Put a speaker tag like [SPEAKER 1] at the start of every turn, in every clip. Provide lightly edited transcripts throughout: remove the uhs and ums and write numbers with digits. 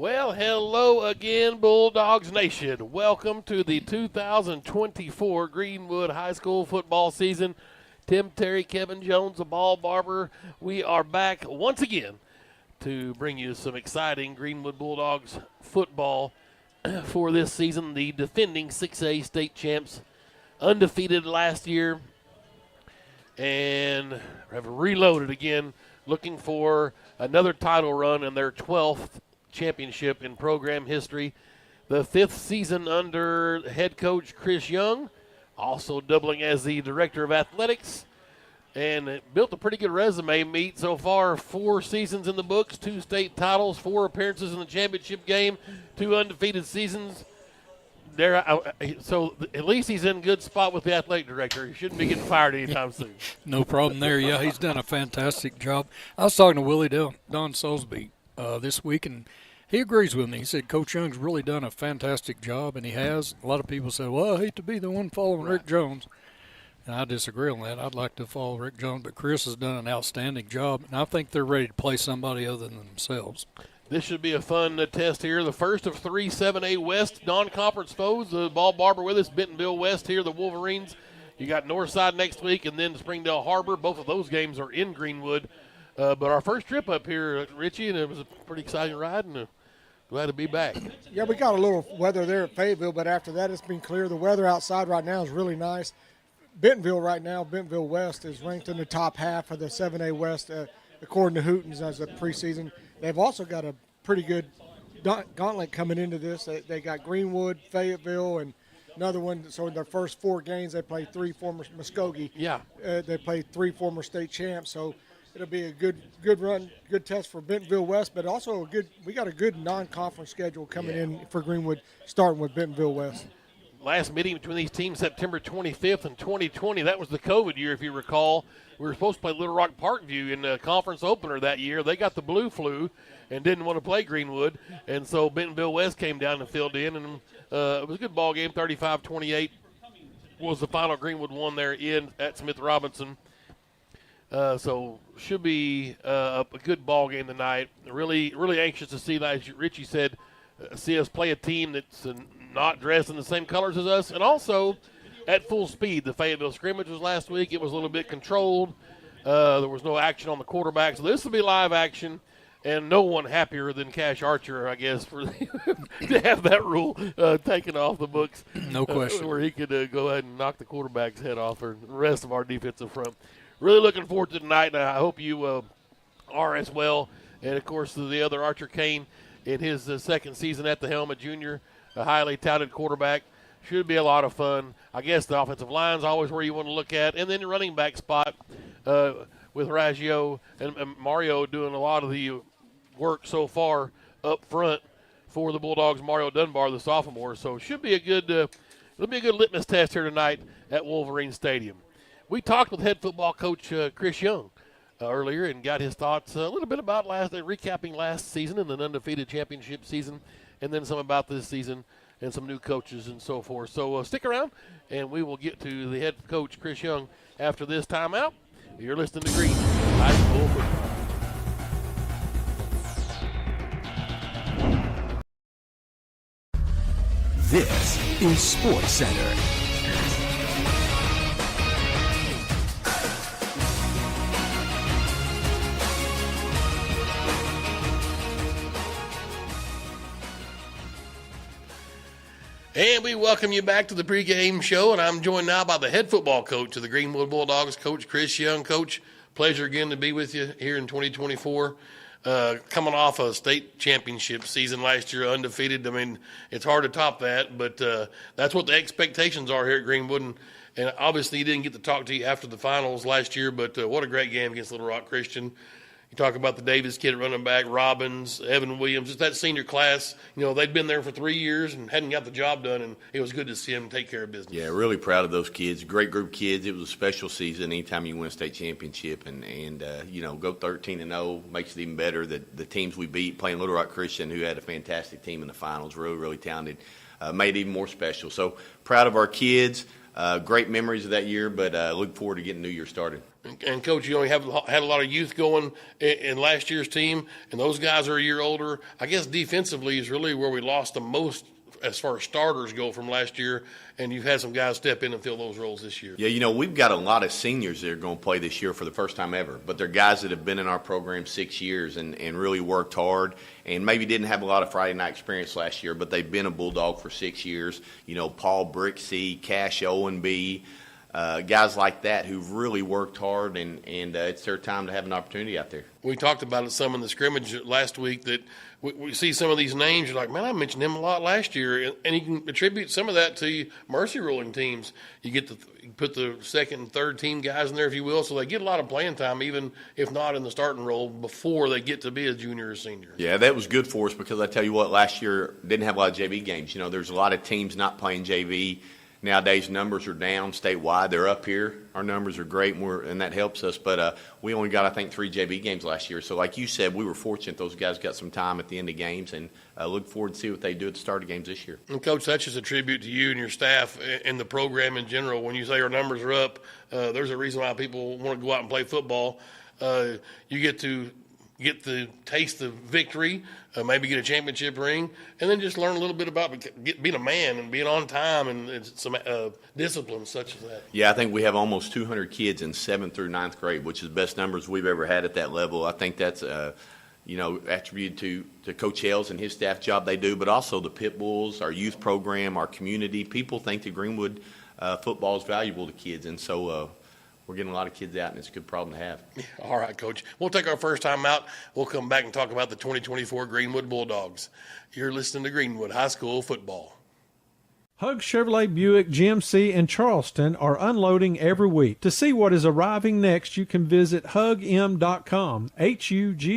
[SPEAKER 1] Well, hello again, Bulldogs Nation. Welcome to the 2024 Greenwood High School football season. Tim Terry, Kevin Jones, the ball barber. We are back once again to bring you some exciting Greenwood Bulldogs football for this season. The defending 6A state champs, undefeated last year, and have reloaded again, looking for another title run in their 12th championship in program history. The 5th season under head coach Chris Young, also doubling as the director of athletics, and built a pretty good resume. Meet so far, 4 seasons in the books, 2 state titles, 4 appearances in the championship game, 2 undefeated seasons. So at least he's in a good spot with the athletic director. He shouldn't be getting fired anytime soon.
[SPEAKER 2] No problem there. Yeah, he's done a fantastic job. I was talking to Willie Don Soulsby this week, and he agrees with me. He said Coach Young's really done a fantastic job, and he has. A lot of people say, well, I hate to be the one following Rick Jones. And I disagree on that. I'd like to follow Rick Jones, but Chris has done an outstanding job, and I think they're ready to play somebody other than themselves.
[SPEAKER 1] This should be a fun test here. The first of 3 7A West non-conference foes. The ball barber with us, Bentonville-West here, the Wolverines. You got Northside next week, and then Springdale Harbor. Both of those games are in Greenwood. But our first trip up here, Richie, and it was a pretty exciting ride, and glad to be back.
[SPEAKER 3] Yeah, we got a little weather there at Fayetteville, but after that it's been clear. The weather outside right now is really nice. Bentonville right now, Bentonville-West, is ranked in the top half of the 7A West, according to Hooten's as a preseason. They've also got a pretty good gauntlet coming into this. They got Greenwood, Fayetteville, and another one. So in their first 4 games, they played 3 former Muskogee.
[SPEAKER 1] Yeah.
[SPEAKER 3] They played 3 former state champs. So it'll be a good run, good test for Bentonville-West, but also we got a good non-conference schedule coming in for Greenwood, starting with Bentonville-West.
[SPEAKER 1] Last meeting between these teams, September 25th and 2020. That was the COVID year, if you recall. We were supposed to play Little Rock Parkview in the conference opener that year. They got the blue flu and didn't want to play Greenwood, and so Bentonville-West came down and filled in, and it was a good ball game. 35-28 was the final. Greenwood won there at Smith Robinson. So should be a good ball game tonight. Really, really anxious to see, like Richie said, see us play a team that's not dressed in the same colors as us, and also at full speed. The Fayetteville scrimmage was last week. It was a little bit controlled. There was no action on the quarterback, so this will be live action, and no one happier than Cash Archer, I guess, for to have that rule taken off the books.
[SPEAKER 2] No question.
[SPEAKER 1] Where he could go ahead and knock the quarterback's head off, or the rest of our defensive front. Really looking forward to tonight, and I hope you are as well. And, of course, the other Archer Kane in his second season at the helm, a junior, a highly touted quarterback. Should be a lot of fun. I guess the offensive line is always where you want to look at. And then the running back spot with Raggio and Mario doing a lot of the work so far up front for the Bulldogs. Mario Dunbar, the sophomore. So it should be a good litmus test here tonight at Wolverine Stadium. We talked with head football coach Chris Young earlier and got his thoughts a little bit about recapping last season and an undefeated championship season, and then some about this season and some new coaches and so forth. So stick around, and we will get to the head coach, Chris Young, after this timeout. You're listening to Green High School Football.
[SPEAKER 4] This is Sports Center.
[SPEAKER 1] And we welcome you back to the pregame show, and I'm joined now by the head football coach of the Greenwood Bulldogs, Coach Chris Young. Coach, pleasure again to be with you here in 2024. Coming off a state championship season last year, undefeated. I mean, it's hard to top that, but that's what the expectations are here at Greenwood. And obviously, you didn't get to talk to you after the finals last year, but what a great game against Little Rock Christian. You talk about the Davis kid running back, Robbins, Evan Williams, just that senior class. You know, they'd been there for 3 years and hadn't got the job done, and it was good to see them take care of business.
[SPEAKER 5] Yeah, really proud of those kids. Great group of kids. It was a special season anytime you win a state championship. And you know, go 13-0 makes it even better. The teams we beat, playing Little Rock Christian, who had a fantastic team in the finals, really, really talented, made it even more special. So proud of our kids. Great memories of that year, but look forward to getting New Year started.
[SPEAKER 1] And Coach, you only had a lot of youth going in last year's team, and those guys are a year older. I guess defensively is really where we lost the most as far as starters go from last year, and you've had some guys step in and fill those roles this year.
[SPEAKER 5] Yeah, we've got a lot of seniors that are going to play this year for the first time ever, but they're guys that have been in our program 6 years and really worked hard and maybe didn't have a lot of Friday night experience last year, but they've been a Bulldog for 6 years. Paul Brixey, Cash Owenby, guys like that who've really worked hard, and it's their time to have an opportunity out there.
[SPEAKER 1] We talked about it some in the scrimmage last week that we see some of these names. You're like, man, I mentioned him a lot last year, and you can attribute some of that to mercy ruling teams. You put the second and third team guys in there, if you will, so they get a lot of playing time, even if not in the starting role, before they get to be a junior or senior.
[SPEAKER 5] Yeah, that was good for us because I tell you what, last year didn't have a lot of JV games. There's a lot of teams not playing JV. Nowadays, numbers are down statewide. They're up here. Our numbers are great, and that helps us. But we only got, I think, 3 JV games last year. So like you said, we were fortunate those guys got some time at the end of games, and look forward to see what they do at the start of games this year.
[SPEAKER 1] And, Coach, that's just a tribute to you and your staff and the program in general. When you say our numbers are up, there's a reason why people want to go out and play football. You get to taste the victory, maybe get a championship ring, and then just learn a little bit about being a man and being on time and some discipline such as that.
[SPEAKER 5] Yeah, I think we have almost 200 kids in 7th through 9th grade, which is the best numbers we've ever had at that level. I think that's attributed to Coach Hales and his staff job they do, but also the Pit Bulls, our youth program, our community. People think that Greenwood football is valuable to kids, and so we're getting a lot of kids out, and it's a good problem to have.
[SPEAKER 1] All right, Coach. We'll take our first time out. We'll come back and talk about the 2024 Greenwood Bulldogs. You're listening to Greenwood High School Football.
[SPEAKER 6] Hug Chevrolet Buick GMC in Charleston are unloading every week. To see what is arriving next, you can visit hugm.com, HUGGM.com.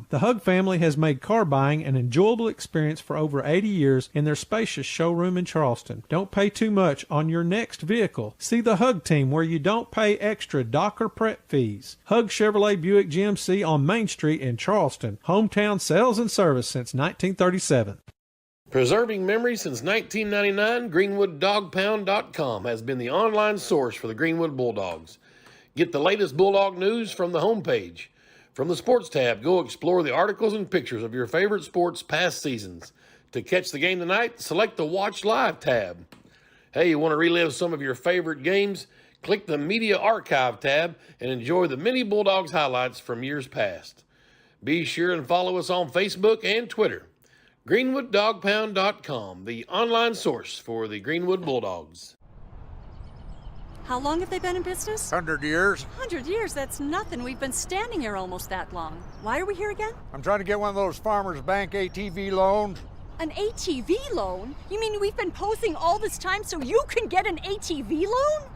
[SPEAKER 6] The Hug family has made car buying an enjoyable experience for over 80 years in their spacious showroom in Charleston. Don't pay too much on your next vehicle. See the Hug team where you don't pay extra dock or prep fees. Hug Chevrolet Buick GMC on Main Street in Charleston. Hometown sales and service since 1937.
[SPEAKER 1] Preserving memories since 1999, GreenwoodDogPound.com has been the online source for the Greenwood Bulldogs. Get the latest Bulldog news from the homepage. From the Sports tab, go explore the articles and pictures of your favorite sports past seasons. To catch the game tonight, select the Watch Live tab. Hey, you want to relive some of your favorite games? Click the Media Archive tab and enjoy the many Bulldogs highlights from years past. Be sure and follow us on Facebook and Twitter. GreenwoodDogPound.com, the online source for the Greenwood Bulldogs.
[SPEAKER 7] How long have they been in business?
[SPEAKER 8] 100 years.
[SPEAKER 7] 100 years, that's nothing. We've been standing here almost that long. Why are we here again?
[SPEAKER 8] I'm trying to get one of those Farmers Bank ATV loans.
[SPEAKER 7] An ATV loan? You mean we've been posing all this time so you can get an ATV loan?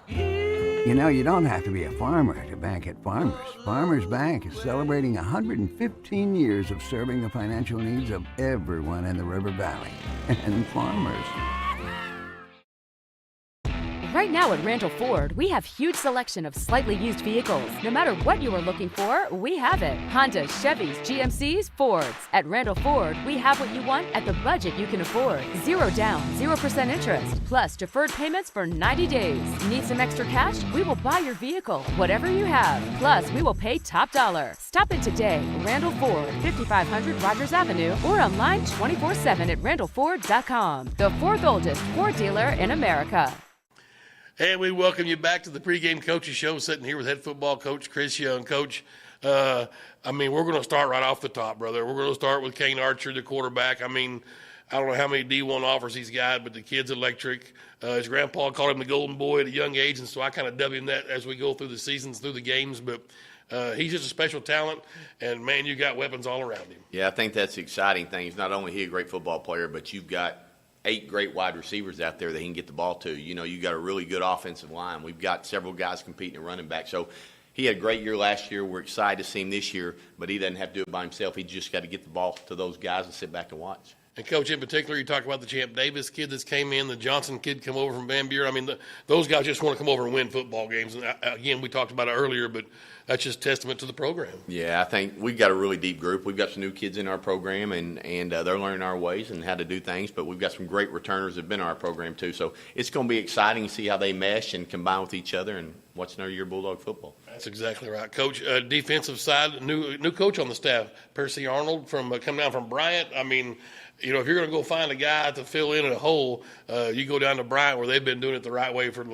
[SPEAKER 9] You know, you don't have to be a farmer to bank at Farmers. Farmers Bank is celebrating 115 years of serving the financial needs of everyone in the River Valley. And farmers.
[SPEAKER 10] Right now at Randall Ford, we have huge selection of slightly used vehicles. No matter what you are looking for, we have it. Hondas, Chevys, GMCs, Fords. At Randall Ford, we have what you want at the budget you can afford. 0 down, 0% interest, plus deferred payments for 90 days. Need some extra cash? We will buy your vehicle, whatever you have. Plus, we will pay top dollar. Stop in today. Randall Ford, 5500 Rogers Avenue, or online 24/7 at randallford.com. The 4th oldest Ford dealer in America.
[SPEAKER 1] And we welcome you back to the Pregame Coaches Show, sitting here with head football coach Chris Young. Coach, we're going to start right off the top, brother. We're going to start with Kane Archer, the quarterback. I don't know how many D1 offers he's got, but the kid's electric. His grandpa called him the golden boy at a young age, and so I kind of dub him that as we go through the seasons, through the games. But he's just a special talent, and, man, you got weapons all around him.
[SPEAKER 5] Yeah, I think that's the exciting thing. He's not only he a great football player, but you've got 8 great wide receivers out there that he can get the ball to. You got a really good offensive line. We've got several guys competing at running back. So he had a great year last year. We're excited to see him this year, but he doesn't have to do it by himself. He just got to get the ball to those guys and sit back and watch.
[SPEAKER 1] And, Coach, in particular, you talk about the Champ Davis kid that's came in, the Johnson kid come over from Van Buren. I mean, those guys just want to come over and win football games. And, again, we talked about it earlier, but that's just testament to the program.
[SPEAKER 5] Yeah, I think we've got a really deep group. We've got some new kids in our program, and they're learning our ways and how to do things. But we've got some great returners that have been in our program, too. So it's going to be exciting to see how they mesh and combine with each other and watch another year of Bulldog football.
[SPEAKER 1] That's exactly right, Coach. Defensive side, new coach on the staff, Percy Arnold, coming down from Bryant. I mean, you know, if you're going to go find a guy to fill in a hole, you go down to Bryant where they've been doing it the right way for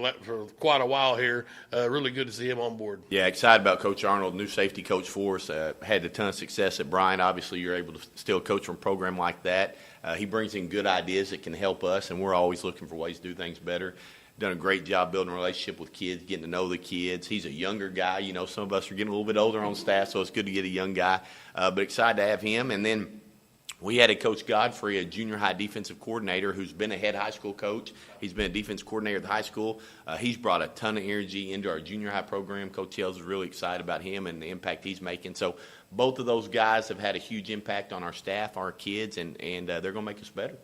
[SPEAKER 1] quite a while here. Really good to see him on board.
[SPEAKER 5] Yeah, excited about Coach Arnold, new safety coach for us. Had a ton of success at Bryant. Obviously, you're able to still coach from a program like that. He brings in good ideas that can help us, and we're always looking for ways to do things better. Done a great job building a relationship with kids, getting to know the kids. He's a younger guy. You know, some of us are getting a little bit older on staff, so it's good to get a young guy. But excited to have him. And then we added Coach Godfrey, a junior high defensive coordinator who's been a head high school coach. He's been a defense coordinator at the high school. He's brought a ton of energy into our junior high program. Coach Hales is really excited about him and the impact he's making. So both of those guys have had a huge impact on our staff, our kids, and they're going to make us better.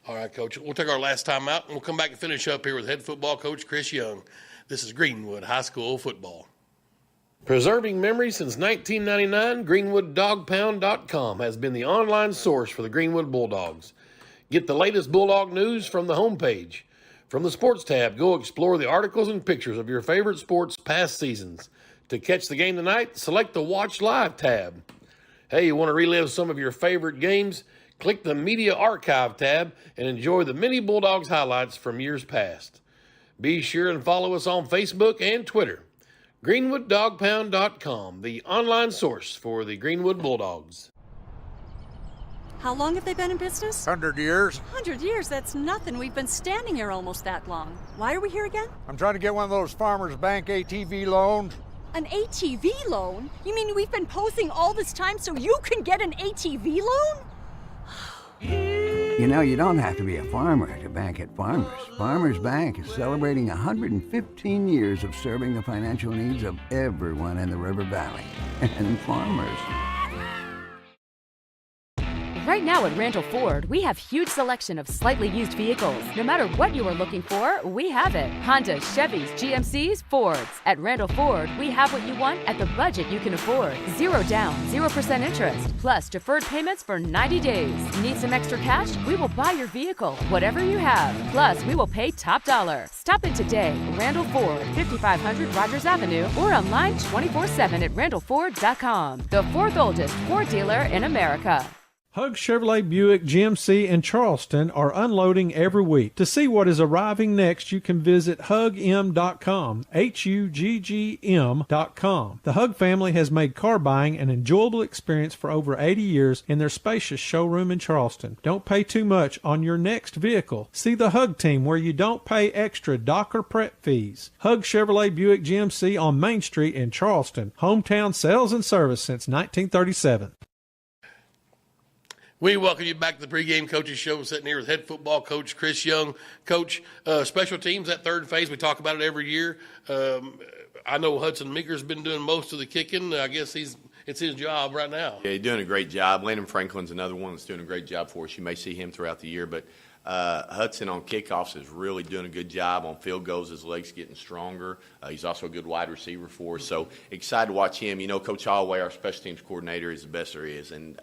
[SPEAKER 1] All right, Coach. We'll take our last time out, and we'll come back and finish up here with head football coach Chris Young. This is Greenwood High School football. Preserving memories since 1999, GreenwoodDogPound.com has been the online source for the Greenwood Bulldogs. Get the latest Bulldog news from the homepage. From the Sports tab, go explore the articles and pictures of your favorite sports past seasons. To catch the game tonight, select the Watch Live tab. Hey, you want to relive some of your favorite games? Click the Media Archive tab and enjoy the many Bulldogs highlights from years past. Be sure and follow us on Facebook and Twitter. GreenwoodDogPound.com, the online source for the Greenwood Bulldogs.
[SPEAKER 7] How long have they been in business?
[SPEAKER 8] 100 years.
[SPEAKER 7] 100 years, that's nothing. We've been standing here almost that long. Why are we here again?
[SPEAKER 8] I'm trying to get one of those Farmers Bank ATV loans.
[SPEAKER 7] An ATV loan? You mean we've been posing all this time so you can get an ATV loan?
[SPEAKER 9] You know, you don't have to be a farmer to bank at Farmers. Farmers Bank is celebrating 115 years of serving the financial needs of everyone in the River Valley. And farmers.
[SPEAKER 10] Right now at Randall Ford, we have huge selection of slightly used vehicles. No matter what you are looking for, we have it. Hondas, Chevys, GMCs, Fords. At Randall Ford, we have what you want at the budget you can afford. 0 down, 0% interest, plus deferred payments for 90 days. Need some extra cash? We will buy your vehicle, whatever you have. Plus, we will pay top dollar. Stop in today. Randall Ford, 5500 Rogers Avenue, or online 24/7 at randallford.com. The fourth oldest Ford dealer in America.
[SPEAKER 6] Hug Chevrolet Buick GMC in Charleston are unloading every week. To see what is arriving next, you can visit hugm.com, HUGGM.com. The Hug family has made car buying an enjoyable experience for over 80 years in their spacious showroom in Charleston. Don't pay too much on your next vehicle. See the Hug team where you don't pay extra dock or prep fees. Hug Chevrolet Buick GMC on Main Street in Charleston. Hometown sales and service since 1937.
[SPEAKER 1] We welcome you back to the Pregame Coaches Show. Sitting here with head football coach Chris Young. Coach, special teams, that third phase, we talk about it every year. I know Hudson Meeker's been doing most of the kicking. I guess it's his job right now.
[SPEAKER 5] Yeah, he's doing a great job. Landon Franklin's another one that's doing a great job for us. You may see him throughout the year, but Hudson on kickoffs is really doing a good job. On field goals, his legs getting stronger. He's also a good wide receiver for us. So excited to watch him. You know, Coach Holloway, our special teams coordinator, is the best there is, and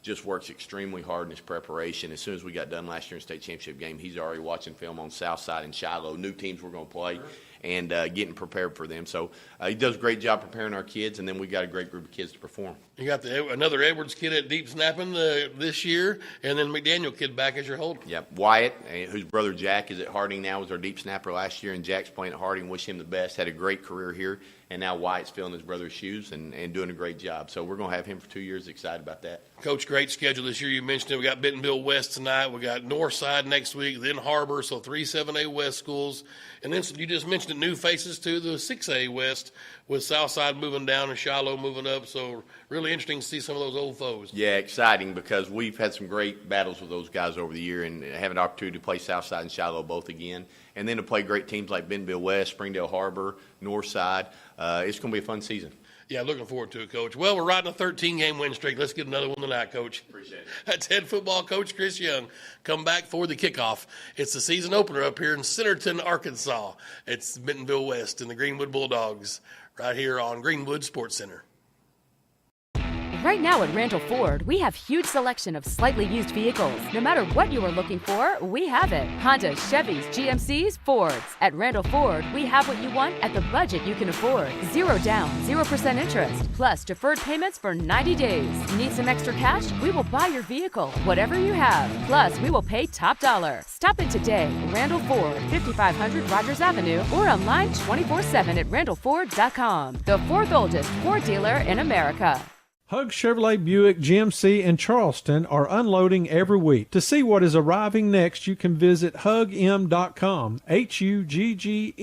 [SPEAKER 5] just works extremely hard in his preparation. As soon as we got done last year in state championship game, he's already watching film on Southside and Shiloh, new teams we're going to play, and getting prepared for them. So he does a great job preparing our kids, and then we got a great group of kids to perform.
[SPEAKER 1] You got another Edwards kid at deep snapping this year, and then McDaniel kid back as your holder.
[SPEAKER 5] Yep, Wyatt, whose brother Jack is at Harding now, was our deep snapper last year, and Jack's playing at Harding. Wish him the best. Had a great career here, and now Wyatt's filling his brother's shoes and doing a great job. So we're going to have him for 2 years. Excited about that.
[SPEAKER 1] Coach, great schedule this year. You mentioned it. We got Bentonville-West tonight. We got Northside next week, then Harbor, so 3 7A West schools. And then you just mentioned the new faces to the 6A West with Southside moving down and Shiloh moving up. So really interesting to see some of those old foes.
[SPEAKER 5] Yeah, exciting because we've had some great battles with those guys over the year and have an opportunity to play Southside and Shiloh both again. And then to play great teams like Bentonville-West, Springdale Harbor, Northside. It's going to be a fun season.
[SPEAKER 1] Yeah, looking forward to it, Coach. Well, we're riding a 13-game win streak. Let's get another one tonight, Coach.
[SPEAKER 5] Appreciate it.
[SPEAKER 1] That's head football coach Chris Young. Come back for the kickoff. It's the season opener up here in Centerton, Arkansas. It's Bentonville-West and the Greenwood Bulldogs right here on Greenwood Sports Center.
[SPEAKER 10] Right now at Randall Ford, we have huge selection of slightly used vehicles. No matter what you are looking for, we have it. Hondas, Chevys, GMCs, Fords. At Randall Ford, we have what you want at the budget you can afford. 0 down, 0% interest, plus deferred payments for 90 days. Need some extra cash? We will buy your vehicle, whatever you have. Plus, we will pay top dollar. Stop in today. Randall Ford, 5500 Rogers Avenue, or online 24/7 at randallford.com. The fourth oldest Ford dealer in America.
[SPEAKER 6] Hug Chevrolet Buick GMC in Charleston are unloading every week. To see what is arriving next, you can visit hugm.com, HUGGM.com.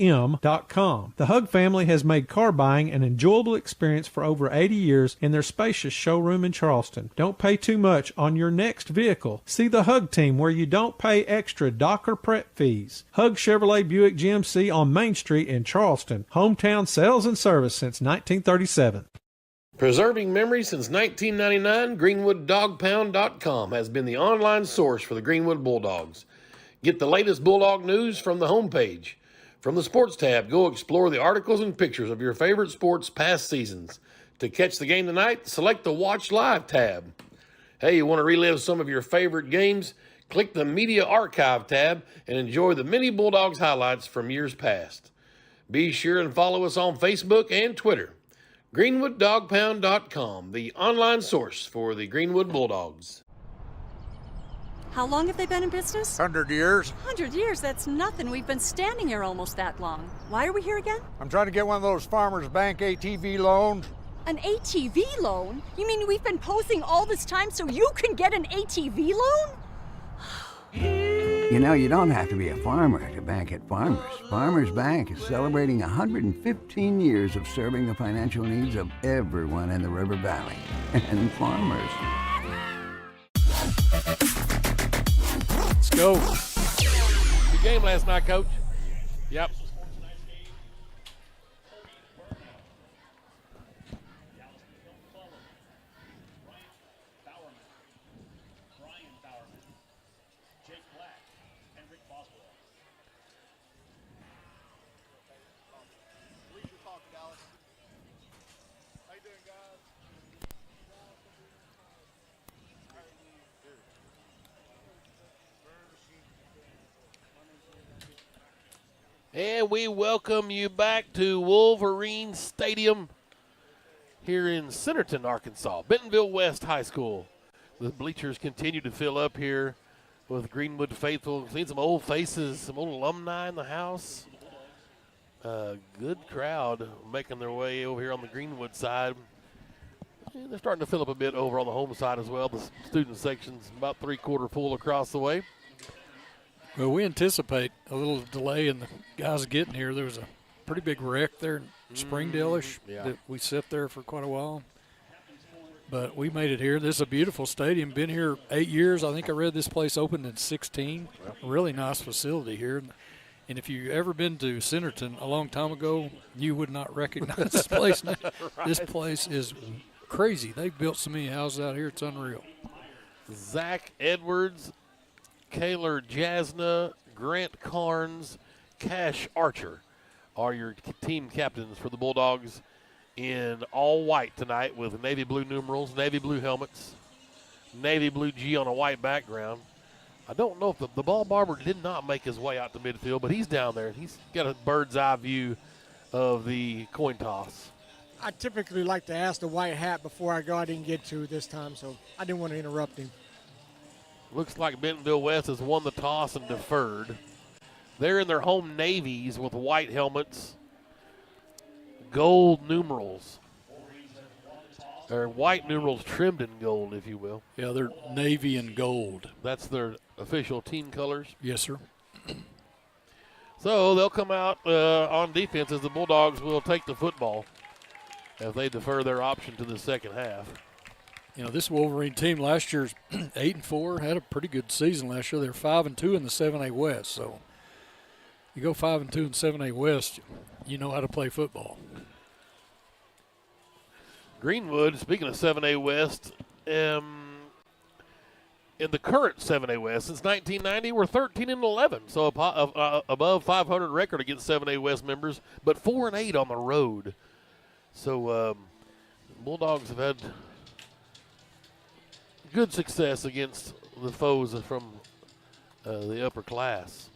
[SPEAKER 6] The Hug family has made car buying an enjoyable experience for over 80 years in their spacious showroom in Charleston. Don't pay too much on your next vehicle. See the Hug team where you don't pay extra dock or prep fees. Hug Chevrolet Buick GMC on Main Street in Charleston. Hometown sales and service since 1937.
[SPEAKER 1] Preserving memories since 1999, GreenwoodDogPound.com has been the online source for the Greenwood Bulldogs. Get the latest Bulldog news from the homepage. From the Sports tab, go explore the articles and pictures of your favorite sports past seasons. To catch the game tonight, select the Watch Live tab. Hey, you want to relive some of your favorite games? Click the Media Archive tab and enjoy the many Bulldogs highlights from years past. Be sure and follow us on Facebook and Twitter. GreenwoodDogPound.com, the online source for the Greenwood Bulldogs.
[SPEAKER 7] How long have they been in business?
[SPEAKER 8] 100 years.
[SPEAKER 7] 100 years, that's nothing. We've been standing here almost that long. Why are we here again?
[SPEAKER 8] I'm trying to get one of those Farmers Bank ATV loans.
[SPEAKER 7] An ATV loan? You mean we've been posing all this time so you can get an ATV loan?
[SPEAKER 9] You know, you don't have to be a farmer to bank at Farmers. Farmers Bank is celebrating 115 years of serving the financial needs of everyone in the River Valley. And farmers.
[SPEAKER 2] Let's go.
[SPEAKER 1] Good game last night, Coach. Yep. And we welcome you back to Wolverines Stadium here in Centerton, Arkansas, Bentonville-West High School. The bleachers continue to fill up here with Greenwood faithful. Seen some old faces, some old alumni in the house. Good crowd making their way over here on the Greenwood side. And they're starting to fill up a bit over on the home side as well. The student section's about three-quarter full across the way.
[SPEAKER 2] Well, we anticipate a little delay in the guys getting here. There was a pretty big wreck there in Springdale-ish that we sat there for quite a while. But we made it here. This is a beautiful stadium. Been here 8 years. I think I read this place opened in 16. Really nice facility here. And if you've ever been to Centerton a long time ago, you would not recognize this place. Right. This place is crazy. They've built so many houses out here, it's unreal.
[SPEAKER 1] Zach Edwards, Kaylor Jasna, Grant Carnes, Cash Archer are your team captains for the Bulldogs in all white tonight with navy blue numerals, navy blue helmets, navy blue G on a white background. I don't know if the ball barber did not make his way out to midfield, but he's down there. He's got a bird's eye view of the coin toss.
[SPEAKER 3] I typically like to ask the white hat before I go. I didn't get to this time, so I didn't want to interrupt him.
[SPEAKER 1] Looks like Bentonville-West has won the toss and deferred. They're in their home navies with white helmets, gold numerals. Or white numerals trimmed in gold, if you will.
[SPEAKER 2] Yeah, they're navy and gold.
[SPEAKER 1] That's their official team colors.
[SPEAKER 2] Yes, sir.
[SPEAKER 1] So they'll come out on defense as the Bulldogs will take the football as they defer their option to the second half.
[SPEAKER 2] You know, this Wolverine team last year's 8-4, had a pretty good season last year. They're 5-2 in the 7A West. So you go 5-2 in 7A West, you know how to play football.
[SPEAKER 1] Greenwood, speaking of 7A West, in the current 7A West, since 1990, we're 13-11, so above 500 record against 7A West members, but 4-8 on the road. So Bulldogs have had good success against the foes from the upper class.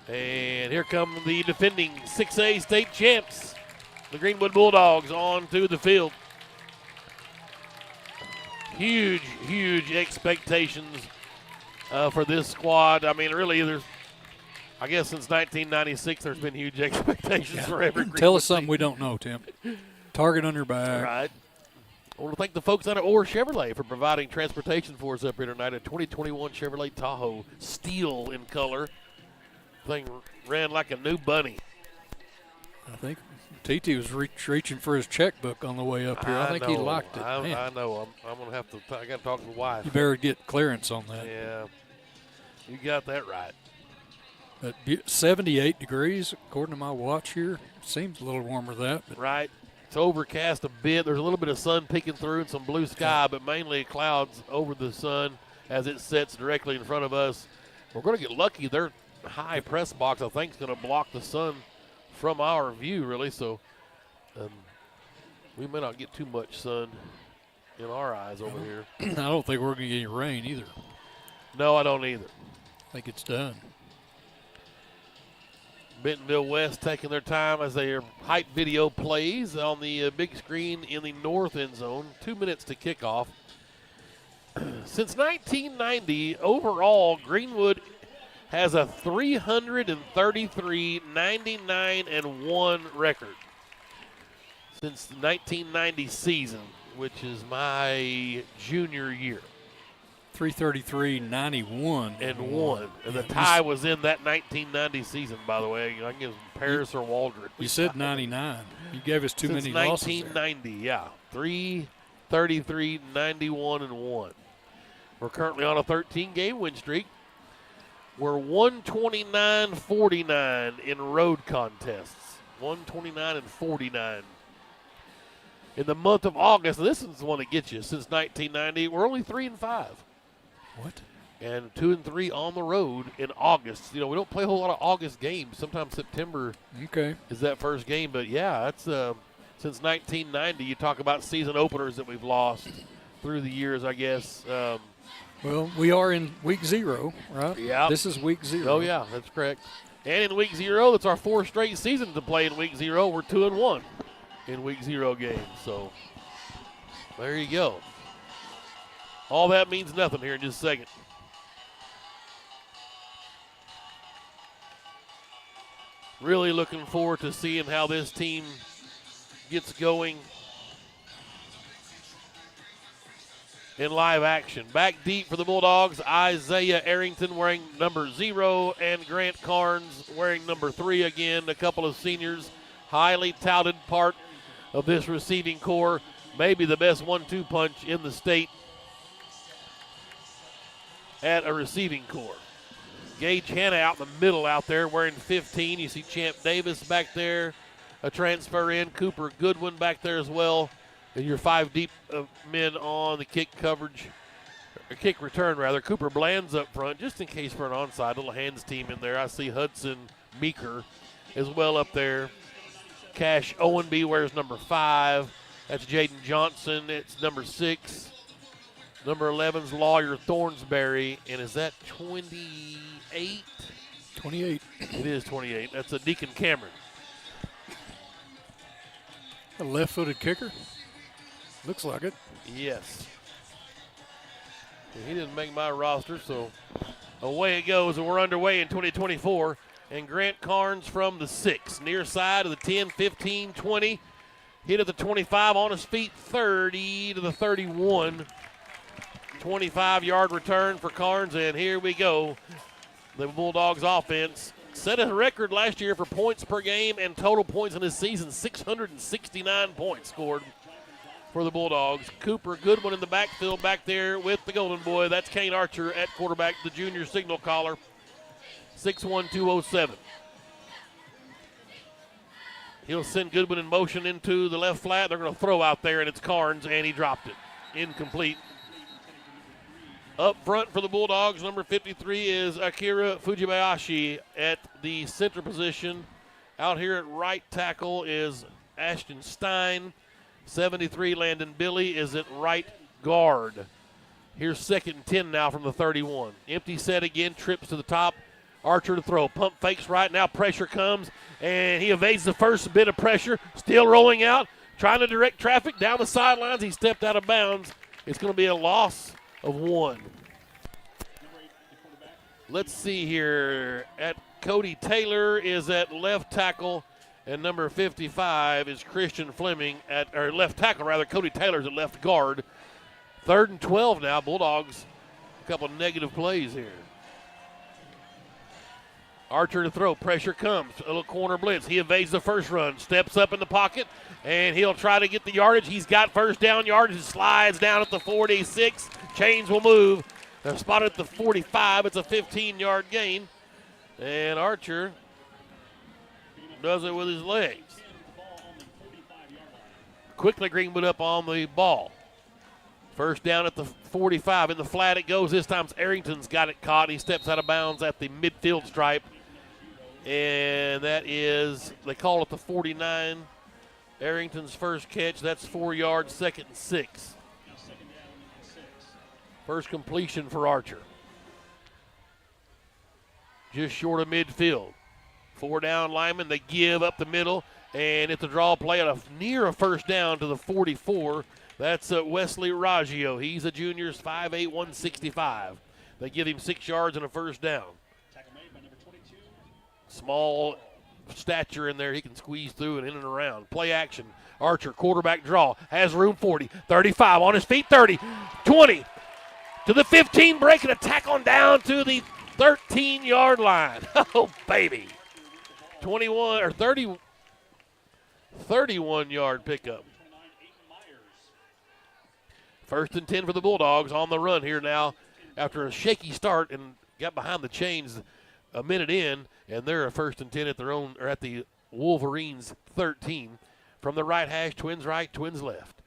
[SPEAKER 1] And here come the defending 6A state champs, the Greenwood Bulldogs, onto the field. Huge, huge expectations for this squad. I mean, really, I guess since 1996, there's been huge expectations for every Greenwood
[SPEAKER 2] Tell us something
[SPEAKER 1] team.
[SPEAKER 2] we don't know, Tim. Target on your back.
[SPEAKER 1] Right. I want to thank the folks out at Orr Chevrolet for providing transportation for us up here tonight. A 2021 Chevrolet Tahoe, steel in color. Thing ran like a new bunny.
[SPEAKER 2] I think TT was reaching for his checkbook on the way up here. I think he liked it.
[SPEAKER 1] I know. I'm going to have to I got to talk to the wife.
[SPEAKER 2] You better get clearance on that.
[SPEAKER 1] Yeah. You got that right.
[SPEAKER 2] But 78 degrees, according to my watch here. Seems a little warmer than that. But
[SPEAKER 1] right. It's overcast a bit. There's a little bit of sun peeking through and some blue sky, but mainly clouds over the sun as it sets directly in front of us. We're going to get lucky. Their high press box, I think, is going to block the sun from our view, really. So we may not get too much sun in our eyes over here.
[SPEAKER 2] I don't think we're going to get any rain either.
[SPEAKER 1] No, I don't either.
[SPEAKER 2] I think it's done.
[SPEAKER 1] Bentonville-West taking their time as their height video plays on the big screen in the north end zone. 2 minutes to kickoff. Since 1990, overall, Greenwood has a 333, 99-1 record since the 1990 season, which is my junior year.
[SPEAKER 2] 333-91
[SPEAKER 1] and 1. And the tie was in that 1990 season, by the way. I can give Paris or Waldron.
[SPEAKER 2] You said 99. You gave us too many losses.
[SPEAKER 1] 1990, yeah. 333, 91, and 1. We're currently on a 13-game win streak. We're 129-49 in road contests. 129-49. In the month of August, and this is the one that gets you, since 1990, we're only 3-5.
[SPEAKER 2] What?
[SPEAKER 1] And 2-3 on the road in August. You know, we don't play a whole lot of August games. Sometimes September is that first game. But, yeah, that's since 1990. You talk about season openers that we've lost through the years, I guess.
[SPEAKER 2] Well, we are in week 0, right?
[SPEAKER 1] Yeah.
[SPEAKER 2] This is week 0.
[SPEAKER 1] Oh, yeah, that's correct. And in week 0, that's our 4th straight season to play in week 0. We're 2-1 in week 0 games. So, there you go. All that means nothing here in just a second. Really looking forward to seeing how this team gets going in live action. Back deep for the Bulldogs, Isaiah Arrington wearing number 0 and Grant Carnes wearing number 3 again. A couple of seniors, highly touted part of this receiving core. Maybe the best 1-2 punch in the state at a receiving core. Gage Hanna out in the middle out there wearing 15. You see Champ Davis back there, a transfer in. Cooper Goodwin back there as well. And your 5 deep men on the kick coverage, or kick return rather. Cooper Bland's up front just in case for an onside. Little hands team in there. I see Hudson Meeker as well up there. Cash Owenby wears number 5. That's Jaden Johnson. It's number 6. Number 11's Lawyer Thornsberry, and is that 28?
[SPEAKER 2] 28.
[SPEAKER 1] It is 28. That's a Deacon Cameron.
[SPEAKER 2] A left-footed kicker? Looks like it.
[SPEAKER 1] Yes. He didn't make my roster, so away it goes, and we're underway in 2024. And Grant Carnes from the 6, near side of the 10, 15, 20. Hit at the 25, on his feet, 30 to the 31. 25-yard return for Carnes, and here we go. The Bulldogs offense set a record last year for points per game and total points in this season. 669 points scored for the Bulldogs. Cooper Goodwin in the backfield back there with the Golden Boy. That's Kane Archer at quarterback, the junior signal caller. 6'1", 207. He'll send Goodwin in motion into the left flat. They're going to throw out there, and it's Carnes, and he dropped it. Incomplete. Up front for the Bulldogs, number 53 is Akira Fujibayashi at the center position. Out here at right tackle is Ashton Stein. 73, Landon Billy, is at right guard. Here's 2nd and 10 now from the 31. Empty set again, trips to the top. Archer to throw. Pump fakes right now. Pressure comes, and he evades the first bit of pressure. Still rolling out, trying to direct traffic down the sidelines. He stepped out of bounds. It's going to be a loss of 1. Let's see here. Cody Taylor is at left tackle, and number 55 is Christian Fleming or left tackle rather. Cody Taylor's at left guard. 3rd and 12 now. Bulldogs, a couple negative plays here. Archer to throw. Pressure comes. A little corner blitz. He evades the first run. Steps up in the pocket, and he'll try to get the yardage. He's got first down yardage. Slides down at the 46. Chains will move. They're spotted at the 45. It's a 15-yard gain. And Archer does it with his legs. Quickly Greenwood up on the ball. First down at the 45. In the flat it goes. This time Arrington's got it caught. He steps out of bounds at the midfield stripe. And that is, they call it the 49. Arrington's first catch. That's 4 yards, 2nd and 6. First completion for Archer. Just short of midfield. 4 down linemen. They give up the middle. And it's a draw play near a first down to the 44. That's Wesley Raggio. He's a junior, 5'8", 165. They give him 6 yards and a first down. Small stature in there. He can squeeze through and in and around. Play action. Archer, quarterback draw. Has room, 40, 35, on his feet, 30, 20. To the 15, breaking a tackle down to the 13-yard line. Oh, baby. 21 or 30, 31-yard pickup. 1st and 10 for the Bulldogs on the run here now after a shaky start and got behind the chains a minute in, and they're a 1st and 10 at their own or at the Wolverines 13. From the right hash, Twins right, Twins left.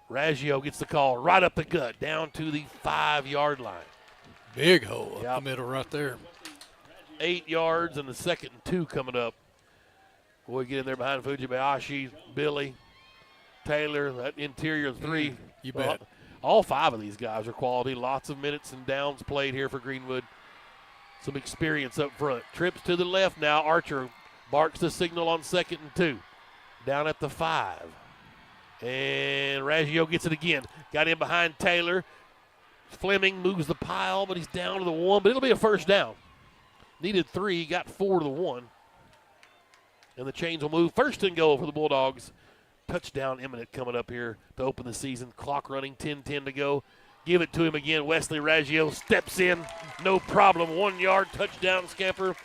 [SPEAKER 1] Raggio gets the call right up the gut down to the 5-yard line.
[SPEAKER 2] Big hole up the middle right there.
[SPEAKER 1] 8 yards and the 2nd and 2 coming up. Boy, get in there behind Fujibayashi, Billy, Taylor, that interior 3.
[SPEAKER 2] You bet.
[SPEAKER 1] All 5 of these guys are quality. Lots of minutes and downs played here for Greenwood. Some experience up front. Trips to the left now. Archer barks the signal on 2nd and 2. Down at the 5. And Raggio gets it again. Got in behind Taylor. Fleming moves the pile, but he's down to the 1. But it'll be a first down. Needed 3, got 4 to the 1. And the chains will move. 1st and goal for the Bulldogs. Touchdown imminent coming up here to open the season. Clock running, 10-10 to go. Give it to him again. Wesley Raggio steps in. No problem. 1-yard touchdown scamper.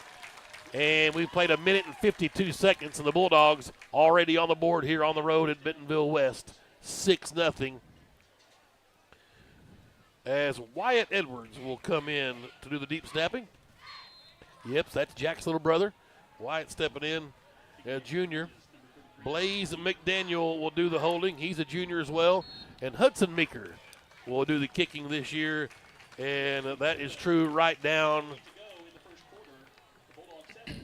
[SPEAKER 1] And we've played 1 minute and 52 seconds, and the Bulldogs already on the board here on the road at Bentonville-West. 6-0. As Wyatt Edwards will come in to do the deep snapping. Yep, that's Jack's little brother. Wyatt stepping in, a junior. Blaze McDaniel will do the holding. He's a junior as well. And Hudson Meeker will do the kicking this year. And that is true right down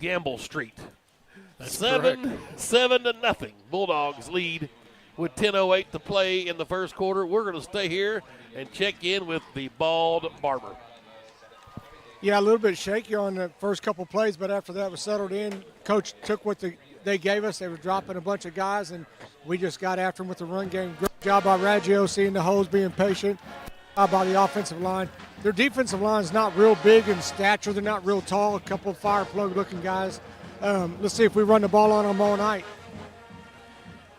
[SPEAKER 1] Gamble Street.
[SPEAKER 2] That's
[SPEAKER 1] 7-0. Bulldogs lead with 10:08 to play in the first quarter. We're going to stay here and check in with the Bald Barber.
[SPEAKER 3] Yeah, a little bit shaky on the first couple plays, but after that was settled in. Coach took what they gave us. They were dropping a bunch of guys, and we just got after them with the run game. Great job by Raggio, seeing the holes, being patient. By the offensive line. Their defensive line is not real big in stature. They're not real tall. A couple of fire plug-looking guys. Let's see if we run the ball on them all night.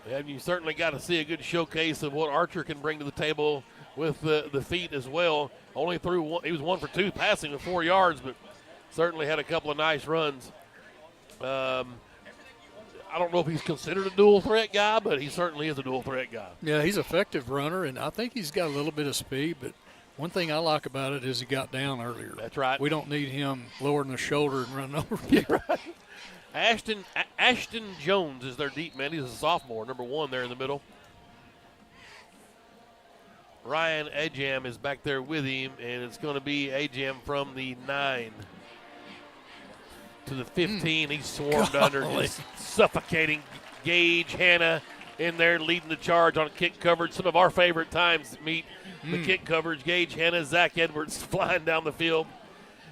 [SPEAKER 1] And you certainly got to see a good showcase of what Archer can bring to the table with the feet as well. Only threw one. He was 1 for 2 passing with 4 yards, but certainly had a couple of nice runs. I don't know if he's considered a dual threat guy, but he certainly is a dual threat guy.
[SPEAKER 2] Yeah, he's an effective runner, and I think he's got a little bit of speed, but one thing I like about it is he got down earlier.
[SPEAKER 1] That's right.
[SPEAKER 2] We don't need him lowering the shoulder and running over people.
[SPEAKER 1] Right. Ashton Jones is their deep man. He's a sophomore, number 1 there in the middle. Ryan Ajam is back there with him, and it's going to be Ajam from the 9 to the 15. He's swarmed under, just suffocating Gage Hanna in there leading the charge on kick coverage. Some of our favorite times to meet the kick coverage. Gage Hanna, Zach Edwards flying down the field.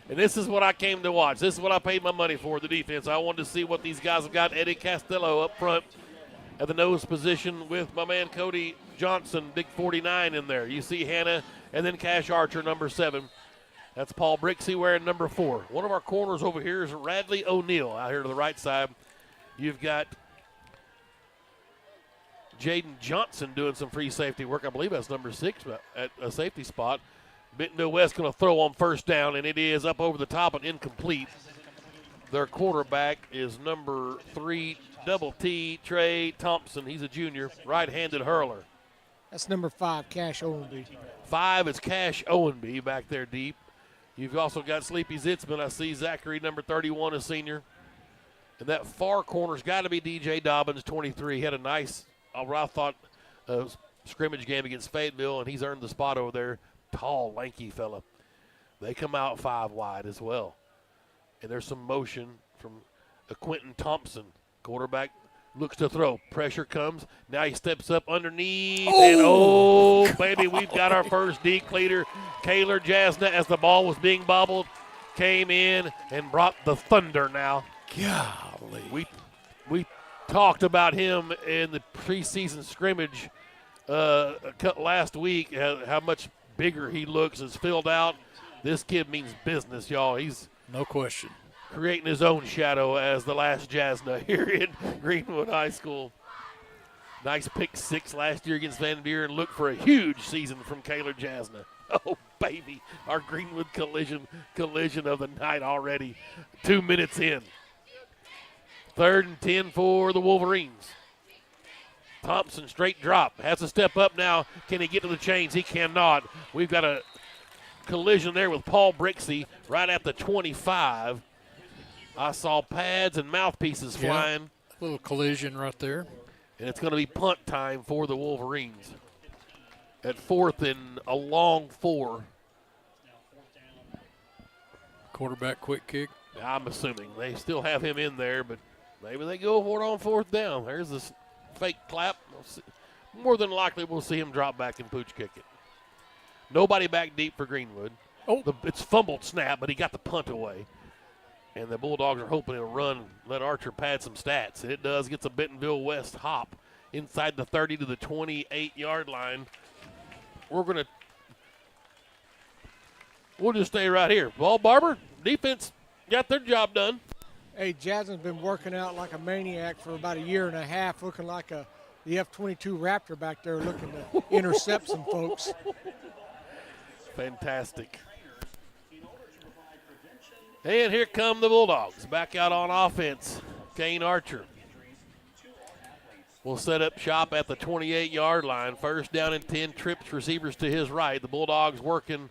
[SPEAKER 1] And this is what I came to watch. This is what I paid my money for, the defense. I wanted to see what these guys have got. Eddie Costello up front at the nose position with my man Cody Johnson, big 49 in there. You see Hanna and then Cash Archer, number 7. That's Paul Brixey wearing number 4. One of our corners over here is Radley O'Neal out here to the right side. You've got Jaden Johnson doing some free safety work. I believe that's number 6 at a safety spot. Bentonville-West going to throw on first down, and it is up over the top and incomplete. Their quarterback is number 3, double T, Trey Thompson. He's a junior, right-handed hurler.
[SPEAKER 3] That's number 5, Cash Owenby.
[SPEAKER 1] 5 is Cash Owenby back there deep. You've also got Sleepy Zitzman. I see Zachary, number 31, a senior. And that far corner's got to be DJ Dobbins, 23. He had a nice, I thought, scrimmage game against Fayetteville, and he's earned the spot over there. Tall, lanky fella. They come out 5 wide as well. And there's some motion from Quentin Thompson. Quarterback looks to throw. Pressure comes. Now he steps up underneath. And, baby, we've got our first decleater. Kaylor Jasna, as the ball was being bobbled, came in and brought the thunder now.
[SPEAKER 2] Golly.
[SPEAKER 1] We talked about him in the preseason scrimmage last week, how much bigger he looks, is filled out. This kid means business, y'all. He's
[SPEAKER 2] no question
[SPEAKER 1] creating his own shadow as the last Jasna here in Greenwood High School. Nice pick 6 last year against Van Buren. Look for a huge season from Kaylor Jasna. Oh, baby, our Greenwood collision of the night already. 2 minutes in. 3rd and 10 for the Wolverines. Thompson, straight drop, has to step up now. Can he get to the chains? He cannot. We've got a collision there with Paul Brixey right at the 25. I saw pads and mouthpieces flying.
[SPEAKER 2] A little collision right there.
[SPEAKER 1] And it's going to be punt time for the Wolverines at 4th and a long 4.
[SPEAKER 2] Quarterback quick kick.
[SPEAKER 1] I'm assuming they still have him in there, but maybe they go for it on 4th down. There's this fake clap. More than likely we'll see him drop back and pooch kick it. Nobody back deep for Greenwood. It's fumbled snap, but he got the punt away. And the Bulldogs are hoping he'll run, let Archer pad some stats. And it does. Gets a Bentonville-West hop inside the 30 to the 28-yard line. We'll just stay right here. Ball Barber, defense got their job done.
[SPEAKER 3] Hey, Jasmine's been working out like a maniac for about a year and a half, looking like the F-22 Raptor back there, looking to intercept some folks.
[SPEAKER 1] Fantastic. And here come the Bulldogs back out on offense. Kane Archer will set up shop at the 28-yard line. 1st down and 10, trips receivers to his right. The Bulldogs working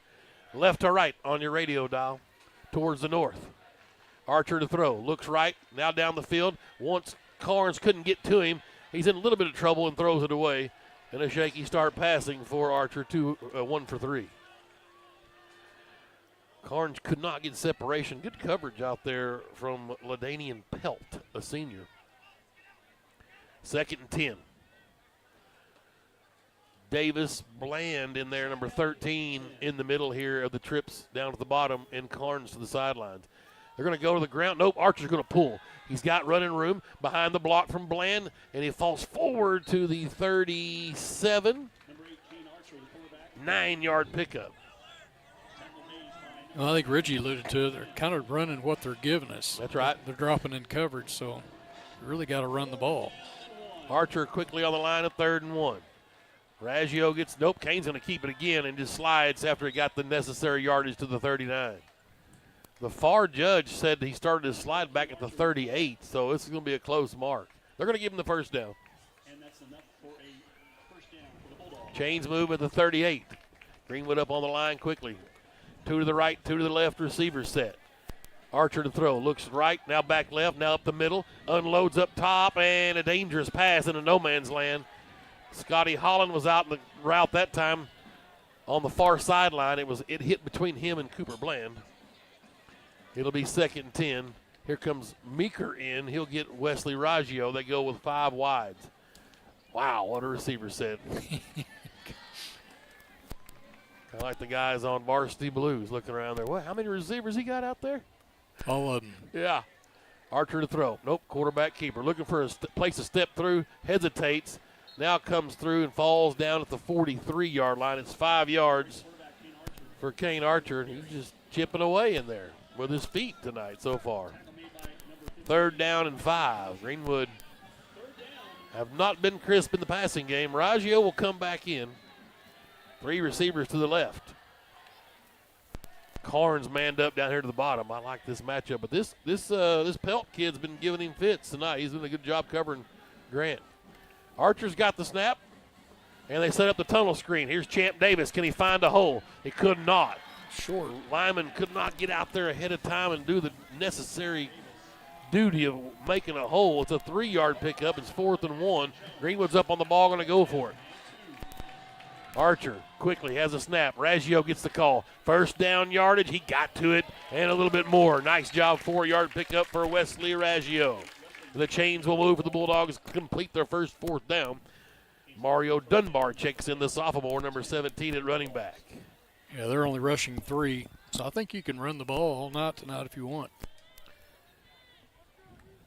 [SPEAKER 1] left to right on your radio dial towards the north. Archer to throw, looks right, now down the field. Once Carnes couldn't get to him, he's in a little bit of trouble and throws it away. And a shaky start passing for Archer, 1 for 3. Carnes could not get separation. Good coverage out there from LaDanian Pelt, a senior. 2nd and 10. Davis Bland in there, number 13 in the middle here of the trips down to the bottom, and Carnes to the sidelines. They're going to go to the ground. Nope, Archer's going to pull. He's got running room behind the block from Bland, and he falls forward to the 37. 9-yard pickup.
[SPEAKER 2] Well, I think Reggie alluded to it. They're kind of running what they're giving us.
[SPEAKER 1] That's right.
[SPEAKER 2] They're dropping in coverage, so you really got to run the ball.
[SPEAKER 1] Archer quickly on the line of 3rd and 1. Raggio gets, nope, Kane's going to keep it again and just slides after he got the necessary yardage to the 39. The far judge said he started his slide back at the 38, so this is going to be a close mark. They're going to give him the 1st down. Chains move at the 38. Greenwood up on the line quickly. 2 to the right, 2 to the left, receiver set. Archer to throw. Looks right, now back left, now up the middle. Unloads up top, and a dangerous pass into no man's land. Scotty Holland was out in the route that time on the far sideline. It hit between him and Cooper Bland. It'll be 2nd and 10. Here comes Meeker in. He'll get Wesley Raggio. They go with 5 wides. Wow, what a receiver set. Kind of like the guys on Varsity Blues looking around there. What? How many receivers he got out there?
[SPEAKER 2] All of them.
[SPEAKER 1] Yeah. Archer to throw. Nope, quarterback keeper. Looking for a place to step through. Hesitates. Now comes through and falls down at the 43-yard line. It's 5 yards for Kane Archer. He's just chipping away in there with his feet tonight so far. 3rd down and 5. Greenwood have not been crisp in the passing game. Raggio will come back in. 3 receivers to the left. Carnes manned up down here to the bottom. I like this matchup, but this Pelt kid's been giving him fits tonight. He's doing a good job covering Grant. Archer's got the snap, and they set up the tunnel screen. Here's Champ Davis. Can he find a hole? He could not.
[SPEAKER 2] Short.
[SPEAKER 1] Lyman could not get out there ahead of time and do the necessary duty of making a hole. It's a 3-yard pickup. It's 4th and 1. Greenwood's up on the ball, going to go for it. Archer quickly has a snap. Raggio gets the call. 1st down yardage. He got to it and a little bit more. Nice job, 4-yard pickup for Wesley Raggio. The chains will move for the Bulldogs to complete their first 4th down. Mario Dunbar checks in, the sophomore, number 17 at running back.
[SPEAKER 2] Yeah, they're only rushing 3, so I think you can run the ball all night tonight if you want.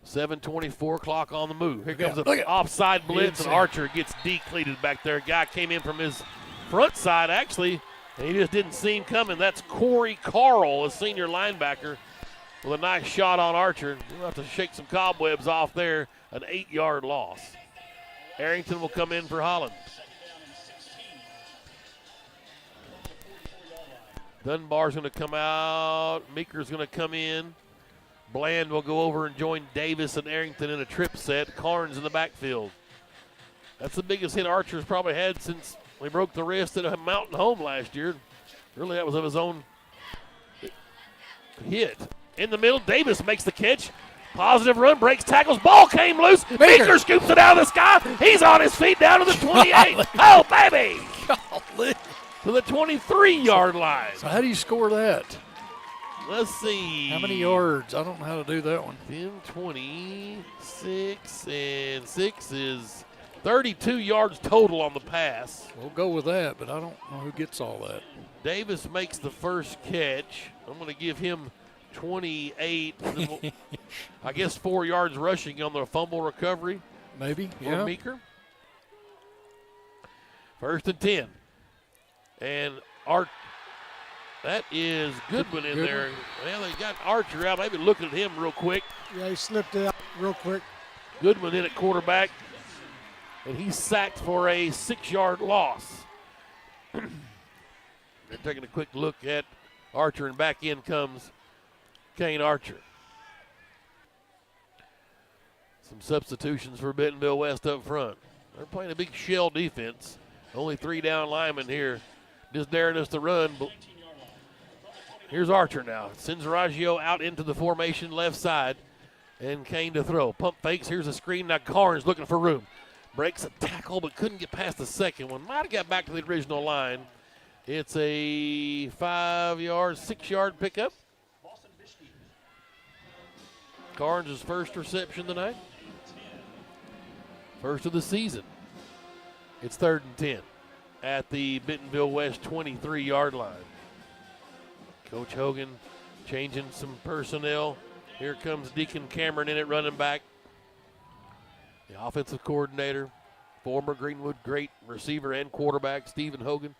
[SPEAKER 1] 7:24 clock on the move. Here comes an offside blitz, and Archer gets decleated back there. A guy came in from his front side, actually, and he just didn't see him coming. That's Corey Carl, a senior linebacker, with a nice shot on Archer. We'll have to shake some cobwebs off there. An 8-yard loss. Arrington will come in for Holland. Dunbar's going to come out. Meeker's going to come in. Bland will go over and join Davis and Arrington in a trip set. Carnes in the backfield. That's the biggest hit Archer's probably had since he broke the wrist at a Mountain Home last year. Really, that was of his own hit. In the middle, Davis makes the catch. Positive run, breaks tackles, ball came loose. Meeker scoops it out of the sky. He's on his feet down to the 28. Oh, baby!
[SPEAKER 2] Golly.
[SPEAKER 1] To the 23-yard line.
[SPEAKER 2] So how do you score that?
[SPEAKER 1] Let's see.
[SPEAKER 2] How many yards? I don't know how to do that one.
[SPEAKER 1] 10, 26, and 6 is 32 yards total on the pass.
[SPEAKER 2] We'll go with that, but I don't know who gets all that.
[SPEAKER 1] Davis makes the first catch. I'm going to give him 28. I guess 4 yards rushing on the fumble recovery.
[SPEAKER 2] Maybe,
[SPEAKER 1] for Meeker. 1st and 10. And that is Goodwin in there. Well, they got Archer out. Maybe looking at him real quick.
[SPEAKER 3] Yeah, he slipped out real quick.
[SPEAKER 1] Goodwin in at quarterback, and he's sacked for a 6-yard loss. They're taking a quick look at Archer, and back in comes Kane Archer. Some substitutions for Bentonville-West up front. They're playing a big shell defense. Only 3 down linemen here, just daring us to run. Here's Archer now. Sends Raggio out into the formation left side. And Kane to throw. Pump fakes. Here's a screen. Now Carnes looking for room. Breaks a tackle but couldn't get past the second one. Might have got back to the original line. It's a 5-yard, 6-yard pickup. Carnes' first reception tonight. First of the season. It's 3rd and 10 at the Bentonville-West 23-yard line. Coach Hogan changing some personnel. Here comes Deacon Cameron in at running back. The offensive coordinator, former Greenwood great receiver and quarterback, Stephen Hogan.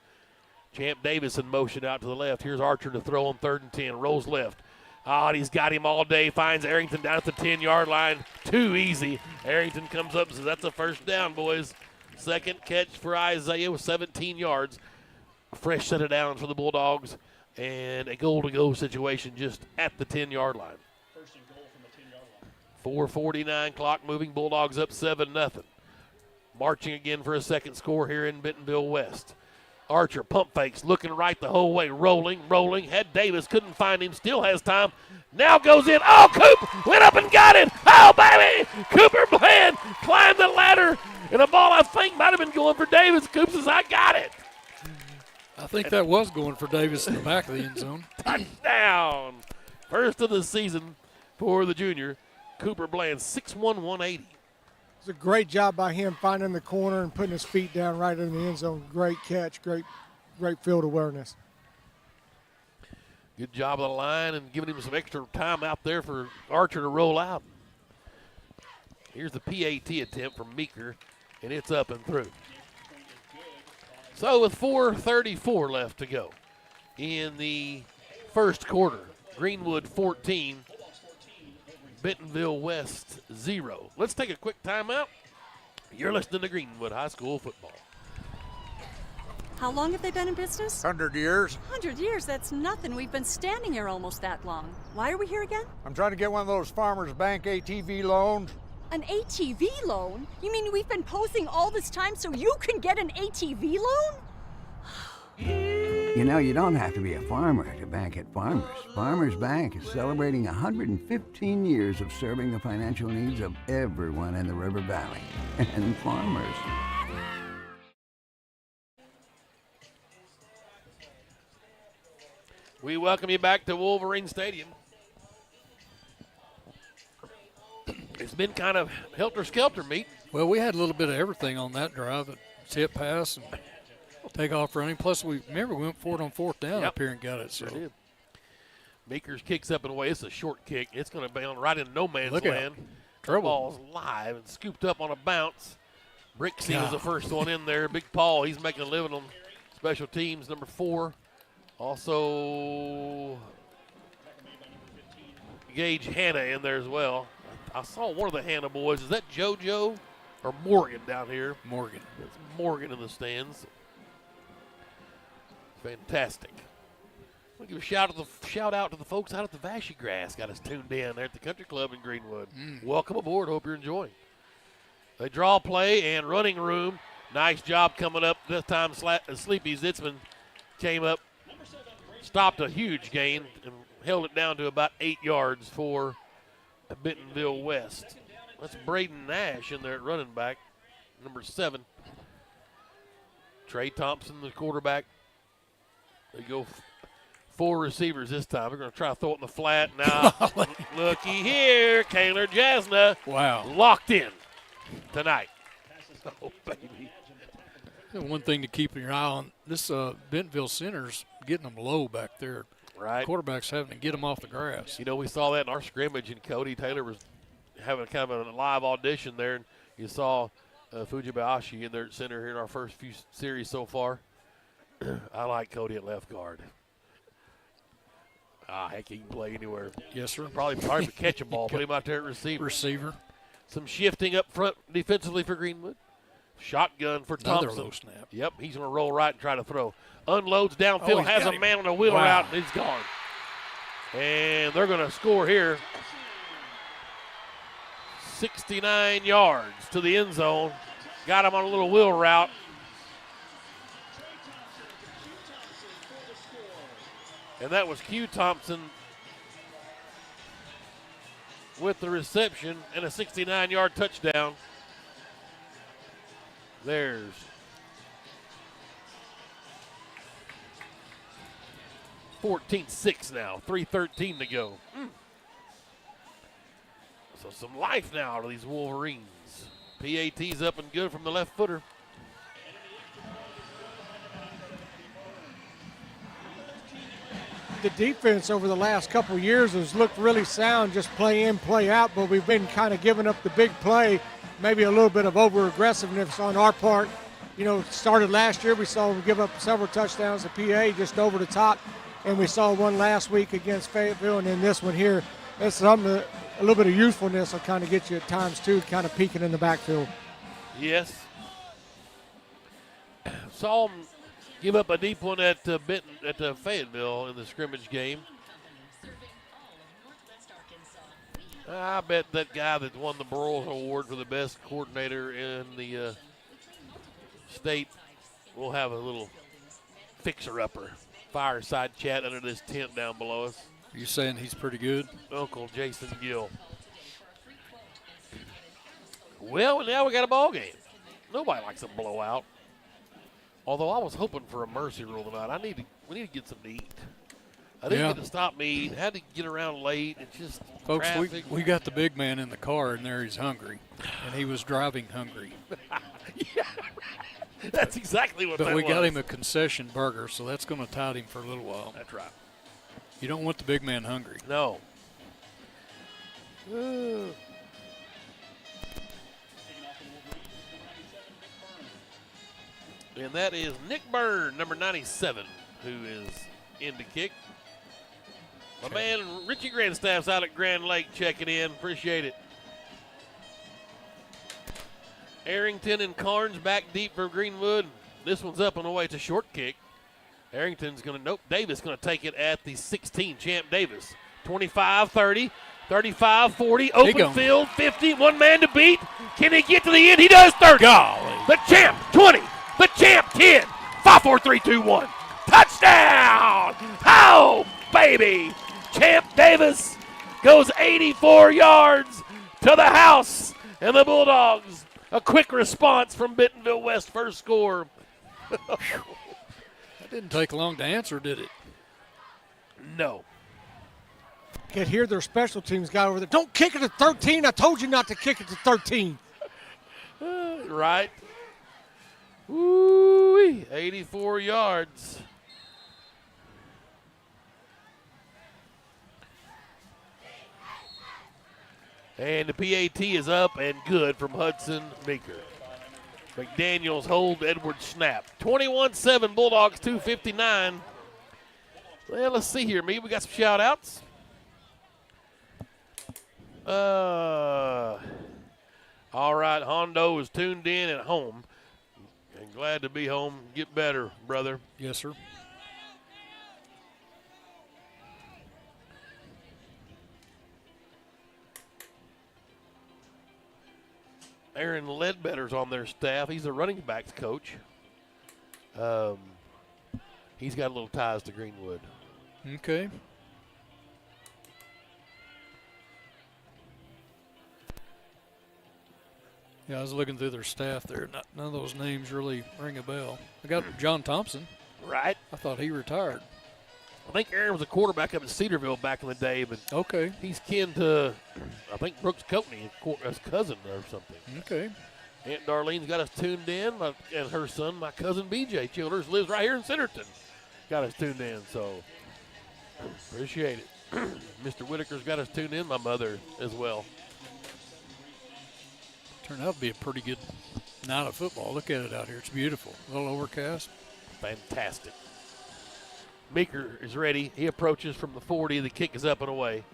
[SPEAKER 1] Champ Davis in motion out to the left. Here's Archer to throw on 3rd and 10. Rolls left. And he's got him all day. Finds Arrington down at the 10-yard line. Too easy. Arrington comes up and says, that's a 1st down, boys. Second catch for Isaiah with 17 yards. Fresh set of downs for the Bulldogs. And a goal-to-go situation just at the 10-yard line. 4:49 clock moving. Bulldogs up 7-0. Marching again for a second score here in Bentonville-West. Archer pump fakes, looking right the whole way, rolling. Had Davis, couldn't find him, still has time. Now goes in. Oh, Coop went up and got it. Oh, baby. Cooper Bland climbed the ladder. And a ball I think might have been going for Davis. Coop says, I got it.
[SPEAKER 2] I think that was going for Davis in the back of the end zone.
[SPEAKER 1] Touchdown. First of the season for the junior. Cooper Bland, 6'1", 180.
[SPEAKER 3] It's a great job by him finding the corner and putting his feet down right in the end zone. Great catch, great field awareness.
[SPEAKER 1] Good job of the line and giving him some extra time out there for Archer to roll out. Here's the PAT attempt from Meeker, and it's up and through. So with 4:34 left to go in the first quarter, Greenwood 14, Bentonville-West 0. Let's take a quick timeout. You're listening to Greenwood High School football.
[SPEAKER 7] How long have they been in business?
[SPEAKER 8] 100 years.
[SPEAKER 7] 100 years, that's nothing. We've been standing here almost that long. Why are we here again?
[SPEAKER 8] I'm trying to get one of those Farmers Bank ATV loans.
[SPEAKER 7] An ATV loan? You mean we've been posing all this time so you can get an ATV loan?
[SPEAKER 9] You know, you don't have to be a farmer to bank at Farmers. Farmers Bank is celebrating 115 years of serving the financial needs of everyone in the River Valley. And farmers.
[SPEAKER 1] We welcome you back to Wolverine Stadium. It's been kind of helter-skelter meet.
[SPEAKER 2] Well, we had a little bit of everything on that drive. Tip pass and take off running. Plus, we went for it on fourth down up here and got it. So.
[SPEAKER 1] Sure did. Meekers kicks up and away. It's a short kick. It's going to bounce right in no man's land.
[SPEAKER 2] Trouble.
[SPEAKER 1] Ball's live and scooped up on a bounce. Brixie was the first one in there. Big Paul, he's making a living on special teams, number 4. Also, Gage Hanna in there as well. I saw one of the Hanna boys. Is that JoJo or Morgan down here?
[SPEAKER 2] Morgan.
[SPEAKER 1] It's Morgan in the stands. Fantastic. We'll give a shout out to the folks out at the Vashy Grass. Got us tuned in there at the Country Club in Greenwood. Welcome aboard. Hope you're enjoying. They draw play and running room. Nice job coming up. This time Sleepy Zitzman came up, stopped a huge gain, and held it down to about 8 yards for Bentonville-West. That's Braden Nash in there at running back, number 7. Trey Thompson, the quarterback. They go 4 receivers this time. We're going to try to throw it in the flat. Now, looky here. Kaylor Jasna.
[SPEAKER 2] Wow.
[SPEAKER 1] Locked in tonight. Oh, baby.
[SPEAKER 2] One thing to keep your eye on, this Bentonville center's getting them low back there.
[SPEAKER 1] Right.
[SPEAKER 2] Quarterback's having to get them off the grass.
[SPEAKER 1] You know, we saw that in our scrimmage, and Cody Taylor was having kind of a live audition there, and you saw Fujibayashi in there at center here in our first few series so far. I like Cody at left guard. Heck, he can play anywhere.
[SPEAKER 2] Yes, sir.
[SPEAKER 1] Probably catch a ball, put him out there at receiver. Some shifting up front defensively for Greenwood. Shotgun for Thompson.
[SPEAKER 2] Another low snap.
[SPEAKER 1] Yep, he's going to roll right and try to throw. Unloads downfield, has a man on a wheel route, and he's gone. And they're going to score here. 69 yards to the end zone. Got him on a little wheel route. And that was Q Thompson with the reception and a 69-yard touchdown. There's $14-6 now, 3:13 to go. So some life now to these Wolverines. PAT's up and good from the left footer.
[SPEAKER 3] The defense over the last couple of years has looked really sound, just play in, play out, but we've been kind of giving up the big play, maybe a little bit of over-aggressiveness on our part. You know, started last year, we saw them give up several touchdowns to PA just over the top, and we saw one last week against Fayetteville, and then this one here. That's something, a little bit of youthfulness will kind of get you at times, too, kind of peeking in the backfield.
[SPEAKER 1] Yes. Saw them give up a deep one at Fayetteville in the scrimmage game. I bet that guy that won the Burroughs Award for the best coordinator in the state will have a little fixer-upper fireside chat under this tent down below us.
[SPEAKER 2] You saying he's pretty good?
[SPEAKER 1] Uncle Jason Gill. Well, now we got a ball game. Nobody likes a blowout. Although I was hoping for a mercy rule tonight. We need to get something to eat. I didn't get to stop me eat. Had to get around late. It's just
[SPEAKER 2] Folks,
[SPEAKER 1] traffic.
[SPEAKER 2] we got the big man in the car, and there he's hungry. And he was driving hungry.
[SPEAKER 1] Yeah, that's exactly what
[SPEAKER 2] but
[SPEAKER 1] that
[SPEAKER 2] we
[SPEAKER 1] was.
[SPEAKER 2] got him a concession burger, so that's going to tide him for a little while.
[SPEAKER 1] That's right.
[SPEAKER 2] You don't want the big man hungry.
[SPEAKER 1] No. And that is Nick Byrne, number 97, who is in to kick. My man Richie Grandstaff's out at Grand Lake checking in. Appreciate it. Arrington and Carnes back deep for Greenwood. This one's up and away. It's a short kick. Arrington's going to, nope, Davis going to take it at the 16, Champ Davis. 25-30, 35-40, open field, 50, one man to beat. Can he get to the end? He does, 30.
[SPEAKER 2] Golly.
[SPEAKER 1] The Champ, 20. The Champ, 10. 5, 4, 3, 2, 1. Touchdown! Oh, baby! Champ Davis goes 84 yards to the house. And the Bulldogs, a quick response from Bentonville-West, first score.
[SPEAKER 2] That didn't take long to answer, did it?
[SPEAKER 1] No.
[SPEAKER 3] Could hear their special teams guy over there. Don't kick it at 13. I told you not to kick it to 13.
[SPEAKER 1] Right. Woo-wee, 84 yards. And the PAT is up and good from Hudson Meeker. McDaniels hold, Edwards snap. 21-7, Bulldogs 2:59. Well, let's see here, we got some shout-outs. All right, Hondo is tuned in at home. And glad to be home. Get better, brother.
[SPEAKER 2] Yes, sir.
[SPEAKER 1] Aaron Ledbetter's on their staff. He's a running backs coach. He's got a little ties to Greenwood.
[SPEAKER 2] Okay. Yeah, I was looking through their staff there. None of those names really ring a bell. I got John Thompson.
[SPEAKER 1] Right.
[SPEAKER 2] I thought he retired.
[SPEAKER 1] I think Aaron was a quarterback up at Cedarville back in the day, but
[SPEAKER 2] okay,
[SPEAKER 1] he's kin to, I think, Brooks Coatney, his cousin or something.
[SPEAKER 2] Okay.
[SPEAKER 1] Aunt Darlene's got us tuned in, and her son, my cousin BJ Childers, lives right here in Centerton. Got us tuned in, so appreciate it. Mr. Whitaker's got us tuned in, my mother as well.
[SPEAKER 2] Turned out to be a pretty good night of football. Look at it out here. It's beautiful. A little overcast.
[SPEAKER 1] Fantastic. Meeker is ready. He approaches from the 40. The kick is up and away.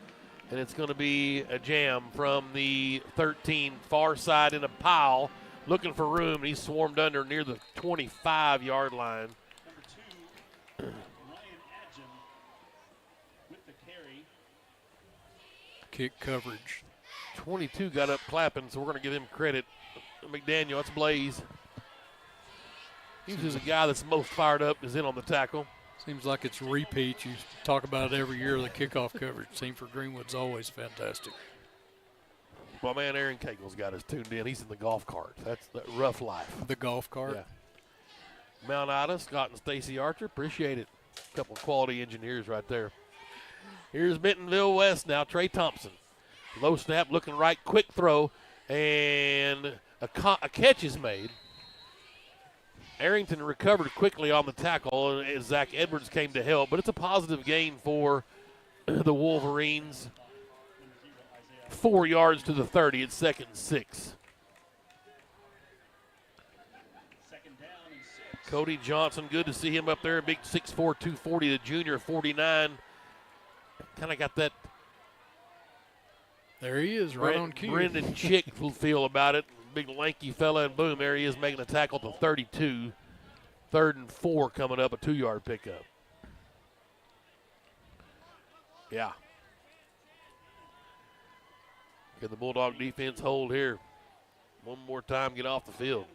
[SPEAKER 1] And it's going to be a jam from the 13, far side in a pile, looking for room. He's swarmed under near the 25-yard line.
[SPEAKER 2] Kick coverage.
[SPEAKER 1] 22 got up clapping, so we're going to give him credit. McDaniel, that's Blaze. He's just a guy that's most fired up, is in on the tackle.
[SPEAKER 2] Seems like it's repeat. You talk about it every year, the kickoff coverage. Team for Greenwood's always fantastic.
[SPEAKER 1] My man Aaron Cagle's got us tuned in. He's in the golf cart. That's the rough life.
[SPEAKER 2] The golf cart?
[SPEAKER 1] Yeah. Mount Ida, Scott and Stacy Archer, appreciate it. A couple of quality engineers right there. Here's Bentonville-West now, Trey Thompson. Low snap, looking right, quick throw, and a catch is made. Arrington recovered quickly on the tackle as Zach Edwards came to help, but it's a positive gain for the Wolverines. 4 yards to the 30. It's 2nd and 6. Cody Johnson, good to see him up there. Big 6'4", 240, the junior, 49. Kind of got that.
[SPEAKER 2] There he is, right on cue.
[SPEAKER 1] Brendan Chick feel about it. Big lanky fella, and boom, there he is making a tackle to 32. 3rd and 4 coming up, a 2-yard pickup. Yeah. Can the Bulldog defense hold here? One more time, get off the field.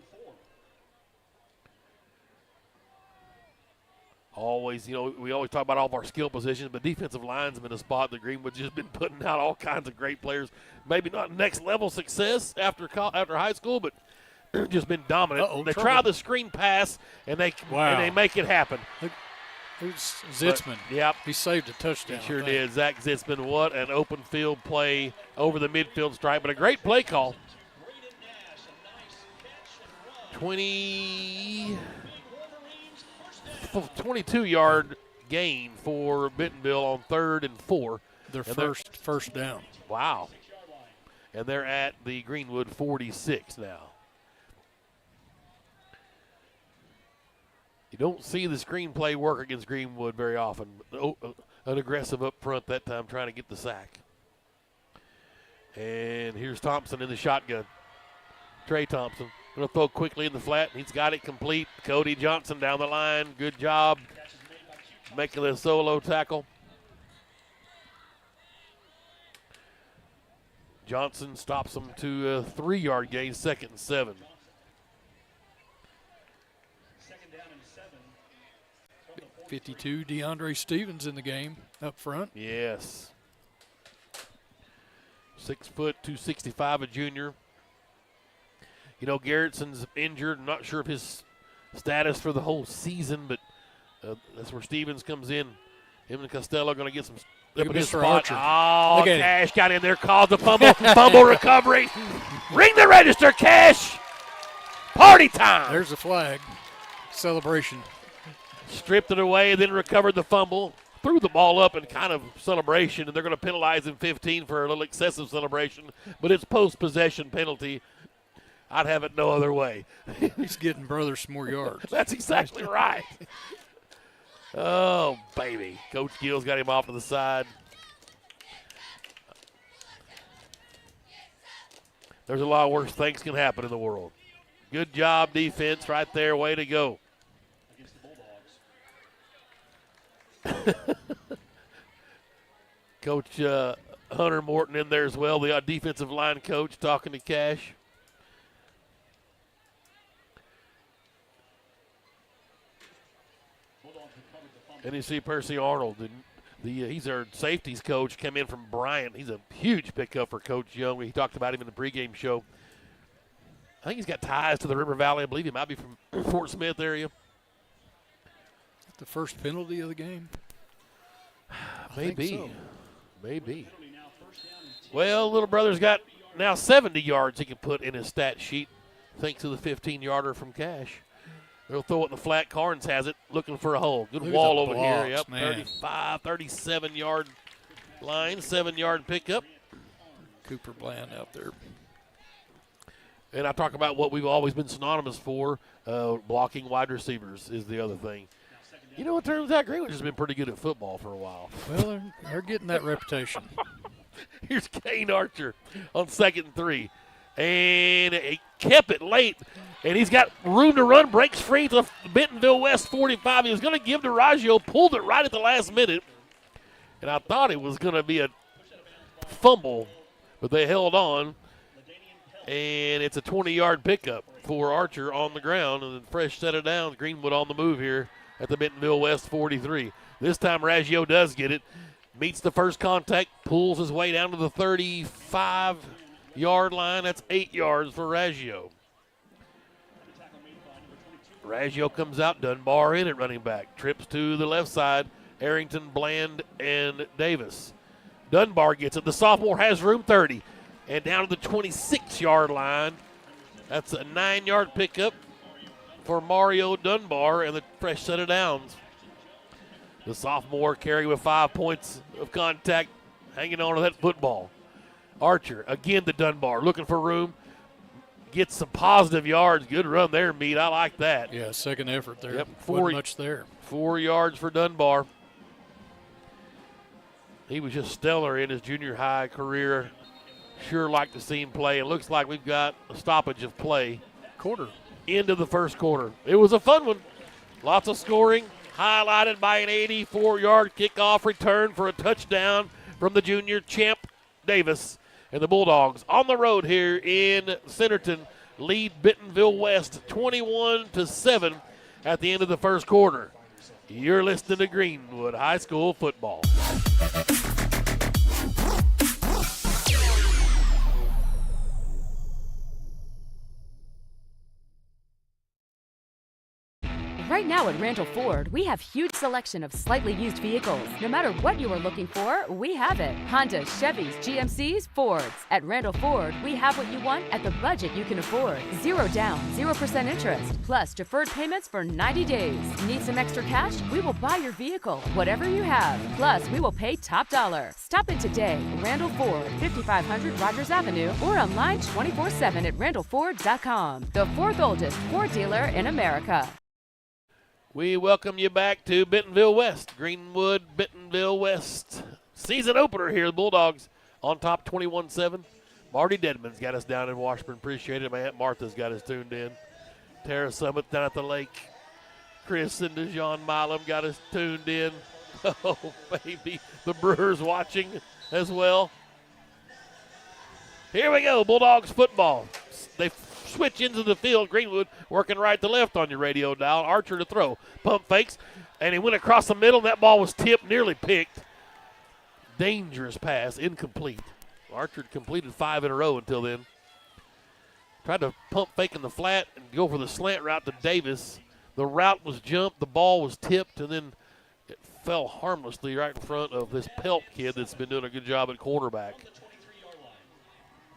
[SPEAKER 1] always, we always talk about all of our skill positions, but defensive line's been a spot that Greenwood's just been putting out all kinds of great players. Maybe not next level success after high school, but just been dominant. They try the screen pass, and they make it happen.
[SPEAKER 2] Who's Zitzman?
[SPEAKER 1] Yep.
[SPEAKER 2] He saved a touchdown.
[SPEAKER 1] He sure did. Zach Zitzman, what an open field play over the midfield stripe, but a great play call. 22-yard gain for Bentonville on 3rd and 4.
[SPEAKER 2] Their first down.
[SPEAKER 1] Wow. And they're at the Greenwood 46 now. You don't see the screenplay work against Greenwood very often. An aggressive up front that time trying to get the sack. And here's Thompson in the shotgun. Trey Thompson going to throw quickly in the flat. He's got it complete. Cody Johnson down the line. Good job making the solo tackle. Johnson stops him to a 3-yard gain, 2nd and 7.
[SPEAKER 2] 52, DeAndre Stevens in the game up front.
[SPEAKER 1] Yes. 6 foot, 265, a junior. Garrettson's injured. I'm not sure of his status for the whole season, but that's where Stevens comes in. Him and Costello going to get some up in his spot. Oh, Cash got in there, caused the fumble. Fumble recovery. Ring the register, Cash. Party time.
[SPEAKER 2] There's the flag. Celebration.
[SPEAKER 1] Stripped it away, then recovered the fumble. Threw the ball up in kind of celebration, and they're going to penalize him 15 for a little excessive celebration, but it's post-possession penalty. I'd have it no other way.
[SPEAKER 2] He's getting brother some more yards.
[SPEAKER 1] That's exactly right. Oh, baby. Coach Gill's got him off to the side. There's a lot worse things can happen in the world. Good job, defense, right there. Way to go. Coach Hunter Morton in there as well, the defensive line coach, talking to Cash. And you see Percy Arnold, he's our safeties coach, came in from Bryant. He's a huge pickup for Coach Young. We talked about him in the pregame show. I think he's got ties to the River Valley. I believe he might be from Fort Smith area.
[SPEAKER 2] The first penalty of the game?
[SPEAKER 1] Maybe.
[SPEAKER 2] So.
[SPEAKER 1] Maybe. Well, little brother's got now 70 yards he can put in his stat sheet thanks to the 15-yarder from Cash. They'll throw it in the flat. Carnes has it, looking for a hole. Good wall over here. Yep, man. 35, 37-yard line, 7-yard pickup.
[SPEAKER 2] Cooper Bland out there.
[SPEAKER 1] And I talk about what we've always been synonymous for, blocking wide receivers is the other thing. It turns out Greenwood has been pretty good at football for a while.
[SPEAKER 2] Well, they're getting that reputation.
[SPEAKER 1] Here's Kane Archer on 2nd and 3. And he kept it late. And he's got room to run, breaks free to the Bentonville-West 45. He was going to give to Raggio, pulled it right at the last minute. And I thought it was going to be a fumble, but they held on. And it's a 20-yard pickup for Archer on the ground. And then fresh set of downs, Greenwood on the move here at the Bentonville-West 43. This time Raggio does get it, meets the first contact, pulls his way down to the 35-yard line. That's 8 yards for Raggio. Raggio comes out, Dunbar in at running back. Trips to the left side, Arrington, Bland, and Davis. Dunbar gets it. The sophomore has room, 30. And down to the 26-yard line. That's a 9-yard pickup for Mario Dunbar and the fresh set of downs. The sophomore carry with 5 points of contact, hanging on to that football. Archer, again to Dunbar, looking for room. Gets some positive yards. Good run there, Meade. I like that.
[SPEAKER 2] Yeah, second effort there.
[SPEAKER 1] Yep,
[SPEAKER 2] Wasn't much there.
[SPEAKER 1] 4 yards for Dunbar. He was just stellar in his junior high career. Sure like to see him play. It looks like we've got a stoppage of play.
[SPEAKER 2] Quarter.
[SPEAKER 1] Into the first quarter. It was a fun one. Lots of scoring, highlighted by an 84-yard kickoff return for a touchdown from the junior champ Davis. And the Bulldogs on the road here in Centerton lead Bentonville-West 21-7 at the end of the first quarter. You're listening to Greenwood High School football.
[SPEAKER 10] Right now at Randall Ford, we have huge selection of slightly used vehicles. No matter what you are looking for, we have it. Hondas, Chevys, GMCs, Fords. At Randall Ford, we have what you want at the budget you can afford. 0 down, 0% interest, plus deferred payments for 90 days. Need some extra cash? We will buy your vehicle, whatever you have. Plus, we will pay top dollar. Stop in today. Randall Ford, 5500 Rogers Avenue, or online 24/7 at randallford.com. The 4th oldest Ford dealer in America.
[SPEAKER 1] We welcome you back to Bentonville-West. Greenwood, Bentonville-West. Season opener here. The Bulldogs on top 21-7. Marty Dedman's got us down in Washburn. Appreciate it. My Aunt Martha's got us tuned in. Tara Summit down at the lake. Chris and DeJean Milam got us tuned in. Oh, baby. The Brewers watching as well. Here we go. Bulldogs football. They switch into the field. Greenwood working right to left on your radio dial. Archer to throw. Pump fakes. And he went across the middle. That ball was tipped, nearly picked. Dangerous pass. Incomplete. Archer completed 5 in a row until then. Tried to pump fake in the flat and go for the slant route to Davis. The route was jumped. The ball was tipped. And then it fell harmlessly right in front of this Pelt kid that's been doing a good job at quarterback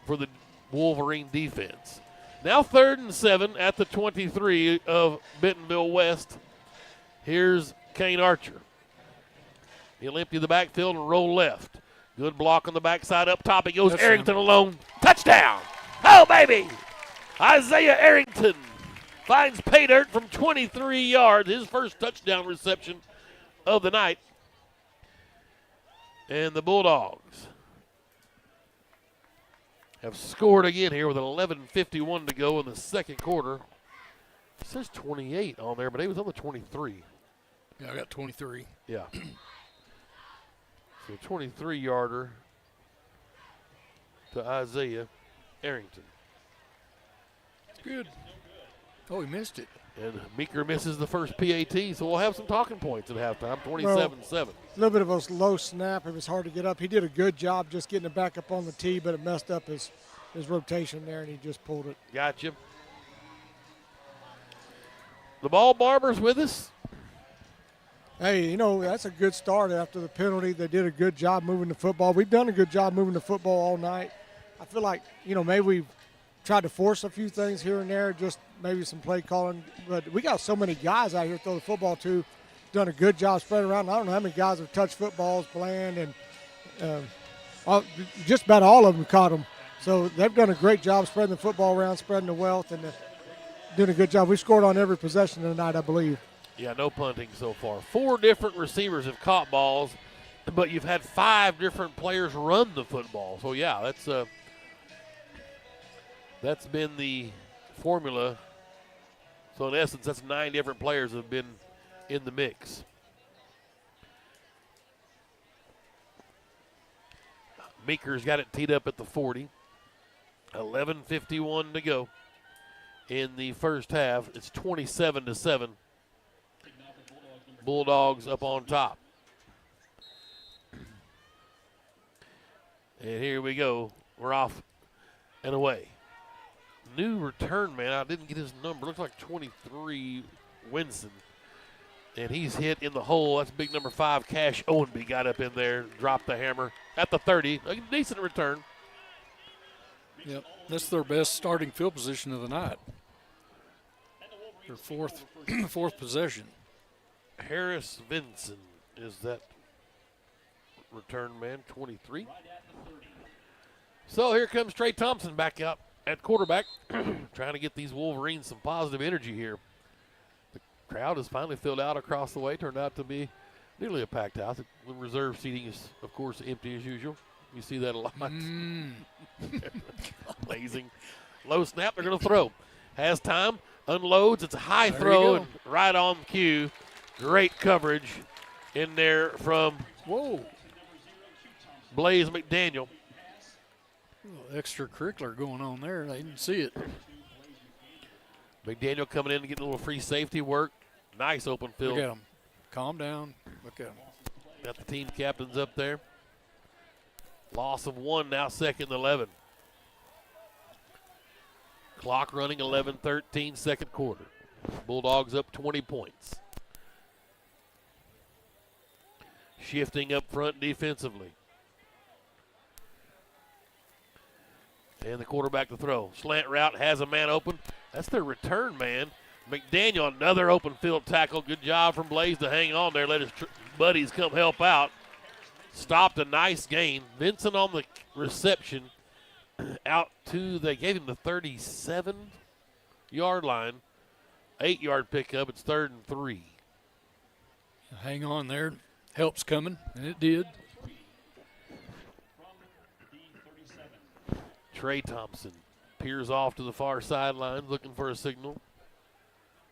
[SPEAKER 1] for the Wolverine defense. Now 3rd and 7 at the 23 of Bentonville-West. Here's Kane Archer. He'll empty the backfield and roll left. Good block on the backside. Up top, he goes. That's Arrington alone. Touchdown. Oh, baby. Isaiah Arrington finds pay dirt from 23 yards. His first touchdown reception of the night. And the Bulldogs have scored again here with 11:51 to go in the second quarter. It says 28 on there, but he was on the 23.
[SPEAKER 2] Yeah, I got 23.
[SPEAKER 1] Yeah. So 23-yarder to Isaiah Arrington.
[SPEAKER 2] Good. Oh, he missed it.
[SPEAKER 1] And Meeker misses the first PAT, so we'll have some talking points at halftime, 27-7.
[SPEAKER 3] A little bit of a low snap. It was hard to get up. He did a good job just getting it back up on the tee, but it messed up his rotation there, and he just pulled it.
[SPEAKER 1] Gotcha. The ball barber's with us.
[SPEAKER 3] Hey, that's a good start after the penalty. They did a good job moving the football. We've done a good job moving the football all night. I feel like, maybe we've tried to force a few things here and there, just maybe some play calling. But we got so many guys out here to throw the football to. Done a good job spreading around. I don't know how many guys have touched footballs, Bland, and just about all of them caught them. So they've done a great job spreading the football around, spreading the wealth, and doing a good job. We scored on every possession tonight, I believe.
[SPEAKER 1] Yeah, no punting so far. 4 different receivers have caught balls, but you've had 5 different players run the football. So, yeah, that's been the formula. So, in essence, that's 9 different players have been in the mix. Meeker's got it teed up at the 40. 11:51 to go in the first half. It's 27-7. Bulldogs up on top. And here we go. We're off and away. New return man. I didn't get his number. Looks like 23, Winson. And he's hit in the hole. That's big number 5, Cash Owenby, got up in there, dropped the hammer at the 30. A decent return.
[SPEAKER 2] Yep, that's their best starting field position of the night. Their fourth possession.
[SPEAKER 1] Harris Vinson is that return man, 23. So here comes Trey Thompson back out at quarterback, trying to get these Wolverines some positive energy here. The crowd has finally filled out across the way. Turned out to be nearly a packed house. The reserve seating is, of course, empty as usual. You see that a lot. Amazing. Low snap, they're going to throw. Has time, unloads. It's a high throw and right on cue. Great coverage in there from Blaze McDaniel.
[SPEAKER 2] Extracurricular going on there. I didn't see it.
[SPEAKER 1] McDaniel coming in and getting a little free safety work. Nice open field
[SPEAKER 2] calm down. Look at him.
[SPEAKER 1] Got the team captains up there. Loss of 1, now 2nd and 11. Clock running 11-13, second quarter. Bulldogs up 20 points. Shifting up front defensively. And the quarterback to throw. Slant route, has a man open. That's their return man. McDaniel, another open field tackle. Good job from Blaze to hang on there. Let his buddies come help out. Stopped a nice gain. Vincent on the reception. Out to, they gave him the 37-yard line. 8-yard pickup. It's 3rd and 3.
[SPEAKER 2] Hang on there. Help's coming, and it did.
[SPEAKER 1] Trey Thompson peers off to the far sideline looking for a signal.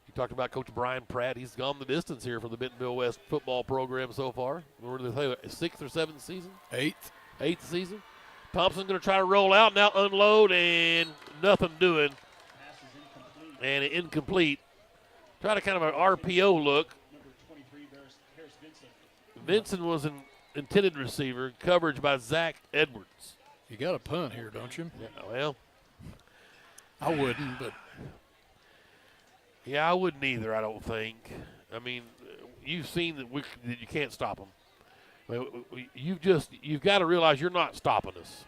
[SPEAKER 1] You talked about Coach Brian Pratt. He's gone the distance here for the Bentonville-West football program so far. What do they say, 6th or 7th season? 8th season. Thompson's going to try to roll out, now unload, and nothing doing. And incomplete. Try to kind of an RPO look. Vincent was an intended receiver, coverage by Zach Edwards.
[SPEAKER 2] You got a punt here, don't you?
[SPEAKER 1] Yeah, well,
[SPEAKER 2] I wouldn't, but.
[SPEAKER 1] Yeah, I wouldn't either, I don't think. I mean, you've seen that you can't stop them. You've got to realize you're not stopping us.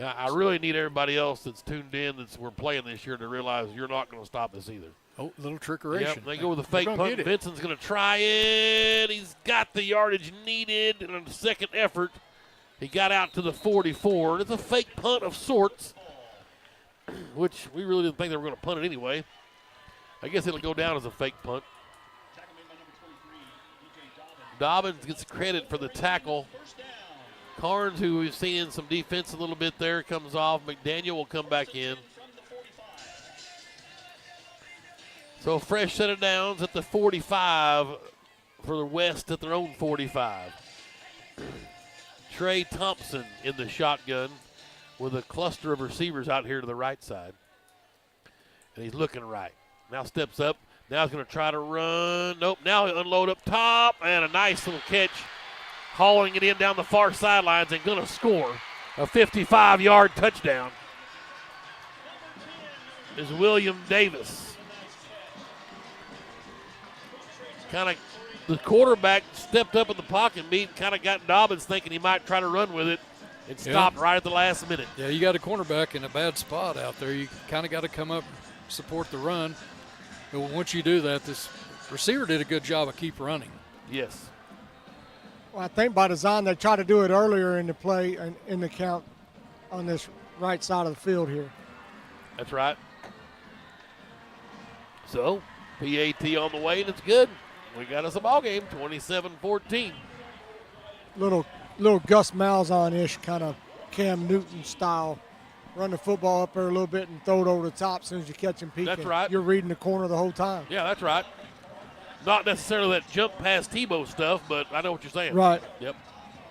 [SPEAKER 1] Now, I really need everybody else that's tuned in we're playing this year to realize you're not going to stop us either.
[SPEAKER 2] Oh, little trickeration.
[SPEAKER 1] Yep, they go with a fake punt. Vincent's going to try it. He's got the yardage needed. And on the second effort, he got out to the 44. It's a fake punt of sorts, which we really didn't think they were going to punt it anyway. I guess it'll go down as a fake punt. Dobbins gets credit for the tackle. Carnes, who we've seen in some defense a little bit there, comes off. McDaniel will come back in. So fresh set of downs at the 45 for the West at their own 45. Trey Thompson in the shotgun with a cluster of receivers out here to the right side. And he's looking right. Now steps up. Now he's going to try to run. Nope. Now he'll unload up top. And a nice little catch. Hauling it in down the far sidelines and going to score a 55-yard touchdown is William Davis. Kind of the quarterback stepped up in the pocket and kind of got Dobbins thinking he might try to run with it and stopped right at the last minute.
[SPEAKER 2] Yeah, you got a cornerback in a bad spot out there. You kind of got to come up and support the run. But once you do that, this receiver did a good job of keep running.
[SPEAKER 1] Yes.
[SPEAKER 3] Well, I think by design they try to do it earlier in the play and in the count on this right side of the field here.
[SPEAKER 1] That's right. So, PAT on the way, and it's good. We got us a ball game, 27-14.
[SPEAKER 3] Little Gus Malzahn-ish kind of Cam Newton style. Run the football up there a little bit and throw it over the top as soon as you catch him peeking.
[SPEAKER 1] That's right.
[SPEAKER 3] You're reading the corner the whole time.
[SPEAKER 1] Yeah, that's right. Not necessarily that jump past Tebow stuff, but I know what you're saying.
[SPEAKER 3] Right.
[SPEAKER 1] Yep.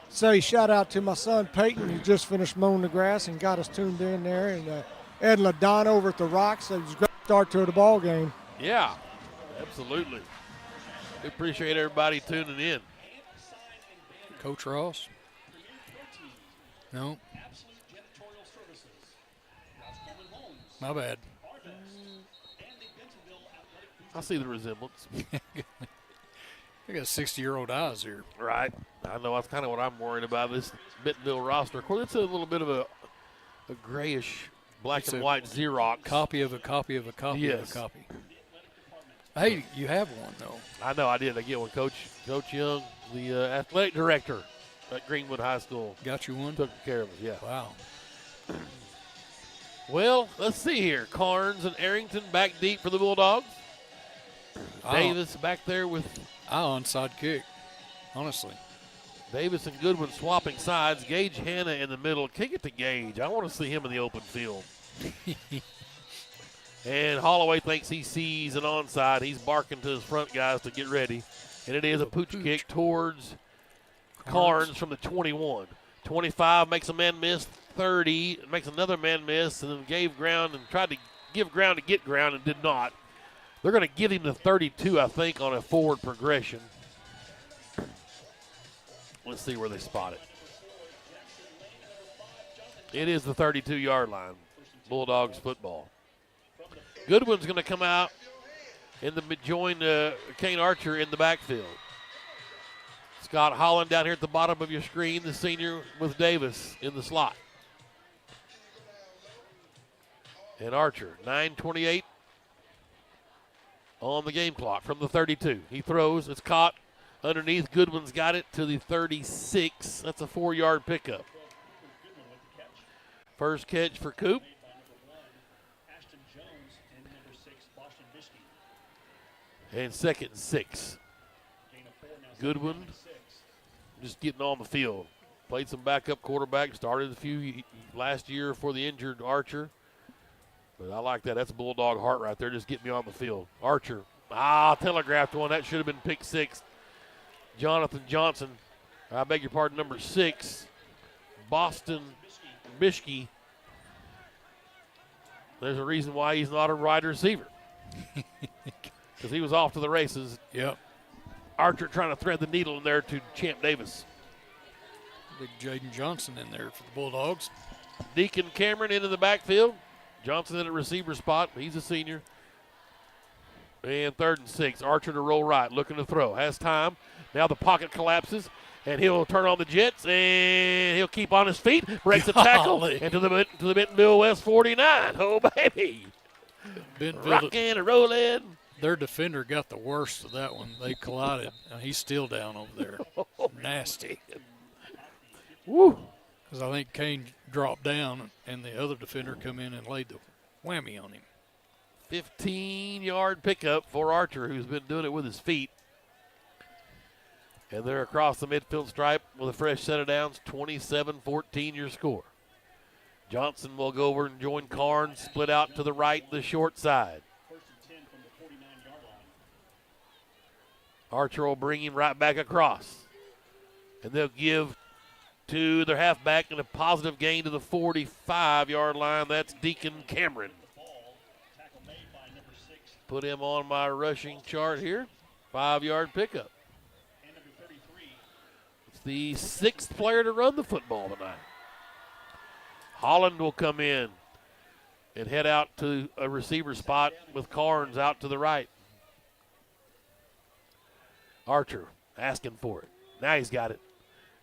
[SPEAKER 3] Say shout out to my son Peyton. He just finished mowing the grass and got us tuned in there. And Ed LaDon over at the Rocks. It was a great start to the ball game.
[SPEAKER 1] Yeah, absolutely. We appreciate everybody tuning in.
[SPEAKER 2] Coach Ross? No. My bad.
[SPEAKER 1] I see the resemblance.
[SPEAKER 2] I got 60-year-old eyes here.
[SPEAKER 1] Right. I know that's kind of what I'm worried about, this Bentonville roster. Of course, it's a little bit of a grayish black and white Xerox.
[SPEAKER 2] Copy of a copy of a copy of a copy. Hey, you have one, though.
[SPEAKER 1] I know I did. I get one. Coach Young, the athletic director at Greenwood High School.
[SPEAKER 2] Got you one?
[SPEAKER 1] Took care of us, yeah.
[SPEAKER 2] Wow.
[SPEAKER 1] Well, let's see here. Carnes and Arrington back deep for the Bulldogs. Davis back there with
[SPEAKER 2] onside kick, honestly.
[SPEAKER 1] Davis and Goodwin swapping sides. Gage Hanna in the middle. Kick it to Gage. I want to see him in the open field. And Holloway thinks he sees an onside. He's barking to his front guys to get ready. And it is a pooch kick towards Carnes from the 21. 25 makes a man miss. 30 makes another man miss, and then gave ground and tried to give ground to get ground and did not. They're going to give him the 32, I think, on a forward progression. Let's see where they spot it. It is the 32-yard line. Bulldogs football. Goodwin's going to come out and join Kane Archer in the backfield. Scott Holland down here at the bottom of your screen, the senior with Davis in the slot. And Archer, 9:28 on the game clock from the 32. He throws, it's caught underneath. Goodwin's got it to the 36. That's a 4-yard pickup. First catch for Coop. And 2nd and 6. Goodwin just getting on the field. Played some backup quarterback, started a few last year for the injured Archer. But I like that. That's Bulldog heart right there, just getting me on the field. Archer, telegraphed one. That should have been pick 6. Jonathan Johnson, I beg your pardon, number 6. Boston Bishke. There's a reason why he's not a wide receiver. Because he was off to the races.
[SPEAKER 2] Yep.
[SPEAKER 1] Archer trying to thread the needle in there to Champ Davis.
[SPEAKER 2] Big Jaden Johnson in there for the Bulldogs.
[SPEAKER 1] Deacon Cameron into the backfield. Johnson in a receiver spot. He's a senior. And 3rd and 6. Archer to roll right, looking to throw. Has time. Now the pocket collapses, and he'll turn on the jets, and he'll keep on his feet. Breaks a tackle into the Bentonville-West 49. Oh, baby. Rocking and rolling.
[SPEAKER 2] Their defender got the worst of that one. They collided. He's still down over there. Nasty.
[SPEAKER 1] Woo.
[SPEAKER 2] Because I think Kane dropped down, and the other defender come in and laid the whammy on him.
[SPEAKER 1] 15-yard pickup for Archer, who's been doing it with his feet. And they're across the midfield stripe with a fresh set of downs. 27-14 your score. Johnson will go over and join Carnes, split out to the right, the short side. Archer will bring him right back across. And they'll give to their halfback and a positive gain to the 45-yard line. That's Deacon Cameron. Put him on my rushing chart here. 5-yard pickup. It's the 6th player to run the football tonight. Holland will come in and head out to a receiver spot with Carnes out to the right. Archer asking for it. Now he's got it.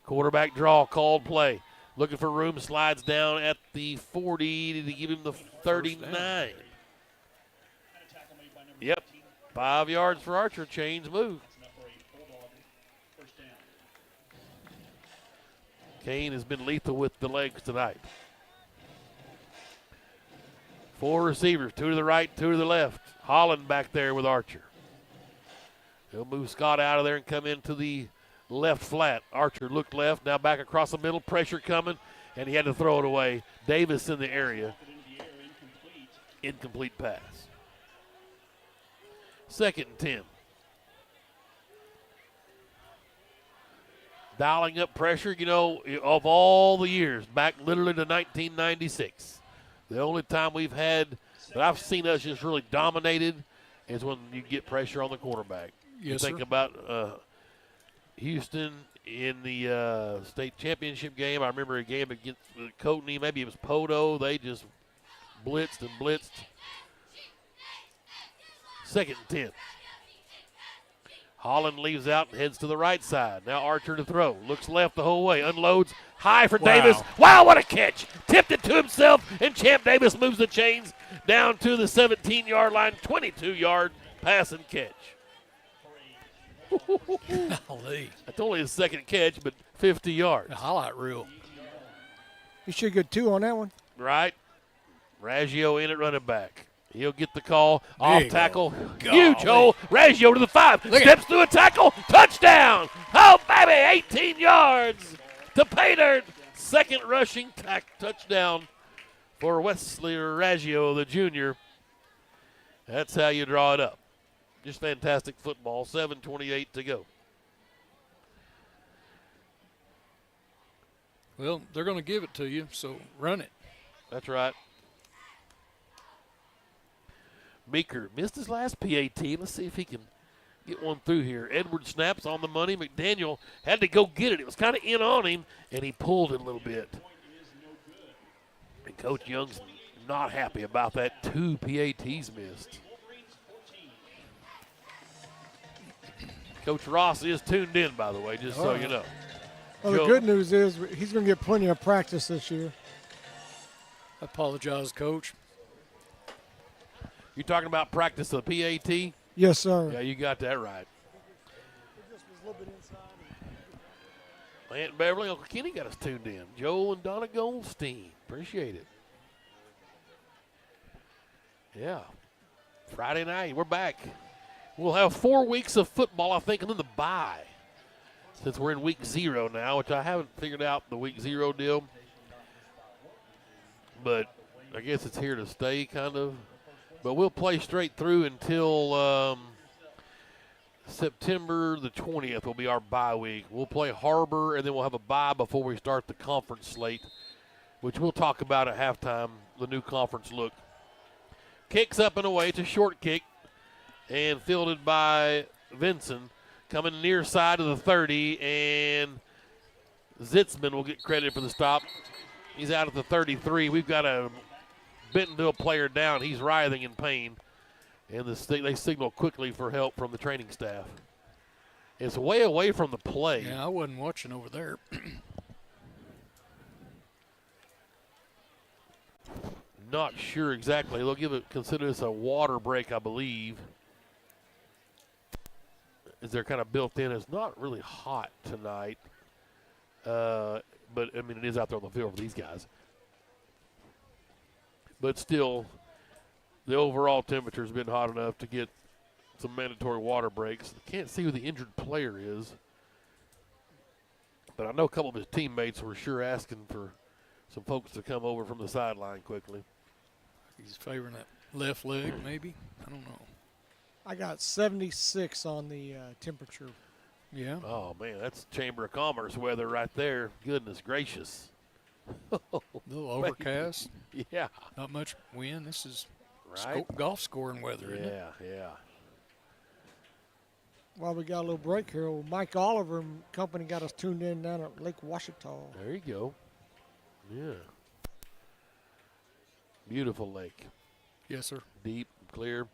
[SPEAKER 1] Quarterback draw, called play. Looking for room, slides down at the 40 to give him the 39. Yep, 5 yards for Archer. Chains move. Kane has been lethal with the legs tonight. 4 receivers, 2 to the right, 2 to the left. Holland back there with Archer. He'll move Scott out of there and come into the left flat. Archer looked left, now back across the middle. Pressure coming, and he had to throw it away. Davis in the area. Incomplete pass. 2nd and 10. Dialing up pressure, of all the years, back literally to 1996. The only time we've had that I've seen us just really dominated is when you get pressure on the quarterback.
[SPEAKER 2] Yes,
[SPEAKER 1] you think about Houston in the state championship game. I remember a game against Coatney. Maybe it was Poto. They just blitzed and blitzed. 2nd and 10. Holland leaves out and heads to the right side. Now Archer to throw. Looks left the whole way. Unloads high for Davis. Wow, what a catch. Tipped it to himself, and Champ Davis moves the chains down to the 17-yard line. 22-yard pass and catch. That's only his 2nd catch, but 50 yards.
[SPEAKER 2] A highlight reel.
[SPEAKER 3] You should get 2 on that one.
[SPEAKER 1] Right. Raggio in at running back. He'll get the call. Off tackle. Huge hole. Raggio to the 5. Steps through a tackle. Touchdown. Oh, baby. 18 yards to Pater. 2nd rushing touchdown for Wesley Raggio, the junior. That's how you draw it up. Just fantastic football. 7:28 to go.
[SPEAKER 2] Well, they're going to give it to you, so run it.
[SPEAKER 1] That's right. Meeker missed his last PAT. Let's see if he can get one through here. Edwards snaps on the money. McDaniel had to go get it. It was kind of in on him, and he pulled it a little bit. And Coach Young's not happy about that. 2 PATs missed. Coach Ross is tuned in, by the way, just so you know.
[SPEAKER 3] Well, the good news is he's going to get plenty of practice this year.
[SPEAKER 2] I apologize, Coach.
[SPEAKER 1] You talking about practice of PAT?
[SPEAKER 3] Yes, sir.
[SPEAKER 1] Yeah, you got that right. Aunt Beverly, Uncle Kenny got us tuned in. Joel and Donna Goldstein. Appreciate it. Yeah. Friday night, we're back. We'll have 4 weeks of football, I think, and then the bye. Since we're in week 0 now, which I haven't figured out the week 0 deal. But I guess it's here to stay, kind of. But we'll play straight through until September the 20th will be our bye week. We'll play Harbor, and then we'll have a bye before we start the conference slate, which we'll talk about at halftime, the new conference look. Kicks up and away. It's a short kick, and fielded by Vinson. Coming near side of the 30, and Zitzman will get credit for the stop. He's out at the 33. We've got a Bentonville player down. He's writhing in pain, and they signal quickly for help from the training staff. It's way away from the play.
[SPEAKER 2] Yeah, I wasn't watching over there.
[SPEAKER 1] Not sure exactly. They'll consider this a water break, I believe. As they're kind of built in. It's not really hot tonight. But, I mean, it is out there on the field for these guys. But still, the overall temperature has been hot enough to get some mandatory water breaks. Can't see who the injured player is. But I know a couple of his teammates were sure asking for some folks to come over from the sideline quickly.
[SPEAKER 2] He's favoring that left leg, maybe. I don't know.
[SPEAKER 3] I got 76 on the temperature.
[SPEAKER 2] Yeah.
[SPEAKER 1] Oh, man, that's Chamber of Commerce weather right there. Goodness gracious.
[SPEAKER 2] A little overcast.
[SPEAKER 1] Yeah.
[SPEAKER 2] Not much wind. This is
[SPEAKER 1] right?
[SPEAKER 2] golf scoring weather, isn't it?
[SPEAKER 1] Yeah.
[SPEAKER 3] Well, we got a little break here. Well, Mike Oliver and company got us tuned in down at Lake Washita.
[SPEAKER 1] There you go. Yeah. Beautiful lake.
[SPEAKER 2] Yes, sir.
[SPEAKER 1] Deep, clear.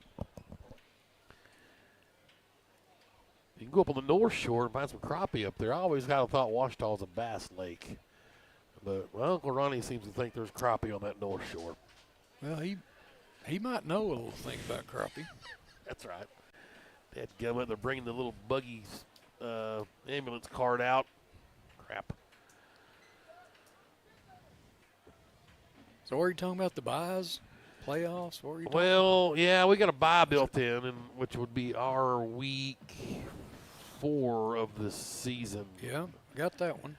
[SPEAKER 1] You can go up on the North Shore and find some crappie up there. I always kind of thought Washita was a bass lake. But my Uncle Ronnie seems to think there's crappie on that North Shore.
[SPEAKER 2] Well, he might know a little thing about crappie.
[SPEAKER 1] That's right. Dadgummit, they're bringing the little buggy ambulance cart out. Crap.
[SPEAKER 2] So are you talking about the buys, playoffs? What are you talking
[SPEAKER 1] Well, yeah, we got a bye built in, which would be our week 4 of the season.
[SPEAKER 2] Yeah, got that one.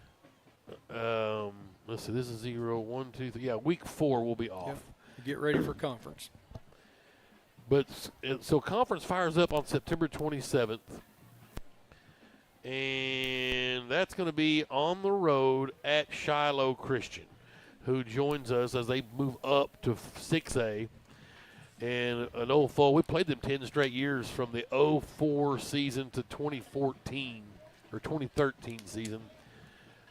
[SPEAKER 1] Let's see, this is 0, 1, 2, 3. Yeah, week 4 will be off.
[SPEAKER 2] Yep. Get ready for conference.
[SPEAKER 1] But so conference fires up on September 27th. And that's going to be on the road at Shiloh Christian, who joins us as they move up to 6A. And an old foe, we played them 10 straight years from the 04 season to 2014 or 2013 season.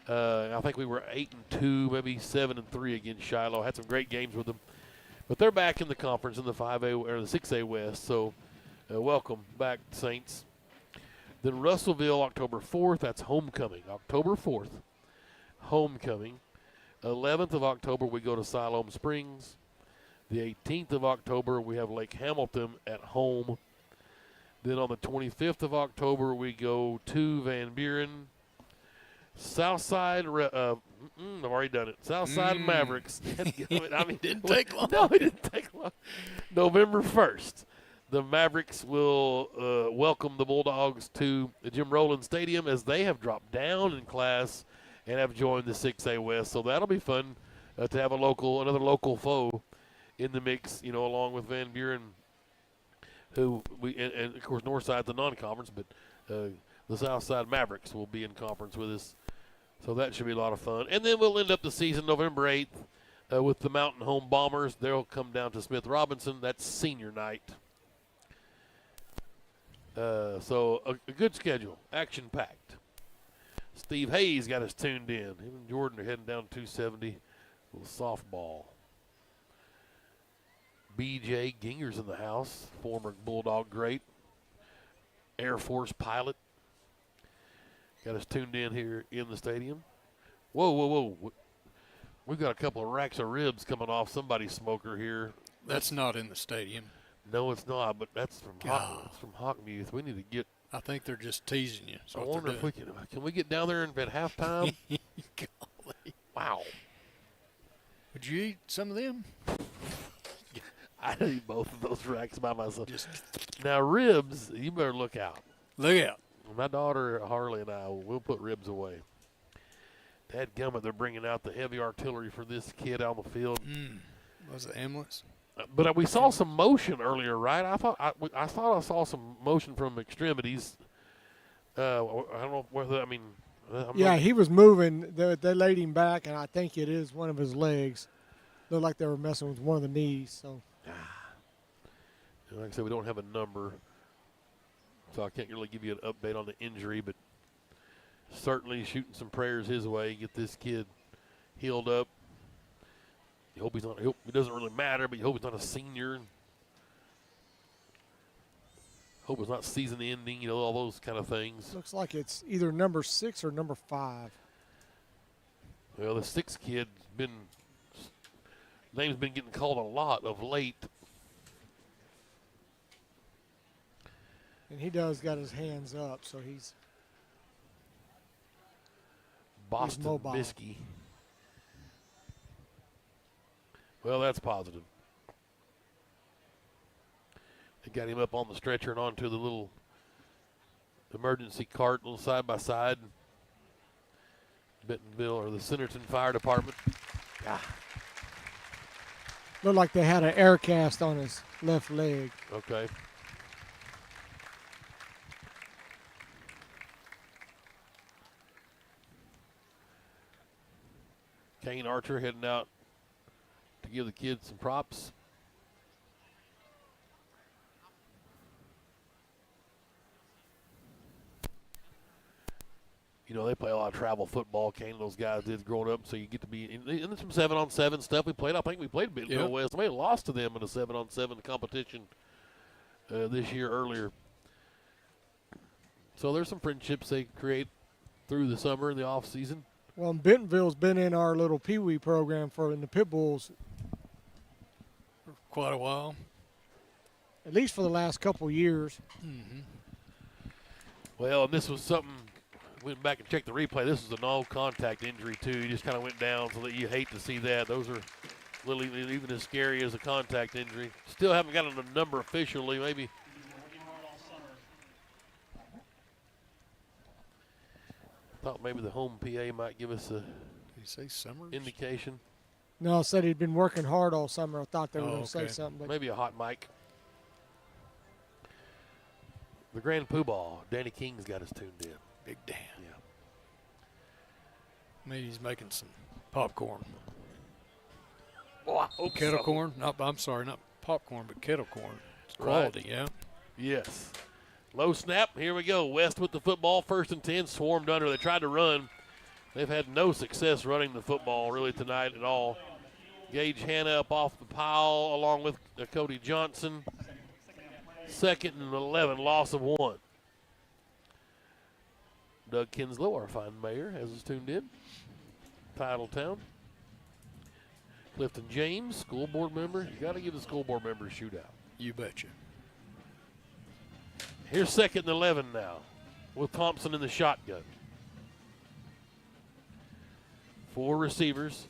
[SPEAKER 1] I think we were 8-2, maybe 7-3 against Shiloh. Had some great games with them. But they're back in the conference in the 5A or the 6A West. So welcome back, Saints. Then Russellville, October 4th. That's homecoming. October 4th, homecoming. 11th of October, we go to Siloam Springs. The 18th of October, we have Lake Hamilton at home. Then on the 25th of October, we go to Van Buren. Southside, I've already done it. Southside Mavericks. I mean,
[SPEAKER 2] didn't take long.
[SPEAKER 1] No, it didn't take long. November 1st, the Mavericks will welcome the Bulldogs to the Jim Rowland Stadium as they have dropped down in class and have joined the 6A West. So that'll be fun to have another local foe in the mix, along with Van Buren, who and of course Northside's the non-conference, but the Southside Mavericks will be in conference with us. So that should be a lot of fun. And then we'll end up the season November 8th with the Mountain Home Bombers. They'll come down to Smith Robinson. That's senior night. So a good schedule, action-packed. Steve Hayes got us tuned in. Him and Jordan are heading down 270 with softball. B.J. Ginger's in the house, former Bulldog great, Air Force pilot. Got us tuned in here in the stadium. Whoa, whoa, whoa. We've got a couple of racks of ribs coming off somebody's smoker here.
[SPEAKER 2] That's not in the stadium.
[SPEAKER 1] No, it's not, but that's from Hawkmuth. We need to get.
[SPEAKER 2] I think they're just teasing you.
[SPEAKER 1] I wonder if we can we get down there and at halftime?
[SPEAKER 2] Golly.
[SPEAKER 1] Wow.
[SPEAKER 2] Would you eat some of them?
[SPEAKER 1] I'd eat both of those racks by myself. Now, ribs, you better look out.
[SPEAKER 2] Look out.
[SPEAKER 1] My daughter, Harley, and I will put ribs away. Dadgummit, they're bringing out the heavy artillery for this kid on the field.
[SPEAKER 2] Was it ambulance?
[SPEAKER 1] But we saw some motion earlier, right? I thought I saw some motion from extremities. I don't know whether,
[SPEAKER 3] he was moving. They laid him back, and I think it is one of his legs. Looked like they were messing with one of the knees. So,
[SPEAKER 1] like I said, we don't have a number, so I can't really give you an update on the injury, but certainly shooting some prayers his way, get this kid healed up. You hope he's not. It doesn't really matter, but you hope he's not a senior. Hope it's not season ending. All those kind of things.
[SPEAKER 3] Looks like it's either number 6 or number 5.
[SPEAKER 1] Well, the 6th kid's name's been getting called a lot of late.
[SPEAKER 3] And he got his hands up, so he's
[SPEAKER 1] Boston
[SPEAKER 3] mobile.
[SPEAKER 1] Biskey. Well, that's positive. They got him up on the stretcher and onto the little emergency cart, little side-by-side. Bentonville or the Centerton Fire Department.
[SPEAKER 3] Looked like they had an air cast on his left leg.
[SPEAKER 1] Okay. Kane Archer heading out to give the kids some props. They play a lot of travel football. Kane and those guys did growing up, so you get to be in some 7-on-7 stuff. I think we played Bentonville-West. We lost to them in a 7-on-7 competition this year earlier. So there's some friendships they create through the summer and the off season.
[SPEAKER 3] Well, Bentonville's been in our little Pee Wee program in the Pit Bulls
[SPEAKER 2] for quite a while.
[SPEAKER 3] At least for the last couple years.
[SPEAKER 2] Mm-hmm.
[SPEAKER 1] Well, and this was something. Went back and checked the replay. This is a no-contact injury, too. He just kind of went down, so that you hate to see that. Those are even as scary as a contact injury. Still haven't gotten a number officially, maybe. Thought maybe the home PA might give us a
[SPEAKER 2] Did he say Summers?
[SPEAKER 1] indication.
[SPEAKER 3] No, said he'd been working hard all summer. I thought they were going to say something. But
[SPEAKER 1] maybe a hot mic. The Grand Poobah, Danny King's got us tuned in.
[SPEAKER 2] Big Dan.
[SPEAKER 1] Yeah.
[SPEAKER 2] Maybe he's making some popcorn.
[SPEAKER 1] Kettle
[SPEAKER 2] corn? I'm sorry, not popcorn, but kettle corn. It's quality,
[SPEAKER 1] right. Yes. Low snap. Here we go. West with the football. 1st and 10. Swarmed under. They tried to run. They've had no success running the football really tonight at all. Gage Hanna up off the pile along with Cody Johnson. 2nd and 11. Loss of 1. Doug Kinslow, our fine mayor, has us tuned in. Titletown. Clifton James, school board member. You got to give the school board member a shootout.
[SPEAKER 2] You betcha.
[SPEAKER 1] Here's 2nd and 11 now with Thompson in the shotgun. 4 receivers,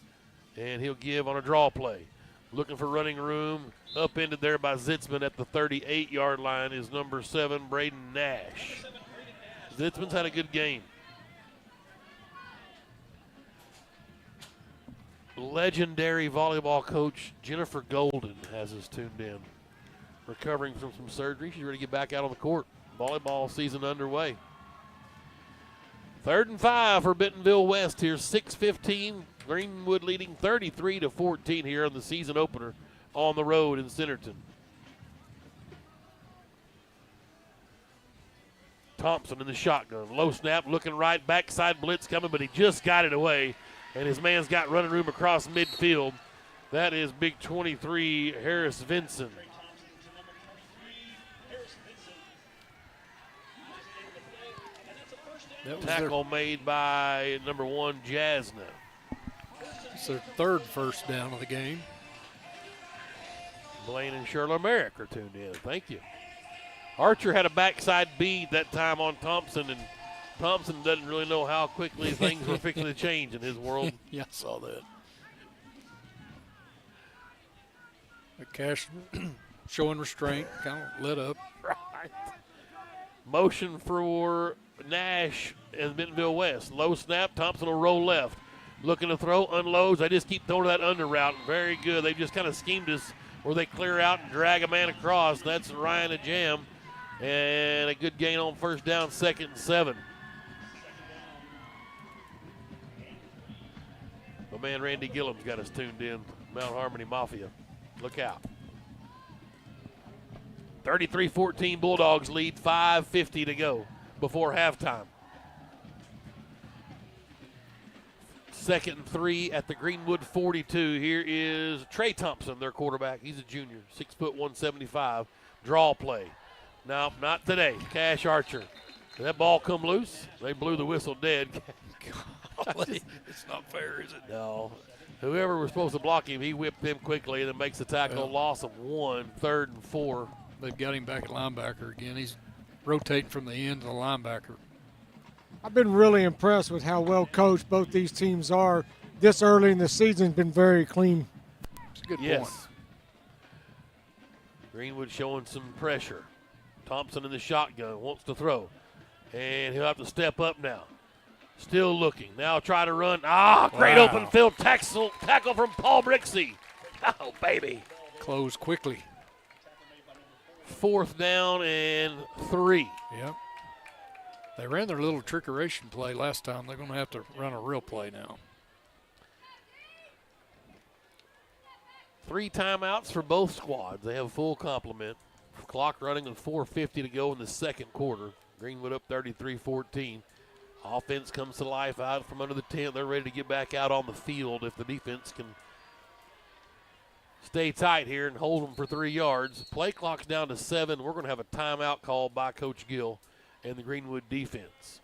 [SPEAKER 1] and he'll give on a draw play. Looking for running room. Upended there by Zitzman at the 38-yard line is number 7, Braden Nash. Zitzman's had a good game. Legendary volleyball coach Jennifer Golden has us tuned in. Recovering from some surgery. She's ready to get back out on the court. Volleyball season underway. 3rd and 5 for Bentonville-West here. 6:15. Greenwood leading 33-14 here on the season opener on the road in Centerton. Thompson in the shotgun. Low snap, looking right, backside blitz coming, but he just got it away, and his man's got running room across midfield. That is big 23, Harris Vinson. Tackle made by number 1, Jasna.
[SPEAKER 2] It's their third first down of the game.
[SPEAKER 1] Blaine and Shirley Merrick are tuned in. Thank you. Archer had a backside bead that time on Thompson, and Thompson doesn't really know how quickly things were fixing to change in his world.
[SPEAKER 2] Yeah, I saw that. Cash showing restraint, kind of lit up.
[SPEAKER 1] Right. Motion for Nash and Bentonville-West. Low snap, Thompson will roll left. Looking to throw, unloads. They just keep throwing that under route. Very good. They've just kind of schemed us where they clear out and drag a man across. That's Ryan Ajam. And a good gain on first down, 2nd and 7. My man Randy Gillum's got us tuned in. Mount Harmony Mafia. Look out. 33-14 Bulldogs lead, 5:50 to go before halftime. 2nd and 3 at the Greenwood 42. Here is Trey Thompson, their quarterback. He's a junior, 6 foot 175. Draw play. No, not today. Cash Archer. Did that ball come loose? They blew the whistle dead.
[SPEAKER 2] It's not fair, is it?
[SPEAKER 1] No. Whoever was supposed to block him, he whipped them quickly and then makes the tackle.
[SPEAKER 2] Well,
[SPEAKER 1] Loss of 1, 3rd and 4.
[SPEAKER 2] They've got him back at linebacker again. He's rotating from the end to the linebacker.
[SPEAKER 3] I've been really impressed with how well coached both these teams are. This early in the season has been very clean.
[SPEAKER 2] It's a good
[SPEAKER 1] Yes.
[SPEAKER 2] point.
[SPEAKER 1] Greenwood showing some pressure. Thompson in the shotgun, wants to throw. And he'll have to step up now. Still looking. Now try to run. Great open field tackle from Paul Brixey. Oh, baby.
[SPEAKER 2] Close quickly.
[SPEAKER 1] 4th down and 3.
[SPEAKER 2] Yep. They ran their little trickeration play last time. They're going to have to run a real play now.
[SPEAKER 1] 3 timeouts for both squads. They have a full complement. Clock running with 4:50 to go in the second quarter. Greenwood up 33-14. Offense comes to life out from under the tent. They're ready to get back out on the field if the defense can stay tight here and hold them for 3 yards. Play clock's down to 7. We're going to have a timeout called by Coach Gill and the Greenwood defense.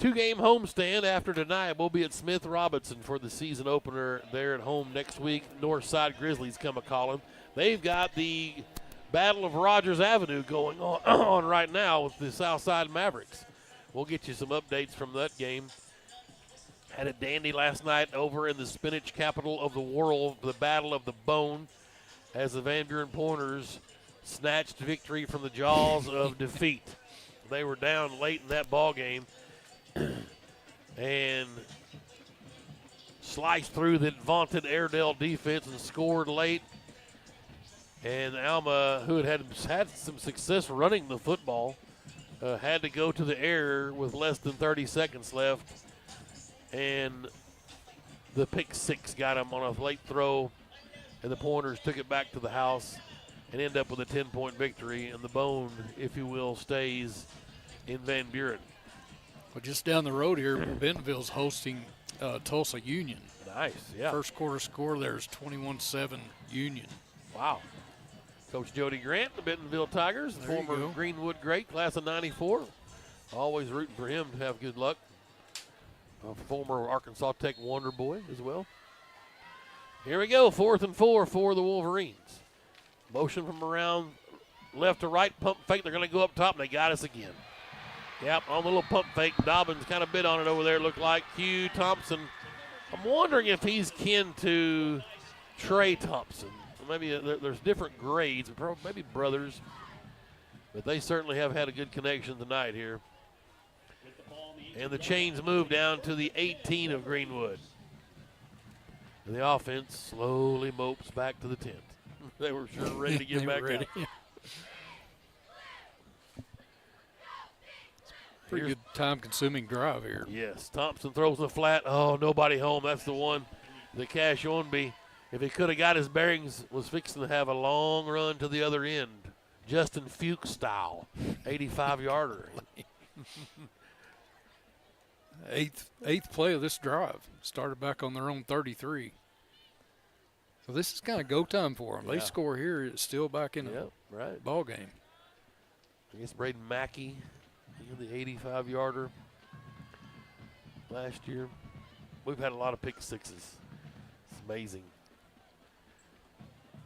[SPEAKER 1] 2-game homestand after tonight. We'll be at Smith Robinson for the season opener there at home next week. Northside Grizzlies come a-calling. They've got the Battle of Rogers Avenue going on right now with the Southside Mavericks. We'll get you some updates from that game. Had a dandy last night over in the spinach capital of the world, the Battle of the Bone, as the Van Buren Pointers snatched victory from the jaws of defeat. They were down late in that ball game and sliced through the vaunted Airedale defense and scored late. And Alma, who had some success running the football, had to go to the air with less than 30 seconds left. And the pick 6 got him on a late throw, and the Pointers took it back to the house and end up with a 10-point victory. And the Bone, if you will, stays in Van Buren.
[SPEAKER 2] Well, just down the road here, Bentonville's hosting Tulsa Union.
[SPEAKER 1] Nice, yeah.
[SPEAKER 2] First quarter score there is 21-7 Union.
[SPEAKER 1] Wow. Coach Jody Grant, the Bentonville Tigers, the former Greenwood great, class of 94. Always rooting for him to have good luck. A former Arkansas Tech Wonder Boy as well. Here we go, 4th and 4 for the Wolverines. Motion from around left to right, pump fake. They're going to go up top, and they got us again. Yep, on the little pump fake. Dobbins kind of bit on it over there, looked like. Hugh Thompson. I'm wondering if he's kin to Trey Thompson. Maybe there's different grades, maybe brothers. But they certainly have had a good connection tonight here. And the chains move down to the 18 of Greenwood. And the offense slowly mopes back to the tent. They were sure ready to get back out.
[SPEAKER 2] Pretty good time-consuming drive here.
[SPEAKER 1] Yes, Thompson throws the flat. Oh, nobody home. That's the one. The Cash Onby, if he could have got his bearings, was fixing to have a long run to the other end. Justin Fuchs style, 85-yarder.
[SPEAKER 2] Eighth play of this drive. Started back on their own 33. So this is kind of go time for them.
[SPEAKER 1] Yeah.
[SPEAKER 2] They score here, it's still back in the ball game.
[SPEAKER 1] I guess Braden Mackey, the 85-yarder last year. We've had a lot of pick sixes. It's amazing.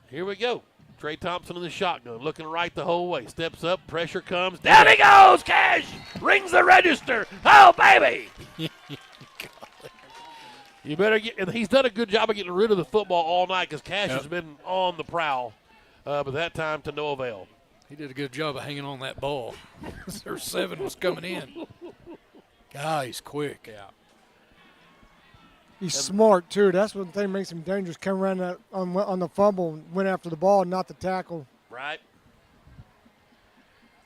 [SPEAKER 1] Here we go. Trey Thompson in the shotgun, looking right the whole way. Steps up, pressure comes. Down he goes, Cash! Rings the register. Oh, baby! You better get, and he's done a good job of getting rid of the football all night because Cash has been on the prowl, but that time to no avail.
[SPEAKER 2] He did a good job of hanging on that ball. Their 7 was coming in. God, he's quick.
[SPEAKER 1] Yeah.
[SPEAKER 3] He's smart, too. That's one thing that makes him dangerous. Come around that on the fumble and went after the ball, not the tackle.
[SPEAKER 1] Right.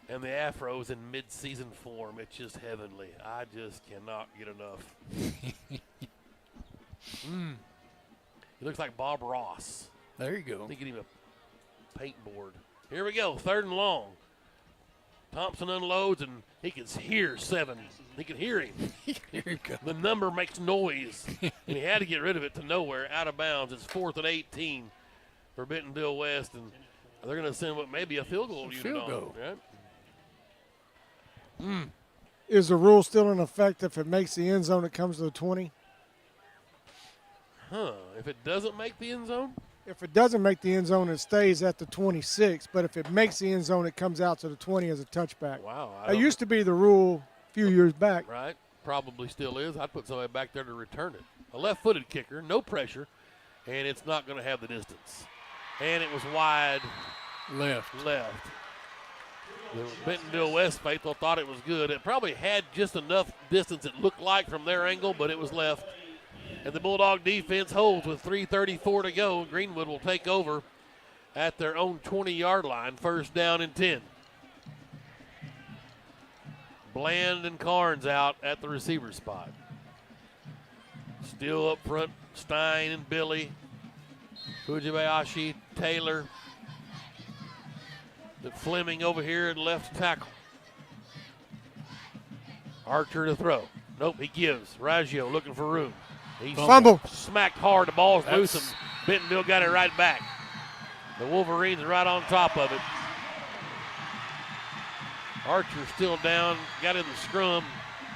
[SPEAKER 1] And the afro's in mid-season form. It's just heavenly. I just cannot get enough. He looks like Bob Ross.
[SPEAKER 2] There you go.
[SPEAKER 1] Thinking him a paint board. Here we go, 3rd and long. Thompson unloads, and he can hear 7. He can hear him.
[SPEAKER 2] Here he goes.
[SPEAKER 1] The number makes noise, and he had to get rid of it to nowhere, out of bounds. It's 4th and 18 for Bentonville-West, and they're going to send maybe a field goal unit on. Right?
[SPEAKER 3] Is the rule still in effect if it makes the end zone, it comes to the 20?
[SPEAKER 1] If it doesn't make the end zone?
[SPEAKER 3] If it doesn't make the end zone, it stays at the 26. But if it makes the end zone, it comes out to the 20 as a touchback.
[SPEAKER 1] Wow.
[SPEAKER 3] It used to be the rule a few years back.
[SPEAKER 1] Right. Probably still is. I'd put somebody back there to return it. A left-footed kicker, no pressure, and it's not going to have the distance. And it was wide
[SPEAKER 2] left.
[SPEAKER 1] The Bentonville-West faithful thought it was good. It probably had just enough distance, it looked like, from their angle, but it was left. And the Bulldog defense holds with 3:34 to go. Greenwood will take over at their own 20-yard line, 1st down and 10. Bland and Carnes out at the receiver spot. Still up front, Stein and Billy. Fujibayashi, Taylor. The Fleming over here at left tackle. Archer to throw. Nope, he gives. Raggio looking for room. He's
[SPEAKER 3] fumble.
[SPEAKER 1] Smacked hard. The ball's loose, and Bentonville got it right back. The Wolverines are right on top of it. Archer still down. Got in the scrum.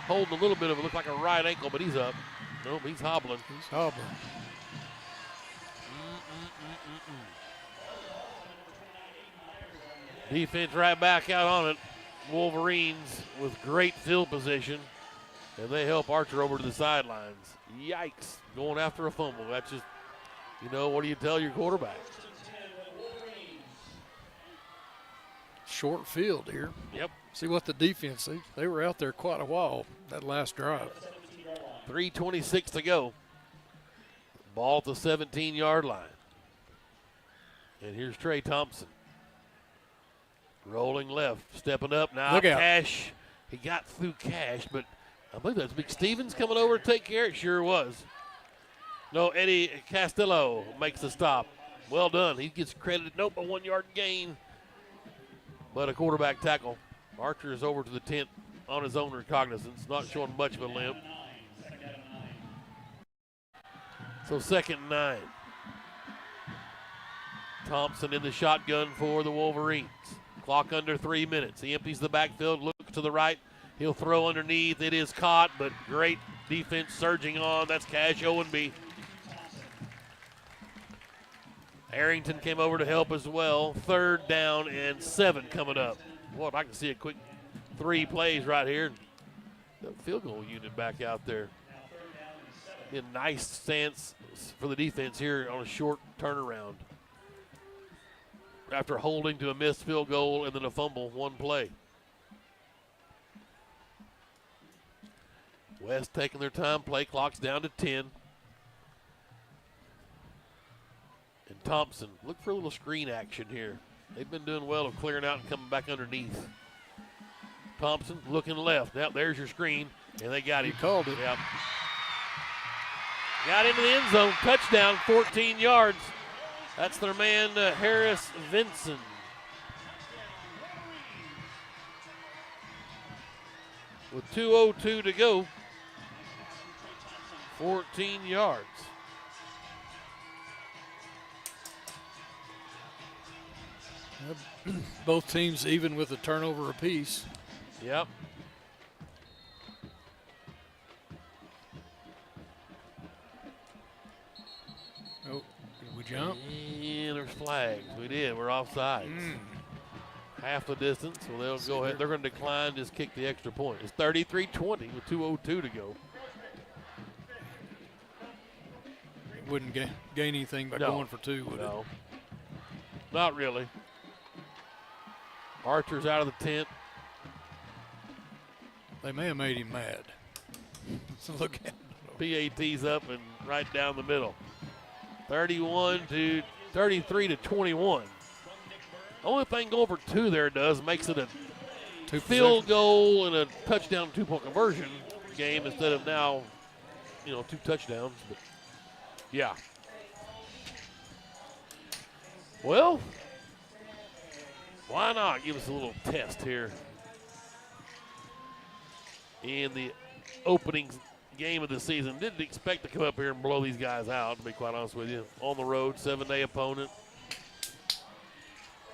[SPEAKER 1] Holding a little bit of it. Looked like a right ankle, but he's up. Nope, he's hobbling. Defense right back out on it. Wolverines with great field position. And they help Archer over to the sidelines. Yikes. Going after a fumble. That's just, what do you tell your quarterback?
[SPEAKER 2] Short field here.
[SPEAKER 1] Yep.
[SPEAKER 2] See what the defense, they were out there quite a while that last drive.
[SPEAKER 1] 3:26 to go. Ball at the 17-yard line. And here's Trey Thompson. Rolling left, stepping up now.
[SPEAKER 2] Look out.
[SPEAKER 1] Cash. He got through Cash, but I believe that's Big Stevens coming over to take care. It sure was. No, Eddie Castillo makes the stop. Well done. He gets credited. Nope, a 1-yard gain. But a quarterback tackle. Archer is over to the 10th on his own recognizance. Not showing much of a limp. So 2nd and 9. Thompson in the shotgun for the Wolverines. Clock under 3 minutes. He empties the backfield, looks to the right. He'll throw underneath. It is caught, but great defense surging on. That's Cash Owenby. Arrington came over to help as well. 3rd down and 7 coming up. Well, I can see a quick 3 plays right here. The field goal unit back out there. Be a nice stance for the defense here on a short turnaround. After holding to a missed field goal and then a fumble, 1 play. West taking their time. Play clock's down to 10. And Thompson, look for a little screen action here. They've been doing well of clearing out and coming back underneath. Thompson looking left. Now there's your screen, and they got him.
[SPEAKER 2] He called it.
[SPEAKER 1] Yep. Got into the end zone. Touchdown, 14 yards. That's their man, Harris Vinson. with 2:02 to go. 14 yards.
[SPEAKER 2] Both teams even with a turnover apiece.
[SPEAKER 1] Yep.
[SPEAKER 2] Oh, did we jump?
[SPEAKER 1] Yeah, there's flags. We did. We're offside. Half the distance. Well, they'll go ahead. They're going to decline, just kick the extra point. It's 33-20 with 2:02 to go.
[SPEAKER 2] Wouldn't gain anything by going for two, would it?
[SPEAKER 1] Not really. Archer's out of the tent.
[SPEAKER 2] They may have made him mad. So look at
[SPEAKER 1] PAT's up and right down the middle. 33 to 21. Only thing going for two there makes it a field goal and a touchdown 2-point conversion game instead of now, 2 touchdowns. But yeah. Well, why not give us a little test here in the opening game of the season? Didn't expect to come up here and blow these guys out, to be quite honest with you. On the road, 7A opponent.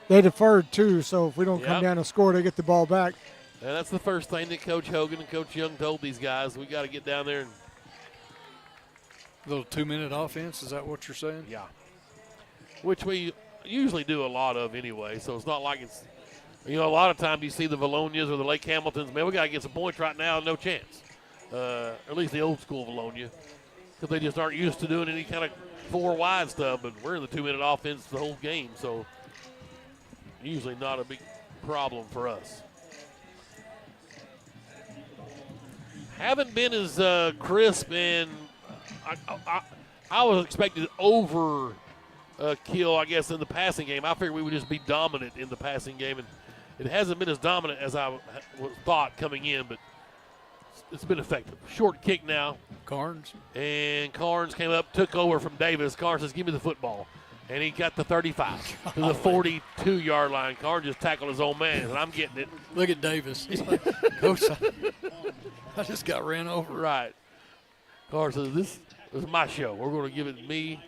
[SPEAKER 3] They deferred too, so if we don't come down and score, they get the ball back.
[SPEAKER 1] And that's the first thing that Coach Hogan and Coach Young told these guys. We got to get down there and
[SPEAKER 2] a little 2-minute offense. Is that what you're saying?
[SPEAKER 1] Yeah. Which we usually do a lot of anyway, so it's not like it's, a lot of times you see the Valonias or the Lake Hamiltons, man, we got to get some points right now, no chance. At least the old school Valonia, because they just aren't used to doing any kind of 4 wide stuff, but we're in the 2-minute offense the whole game, so usually not a big problem for us. Haven't been as crisp, and I was expected over kill, I guess, in the passing game. I figured we would just be dominant in the passing game, and it hasn't been as dominant as I thought coming in, but it's been effective. Short kick now.
[SPEAKER 2] Carnes.
[SPEAKER 1] And Carnes came up, took over from Davis. Carnes says, give me the football. And he got the 35 to the 42-yard line. Carnes just tackled his own man, and I'm getting it.
[SPEAKER 2] Look at Davis. He's like, Coach, I just got ran over.
[SPEAKER 1] Right. Carnes says, this is my show. We're going to give it to me.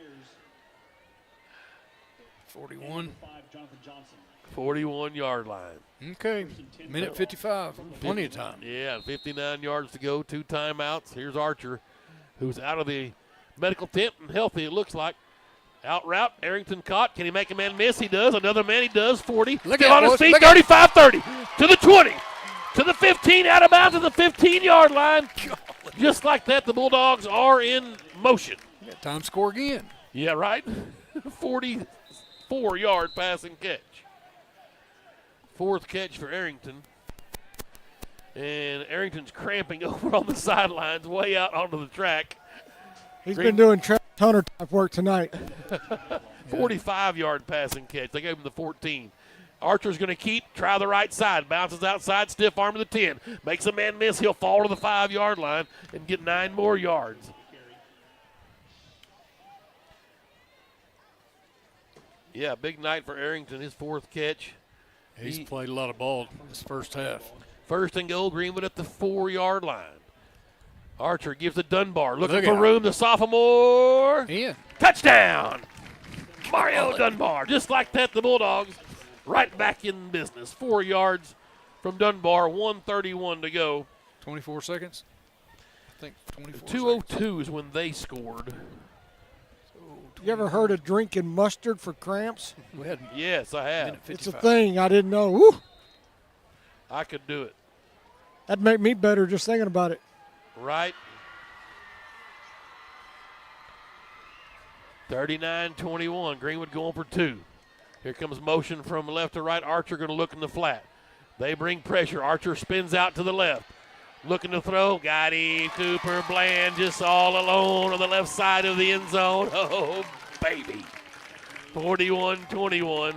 [SPEAKER 1] 41-yard line.
[SPEAKER 2] Okay. Minute 55. Plenty of time.
[SPEAKER 1] Yeah, 59 yards to go. 2 timeouts. Here's Archer, who's out of the medical tent and healthy, it looks like. Out route. Arrington caught. Can he make a man miss? He does. Another man, he does. 40.
[SPEAKER 2] Look
[SPEAKER 1] Still on his feet. 35-30. To the 20. To the 15. Out of bounds to the 15-yard line. Just like that, the Bulldogs are in motion.
[SPEAKER 2] Yeah, time score again.
[SPEAKER 1] Yeah, right. 44-yard passing catch. 4th catch for Arrington. And Arrington's cramping over on the sidelines, way out onto the track.
[SPEAKER 3] He's been doing Travis Hunter type work tonight.
[SPEAKER 1] 45-yard passing catch. They gave him the 14. Archer's going to try the right side. Bounces outside, stiff arm to the 10. Makes a man miss. He'll fall to the 5-yard line and get 9 more yards. Yeah, big night for Arrington, his 4th catch.
[SPEAKER 2] He's played a lot of ball this first half.
[SPEAKER 1] 1st and goal, Greenwood at the 4-yard line. Archer gives it Dunbar. Looking for room, the sophomore.
[SPEAKER 2] In.
[SPEAKER 1] Touchdown! Mario Dunbar. Just like that, the Bulldogs right back in business. 4 yards from Dunbar, 1:31 to go.
[SPEAKER 2] 24 seconds? I think 24
[SPEAKER 1] 2:02 is when they scored.
[SPEAKER 3] You ever heard of drinking mustard for cramps?
[SPEAKER 1] Yes, I have.
[SPEAKER 3] It's a thing. I didn't know. Woo!
[SPEAKER 1] I could do it.
[SPEAKER 3] That'd make me better just thinking about it.
[SPEAKER 1] Right. 39-21. Greenwood going for 2. Here comes motion from left to right. Archer going to look in the flat. They bring pressure. Archer spins out to the left. Looking to throw. Gotti, Cooper, Bland just all alone on the left side of the end zone. Oh, baby. 41-21.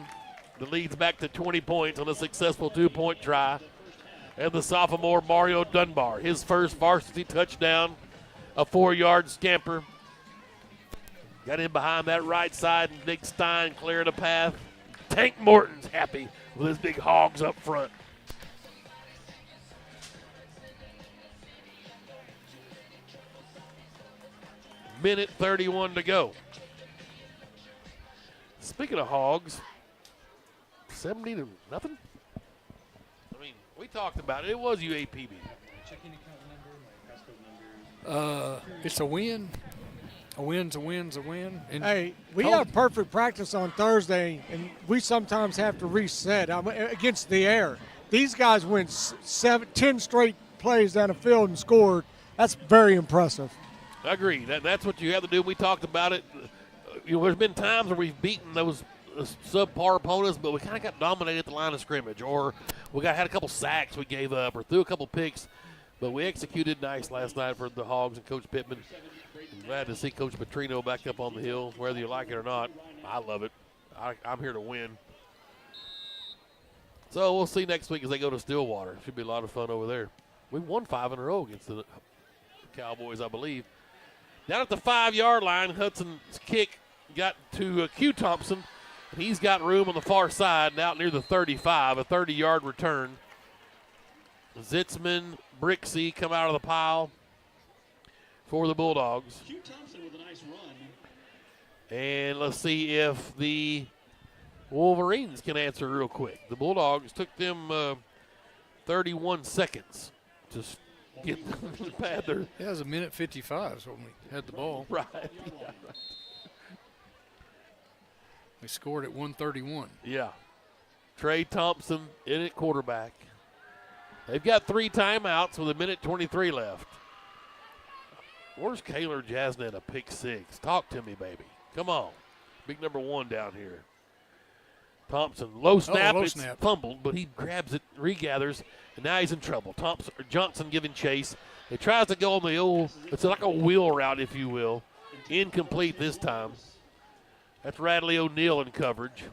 [SPEAKER 1] The lead's back to 20 points on a successful 2-point try. And the sophomore Mario Dunbar, his first varsity touchdown, a 4-yard scamper. Got in behind that right side, and Big Stein cleared a path. Tank Morton's happy with his big hogs up front. Minute 31 to go. Speaking of Hogs, 70-0. I mean, we talked about it. It was UAPB.
[SPEAKER 2] It's a win. A win's a win's a win. And
[SPEAKER 3] Hey, we have perfect practice on Thursday, and we sometimes have to reset against the air. These guys went 10 straight plays down the field and scored. That's very impressive.
[SPEAKER 1] I agree. That's what you have to do. We talked about it. There's been times where we've beaten those subpar opponents, but we kind of got dominated at the line of scrimmage, or we had a couple sacks we gave up, or threw a couple picks. But we executed nice last night for the Hogs and Coach Pittman. I'm glad to see Coach Petrino back up on the hill, whether you like it or not. I love it. I'm here to win. So we'll see next week as they go to Stillwater. Should be a lot of fun over there. We won 5 in a row against the Cowboys, I believe. Down at the 5-yard line, Hudson's kick got to Q Thompson. He's got room on the far side, out near the 35, a 30-yard return. Zitzman, Brixey come out of the pile for the Bulldogs.
[SPEAKER 11] Q Thompson with a nice run.
[SPEAKER 1] And let's see if the Wolverines can answer real quick. The Bulldogs took them 31 seconds to get them to pad their.
[SPEAKER 2] Yeah, it was a minute 55 when we had the ball.
[SPEAKER 1] Right. Yeah.
[SPEAKER 2] We scored at 1:31.
[SPEAKER 1] Yeah. Trey Thompson in at quarterback. They've got 3 timeouts with a minute 23 left. Where's Kaylor Jasnet a pick 6? Talk to me, baby. Come on. Big number 1 down here. Thompson, low snap.
[SPEAKER 2] Low
[SPEAKER 1] It's
[SPEAKER 2] snap.
[SPEAKER 1] fumbled, but he grabs it, regathers, and now he's in trouble. Johnson giving chase. He tries to go on the old, it's like a wheel route, if you will. Incomplete this time. That's Radley O'Neal in coverage.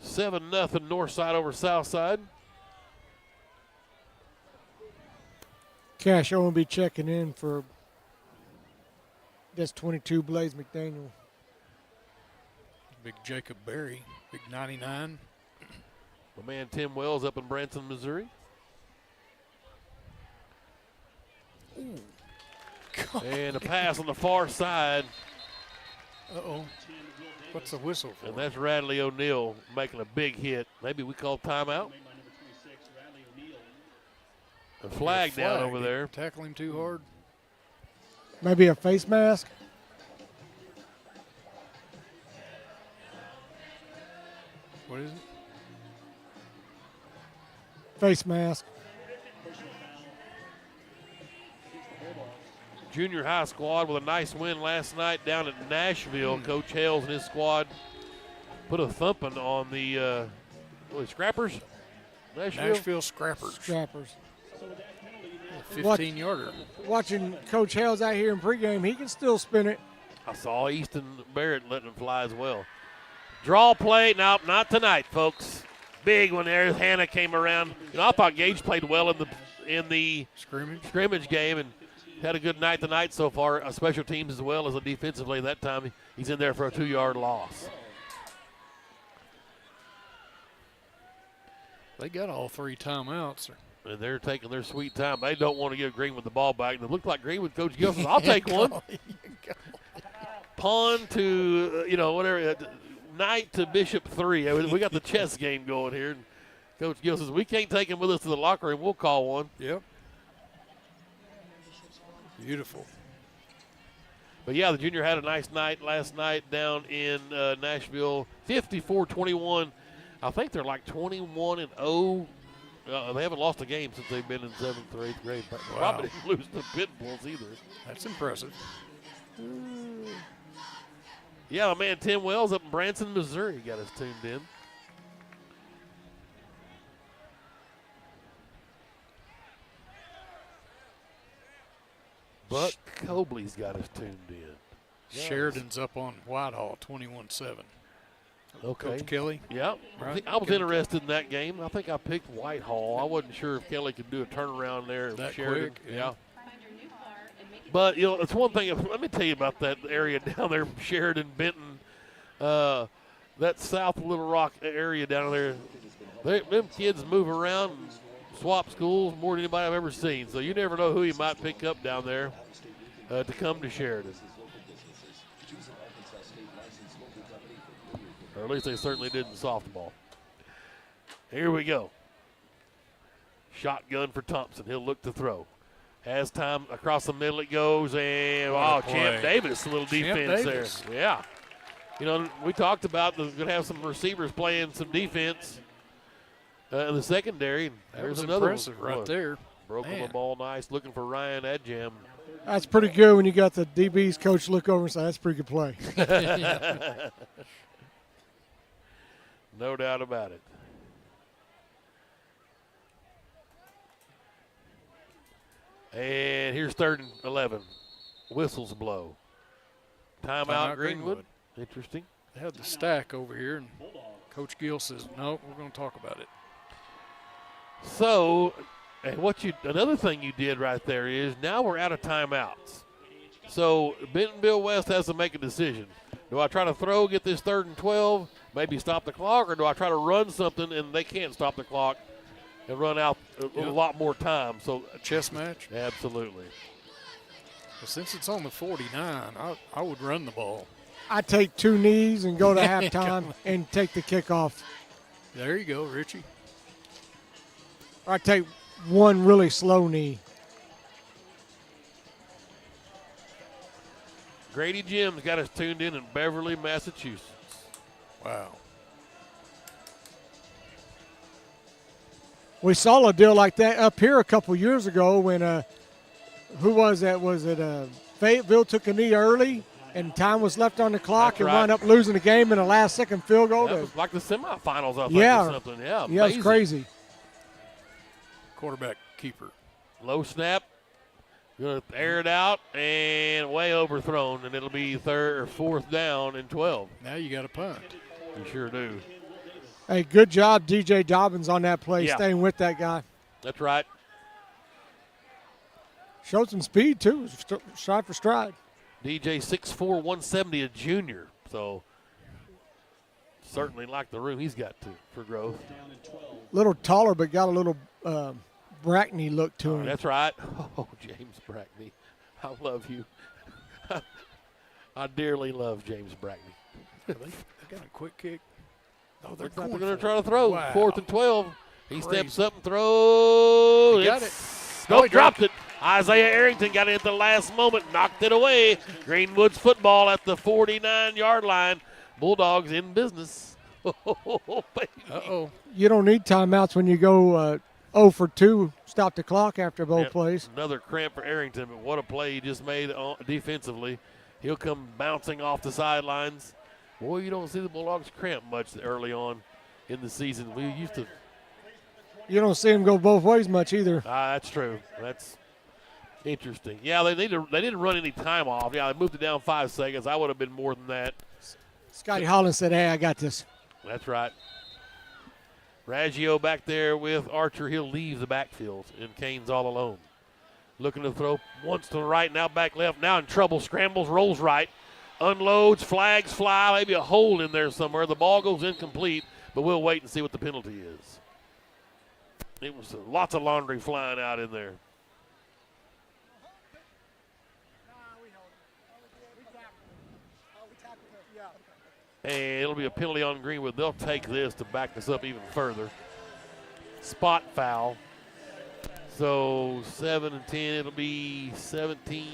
[SPEAKER 1] $7-0 north side over south side.
[SPEAKER 3] Cash, I will be checking in for that's 22 Blaze McDaniel.
[SPEAKER 2] Big Jacob Berry, big 99.
[SPEAKER 1] My man Tim Wells up in Branson, Missouri.
[SPEAKER 2] Ooh.
[SPEAKER 1] And a pass on the far side.
[SPEAKER 2] Uh-oh. What's the whistle for?
[SPEAKER 1] And that's Radley O'Neal making a big hit. Maybe we call timeout. A flag down over there.
[SPEAKER 2] Tackle him too hard.
[SPEAKER 3] Maybe a face mask.
[SPEAKER 2] What is it?
[SPEAKER 3] Face mask.
[SPEAKER 1] Junior high squad with a nice win last night down at Nashville. Coach Hales and his squad put a thumping on the Scrappers.
[SPEAKER 2] Nashville Scrappers.
[SPEAKER 3] Scrappers.
[SPEAKER 2] 15-yarder.
[SPEAKER 3] Watching Coach Hales out here in pregame, he can still spin it.
[SPEAKER 1] I saw Easton Barrett letting him fly as well. Draw play. Nope, not tonight, folks. Big one there. Hannah came around. I thought Gage played well in the scrimmage game and had a good night tonight so far. Special teams as well as a defensively. That time he's in there for a 2-yard loss.
[SPEAKER 2] They got all 3 timeouts.
[SPEAKER 1] And they're taking their sweet time. They don't want to give Greenwood the ball back. And it looked like Greenwood, Coach Gilson, I'll take one. Pawn to, whatever, Knight to Bishop 3. We got the chess game going here. And Coach Gilson says, we can't take him with us to the locker room. We'll call one.
[SPEAKER 2] Yep. Beautiful.
[SPEAKER 1] But, yeah, the junior had a nice night last night down in Nashville. 54-21. I think they're like 21-0. They haven't lost a game since they've been in 7th or 8th grade. But probably didn't lose to Pitbulls either.
[SPEAKER 2] That's impressive.
[SPEAKER 1] Yeah, my man Tim Wells up in Branson, Missouri got us tuned in. Buck Cobley's got us tuned in. Yes.
[SPEAKER 2] Sheridan's up on Whitehall, 21-7.
[SPEAKER 1] Okay.
[SPEAKER 2] Coach Kelly?
[SPEAKER 1] Yeah.
[SPEAKER 2] Right.
[SPEAKER 1] I was interested in that game. I think I picked Whitehall. I wasn't sure if Kelly could do a turnaround there.
[SPEAKER 2] That
[SPEAKER 1] Sheridan.
[SPEAKER 2] quick? Yeah.
[SPEAKER 1] But, it's one thing. Let me tell you about that area down there, Sheridan, Benton, that South Little Rock area down there. Them kids move around and swap schools more than anybody I've ever seen. So you never know who you might pick up down there to come to Sheridan. Or at least they certainly did in softball. Here we go. Shotgun for Thompson. He'll look to throw. Has time across the middle it goes, and Champ Davis, a little defense there. Yeah. You know, we talked about going to have some receivers playing some defense in the secondary. There's another
[SPEAKER 2] impressive right there.
[SPEAKER 1] Broke on the ball nice, looking for Ryan Adjam.
[SPEAKER 3] That's pretty good when you got the DB's coach look over and say, that's a pretty good play.
[SPEAKER 1] No doubt about it. And here's 3rd and 11. Whistles blow. Timeout, Greenwood. Interesting.
[SPEAKER 2] They had the stack over here, and Coach Gill says, no, we're going to talk about it.
[SPEAKER 1] So, and another thing you did right there is now we're out of timeouts. So Bentonville-West has to make a decision. Do I try to throw, get this 3rd and 12, maybe stop the clock, or do I try to run something and they can't stop the clock and run out a lot more time? So
[SPEAKER 2] a chess match?
[SPEAKER 1] Absolutely.
[SPEAKER 2] Well, since it's on the 49, I would run the ball.
[SPEAKER 3] I take 2 knees and go to halftime and take the kickoff.
[SPEAKER 2] There you go, Richie.
[SPEAKER 3] I take 1 really slow knee.
[SPEAKER 1] Grady Jim's got us tuned in Beverly, Massachusetts.
[SPEAKER 2] Wow.
[SPEAKER 3] We saw a deal like that up here a couple years ago when, who was that? Was it Fayetteville took a knee early and time was left on the clock and wound up losing the game in a last-second field goal?
[SPEAKER 1] That was like the semifinals, I think, or something. Yeah,
[SPEAKER 3] yeah, it's crazy.
[SPEAKER 2] Quarterback keeper.
[SPEAKER 1] Low snap. Going to air it out and way overthrown, and it'll be 3rd or 4th down and 12.
[SPEAKER 2] Now you got a punt.
[SPEAKER 1] You sure do.
[SPEAKER 3] Hey, good job, DJ Dobbins, on that play, staying with that guy.
[SPEAKER 1] That's right.
[SPEAKER 3] Showed some speed, too, stride for stride.
[SPEAKER 1] DJ 6'4", 170, a junior. So certainly like the room he's got for growth.
[SPEAKER 3] A little taller, but got a little Brackney look to him.
[SPEAKER 1] That's right. Oh, James Brackney. I love you. I dearly love James Brackney.
[SPEAKER 2] They got a quick kick.
[SPEAKER 1] Oh, they're going to try to throw.
[SPEAKER 2] Wow.
[SPEAKER 1] 4th and 12. He steps up and throws.
[SPEAKER 2] He got it.
[SPEAKER 1] Nope, dropped it. Isaiah Arrington got it at the last moment, knocked it away. Greenwood's football at the 49-yard line. Bulldogs in business. Oh, baby.
[SPEAKER 2] Uh-oh.
[SPEAKER 3] You don't need timeouts when you go 0 for 2, stop the clock after both plays.
[SPEAKER 1] Another cramp for Arrington, but what a play he just made defensively. He'll come bouncing off the sidelines. Boy, you don't see the Bulldogs cramp much early on in the season. We used to.
[SPEAKER 3] You don't see them go both ways much either.
[SPEAKER 1] That's true. That's interesting. Yeah, they didn't run any time off. Yeah, they moved it down 5 seconds. I would have been more than that.
[SPEAKER 3] Scotty Holland said, hey, I got this.
[SPEAKER 1] That's right. Raggio back there with Archer. He'll leave the backfield, and Kane's all alone. Looking to throw once to the right, now back left. Now in trouble, scrambles, rolls right, unloads, flags fly, maybe a hold in there somewhere. The ball goes incomplete, but we'll wait and see what the penalty is. It was lots of laundry flying out in there. And it'll be a penalty on Greenwood. They'll take this to back us up even further. Spot foul. So 7 and 10, it'll be 17.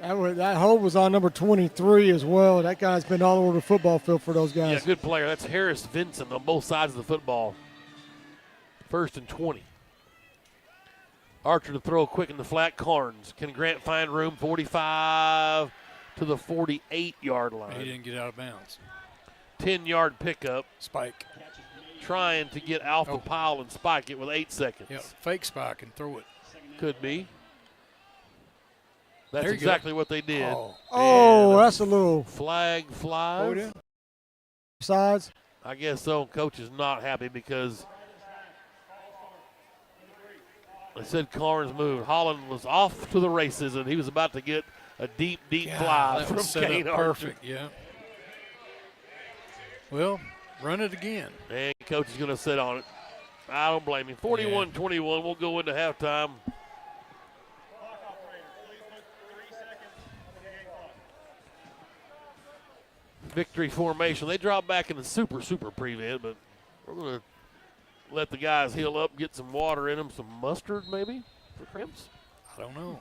[SPEAKER 3] That hold was on number 23 as well. That guy's been all over the football field for those guys.
[SPEAKER 1] Yeah, good player. That's Harris Vincent on both sides of the football. 1st and 20. Archer to throw quick in the flat. Carnes. Can Grant find room? 45 to the 48-yard line.
[SPEAKER 2] He didn't get out of bounds.
[SPEAKER 1] 10-yard pickup.
[SPEAKER 2] Spike.
[SPEAKER 1] Trying to get Alpha Pile and spike it with 8 seconds.
[SPEAKER 2] Yep, fake spike and throw it.
[SPEAKER 1] Could be. That's exactly what they did.
[SPEAKER 3] Oh, that's a little
[SPEAKER 1] flag flies.
[SPEAKER 3] Sides.
[SPEAKER 1] I guess so. Coach is not happy because they said Carnes moved. Holland was off to the races, and he was about to get a deep fly from Kane Archer.
[SPEAKER 2] Perfect, yeah. Well, run it again.
[SPEAKER 1] And coach is going to sit on it. I don't blame him. 41-21. We'll go into halftime. Victory formation. They drop back in the super prevent, but we're going to let the guys heal up, get some water in them, some mustard maybe for cramps.
[SPEAKER 2] I don't know.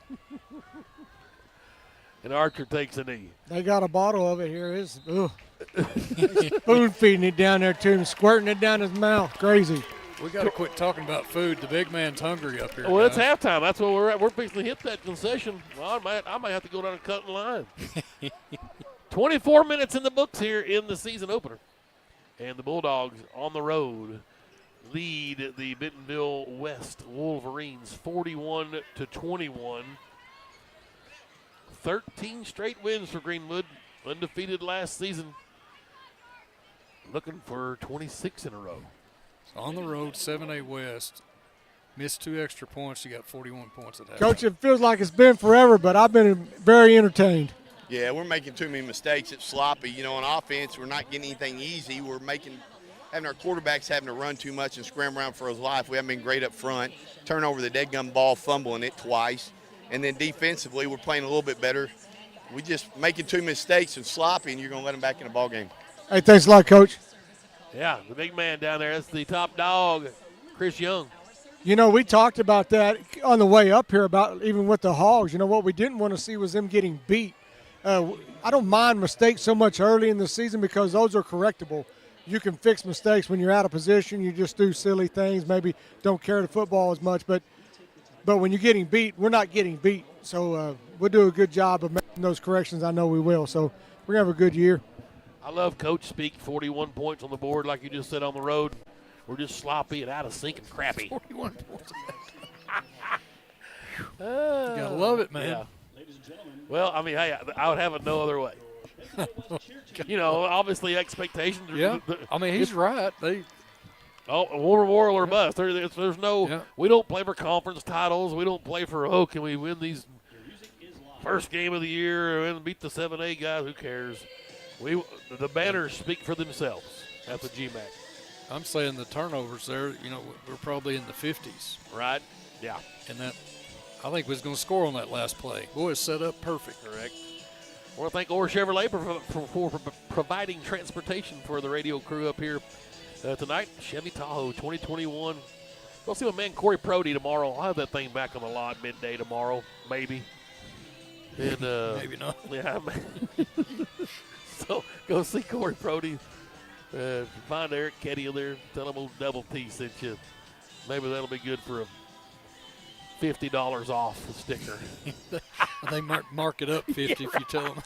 [SPEAKER 1] And Archer takes a knee.
[SPEAKER 3] They got a bottle of it here. It's spoon feeding it down there to him, squirting it down his mouth. Crazy.
[SPEAKER 2] We got to quit talking about food. The big man's hungry up here.
[SPEAKER 1] Well,
[SPEAKER 2] guys.
[SPEAKER 1] it's halftime. That's where we're at. We're fixing to hit that concession. Well, I might have to go down and cut in line. 24 minutes in the books here in the season opener. And the Bulldogs on the road lead the Bentonville-West Wolverines 41-21. 13 straight wins for Greenwood, undefeated last season. Looking for 26 in a row.
[SPEAKER 2] On the road, 7A West. Missed 2 extra points. You got 41 points at half.
[SPEAKER 3] Coach, it feels like it's been forever, but I've been very entertained.
[SPEAKER 12] Yeah, we're making too many mistakes. It's sloppy. You know, on offense, we're not getting anything easy. We're having our quarterbacks having to run too much and scramble around for his life. We haven't been great up front. Turn over the dead gum ball, fumbling it twice. And then defensively, we're playing a little bit better. We just making 2 mistakes and sloppy, and you're going to let them back in the ball game.
[SPEAKER 3] Hey, thanks a lot, Coach.
[SPEAKER 1] Yeah, the big man down there. That's the top dog, Chris Young.
[SPEAKER 3] You know, we talked about that on the way up here about even with the Hogs. You know, what we didn't want to see was them getting beat. I don't mind mistakes so much early in the season because those are correctable. You can fix mistakes when you're out of position. You just do silly things, maybe don't carry the football as much. But when you're getting beat, we're not getting beat. So we'll do a good job of making those corrections. I know we will. So we're going to have a good year.
[SPEAKER 1] I love Coach speak. 41 points on the board, like you just said, on the road. We're just sloppy and out of sync and crappy.
[SPEAKER 2] 41 points. You got to love it, man.
[SPEAKER 1] Yeah. Well, I mean, hey, I would have it no other way. You know, obviously expectations.
[SPEAKER 2] Yeah, I mean, he's right.
[SPEAKER 1] War Memorial or bust. There's no. We don't play for conference titles. We don't play for can we win these first game of the year and beat the 7A guys? Who cares? The banners speak for themselves at the GMAC.
[SPEAKER 2] I'm saying the turnovers there. You know, we're probably in the 50s.
[SPEAKER 1] Right. Yeah.
[SPEAKER 2] And that. I think we was going to score on that last play. Boy, it's set up perfect.
[SPEAKER 1] Correct. I want to thank Orr Chevrolet for providing transportation for the radio crew up here tonight. Chevy Tahoe 2021. We'll see my man Corey Prody tomorrow. I'll have that thing back on the lot midday tomorrow, maybe. And
[SPEAKER 2] maybe not.
[SPEAKER 1] Yeah. So go see Corey Prody. Find Eric Ketty there. Tell him old Double T sent you. Maybe that'll be good for a $50 off the sticker.
[SPEAKER 2] They mark it up 50 if you tell them.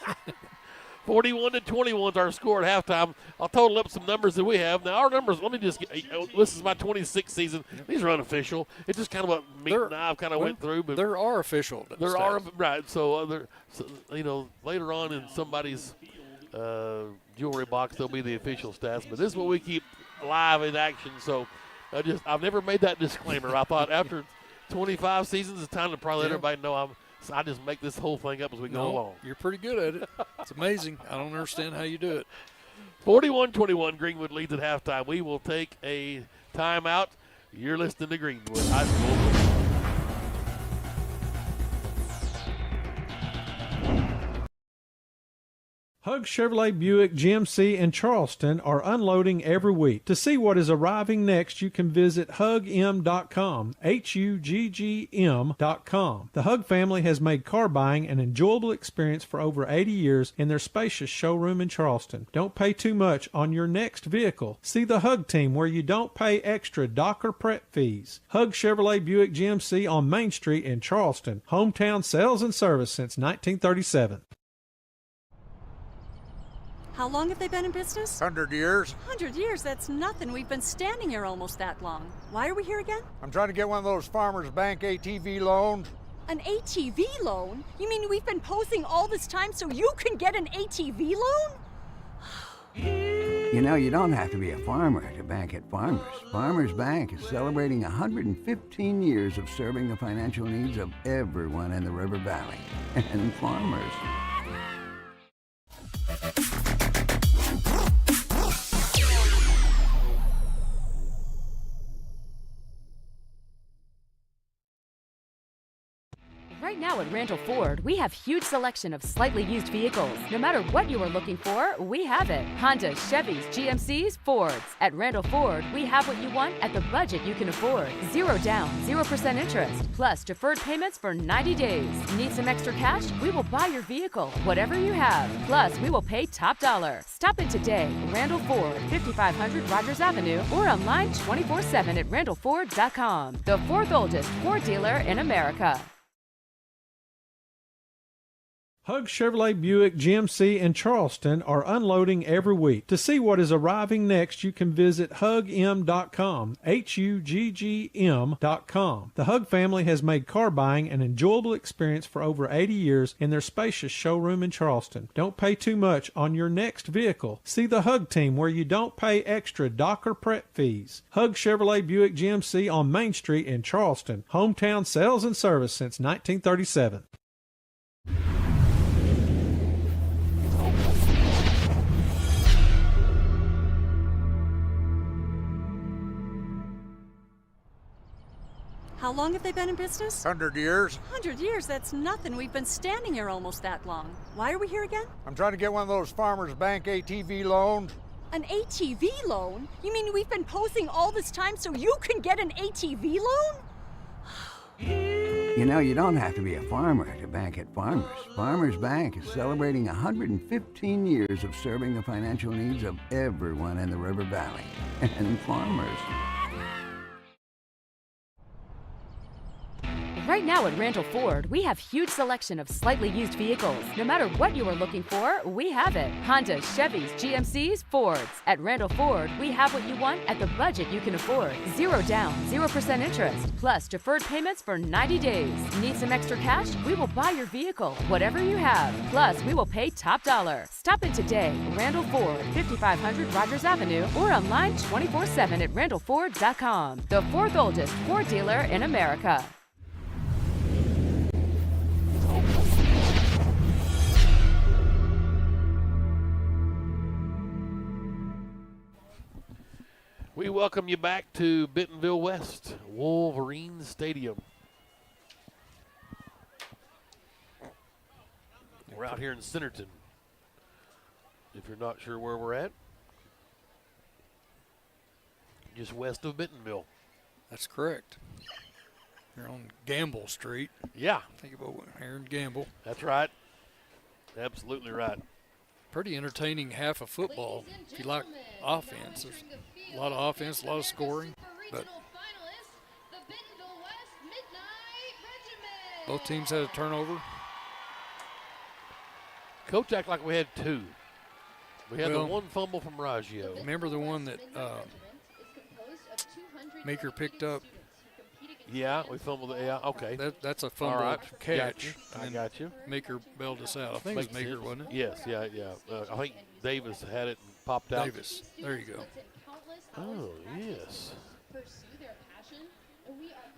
[SPEAKER 1] 41-21 is our score at halftime. I'll total up some numbers that we have. Now, our numbers, let me just get, this is my 26th season. These are unofficial. It's just kind of what me and I kind of went through. But
[SPEAKER 2] there are official stats.
[SPEAKER 1] Right. So, later on in somebody's jewelry box, there'll be the official stats. But this is what we keep live in action. So, I've never made that disclaimer. I thought after 25 seasons, it's time to probably let everybody know I just make this whole thing up as we go along.
[SPEAKER 2] You're pretty good at it. It's amazing. I don't understand how you do it.
[SPEAKER 1] 41-21, Greenwood leads at halftime. We will take a timeout. You're listening to Greenwood High School.
[SPEAKER 6] Hug Chevrolet Buick GMC in Charleston are unloading every week. To see what is arriving next, you can visit hugm.com, HUGGM.com. The Hug family has made car buying an enjoyable experience for over 80 years in their spacious showroom in Charleston. Don't pay too much on your next vehicle. See the Hug team where you don't pay extra dock or prep fees. Hug Chevrolet Buick GMC on Main Street in Charleston. Hometown sales and service since 1937.
[SPEAKER 7] How long have they been in business?
[SPEAKER 8] 100 years.
[SPEAKER 7] 100 years? That's nothing. We've been standing here almost that long. Why are we here again?
[SPEAKER 8] I'm trying to get one of those Farmers Bank ATV loans.
[SPEAKER 7] An ATV loan? You mean we've been posing all this time so you can get an ATV loan?
[SPEAKER 9] You know, you don't have to be a farmer to bank at Farmers. Farmers Bank is celebrating 115 years of serving the financial needs of everyone in the River Valley. And farmers.
[SPEAKER 10] Right now at Randall Ford, we have huge selection of slightly used vehicles. No matter what you are looking for, we have it. Hondas, Chevys, GMCs, Fords. At Randall Ford, we have what you want at the budget you can afford. 0 down, 0% interest, plus deferred payments for 90 days. Need some extra cash? We will buy your vehicle, whatever you have. Plus, we will pay top dollar. Stop in today. Randall Ford, 5500 Rogers Avenue, or online 24/7 at randallford.com. The fourth oldest Ford dealer in America.
[SPEAKER 6] Hug Chevrolet Buick GMC in Charleston are unloading every week. To see what is arriving next, you can visit hugm.com, HUGGM.com. The Hug family has made car buying an enjoyable experience for over 80 years in their spacious showroom in Charleston. Don't pay too much on your next vehicle. See the Hug team where you don't pay extra dock or prep fees. Hug Chevrolet Buick GMC on Main Street in Charleston. Hometown sales and service since 1937.
[SPEAKER 7] How long have they been in business?
[SPEAKER 8] 100 years.
[SPEAKER 7] 100 years, that's nothing. We've been standing here almost that long. Why are we here again?
[SPEAKER 8] I'm trying to get one of those Farmers Bank ATV loans.
[SPEAKER 7] An ATV loan? You mean we've been posing all this time so you can get an ATV loan?
[SPEAKER 9] You know, you don't have to be a farmer to bank at Farmers. Farmers Bank is celebrating 115 years of serving the financial needs of everyone in the River Valley. And Farmers.
[SPEAKER 10] Right now at Randall Ford, we have huge selection of slightly used vehicles. No matter what you are looking for, we have it. Hondas, Chevys, GMCs, Fords. At Randall Ford, we have what you want at the budget you can afford. 0 down, 0% interest, plus deferred payments for 90 days. Need some extra cash? We will buy your vehicle, whatever you have. Plus, we will pay top dollar. Stop in today. Randall Ford, 5500 Rogers Avenue, or online 24/7 at randallford.com. The fourth oldest Ford dealer in America.
[SPEAKER 1] We welcome you back to Bentonville-West, Wolverines Stadium. We're out here in Centerton. If you're not sure where we're at, just west of Bentonville.
[SPEAKER 2] That's correct. You're on Gamble Street.
[SPEAKER 1] Yeah.
[SPEAKER 2] Think about here in Gamble.
[SPEAKER 1] That's right. Absolutely right.
[SPEAKER 2] Pretty entertaining half of football. If you like offense, there's a lot of offense, a lot of scoring. But both teams had a turnover.
[SPEAKER 1] Coach acted like we had two. We had the one fumble from Raggio.
[SPEAKER 2] Remember the one that Meeker picked up?
[SPEAKER 1] Yeah, we fumbled it. Yeah, okay.
[SPEAKER 2] That's a fumble catch.
[SPEAKER 1] I got you.
[SPEAKER 2] Meeker bailed us out. I think it was Meeker, wasn't it?
[SPEAKER 1] Yes, yeah. I think Davis had it and popped out.
[SPEAKER 2] Davis. There you go.
[SPEAKER 1] Oh, yes.